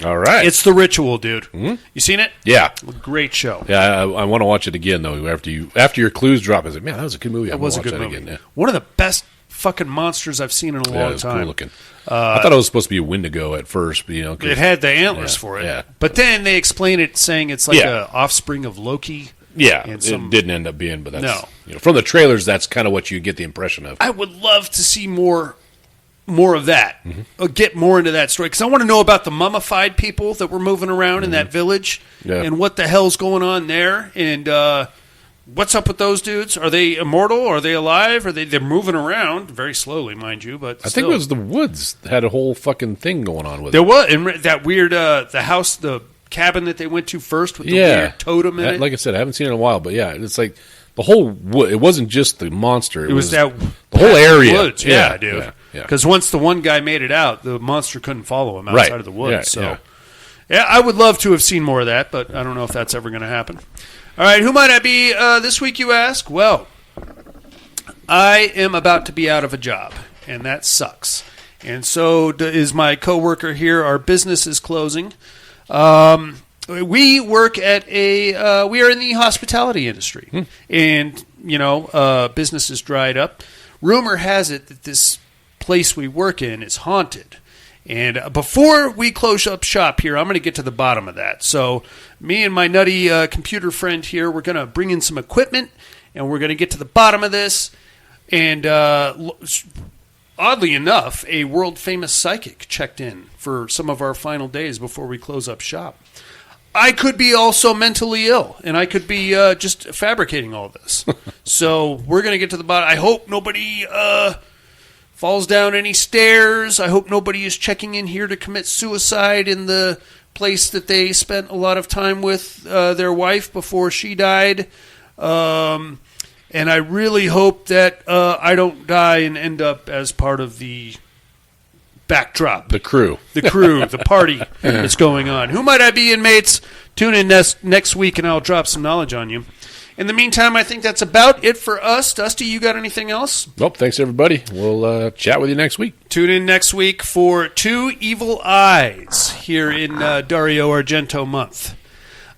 Speaker 2: All right.
Speaker 1: It's The Ritual, dude.
Speaker 2: Mm-hmm.
Speaker 1: You seen it?
Speaker 2: Yeah.
Speaker 1: Great show.
Speaker 2: Yeah, I want to watch it again, though. After your clues drop, I was like, man, that was a good movie.
Speaker 1: It was a good movie.
Speaker 2: Again. Yeah.
Speaker 1: One of the best fucking monsters I've seen in a long
Speaker 2: it was
Speaker 1: time.
Speaker 2: Cool looking. I thought it was supposed to be a Wendigo at first, but,
Speaker 1: it had the antlers for it.
Speaker 2: Yeah.
Speaker 1: But then they explain it saying it's like a offspring of Loki.
Speaker 2: Yeah, it didn't end up being, but that's
Speaker 1: no.
Speaker 2: From the trailers, that's kind of what you get the impression of.
Speaker 1: I would love to see more of that. Mm-hmm. Get more into that story because I want to know about the mummified people that were moving around in that village and what the hell's going on there and what's up with those dudes. Are they immortal? Are they alive? They're moving around very slowly, mind you, but
Speaker 2: I think it was the woods that had a whole fucking thing going on with
Speaker 1: there
Speaker 2: it.
Speaker 1: Was and that weird the house, the cabin that they went to first with the weird totem in it.
Speaker 2: Like I said, I haven't seen it in a while, but yeah, it's like the whole it wasn't just the monster. It was
Speaker 1: that
Speaker 2: the whole area.
Speaker 1: Woods. Yeah, dude. Because once the one guy made it out, the monster couldn't follow him outside of the woods. Yeah, I would love to have seen more of that, but I don't know if that's ever going to happen. All right, who might I be this week, you ask? Well, I am about to be out of a job, and that sucks. And so is my coworker here. Our business is closing. We work at we are in the hospitality industry, and business is dried up. Rumor has it that this place we work in is haunted. And before we close up shop here, I'm going to get to the bottom of that. So me and my nutty computer friend here, we're going to bring in some equipment, and we're going to get to the bottom of this. And oddly enough, a world-famous psychic checked in for some of our final days before we close up shop. I could be also mentally ill, and I could be just fabricating all this. So we're going to get to the bottom. I hope nobody falls down any stairs. I hope nobody is checking in here to commit suicide in the place that they spent a lot of time with their wife before she died. And I really hope that I don't die and end up as part of the backdrop.
Speaker 2: The crew,
Speaker 1: the party that's going on. Who might I be, inmates? Tune in next week and I'll drop some knowledge on you. In the meantime, I think that's about it for us. Dusty, you got anything else?
Speaker 2: Nope. Thanks, everybody. We'll chat with you next week.
Speaker 1: Tune in next week for 2 Evil Eyes here in Dario Argento month.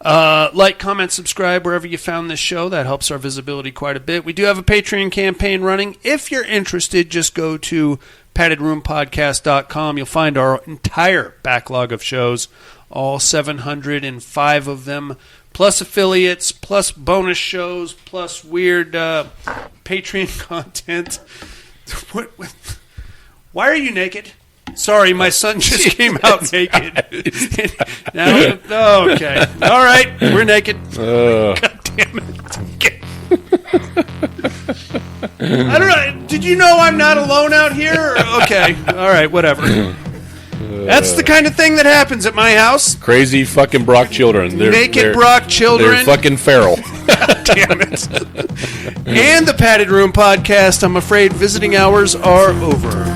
Speaker 1: Like, comment, subscribe wherever you found this show. That helps our visibility quite a bit. We do have a Patreon campaign running. If you're interested, just go to paddedroompodcast.com. You'll find our entire backlog of shows, all 705 of them, plus affiliates, plus bonus shows, plus weird Patreon content. Why are you naked? Sorry, my son just came out naked. Now, okay. All right, we're naked. God damn it. I don't know. Did you know I'm not alone out here? Okay. All right, whatever. That's the kind of thing that happens at my house.
Speaker 2: Crazy fucking Brock children.
Speaker 1: Naked Brock children.
Speaker 2: They're fucking feral.
Speaker 1: God damn it. And the Padded Room Podcast, I'm afraid visiting hours are over.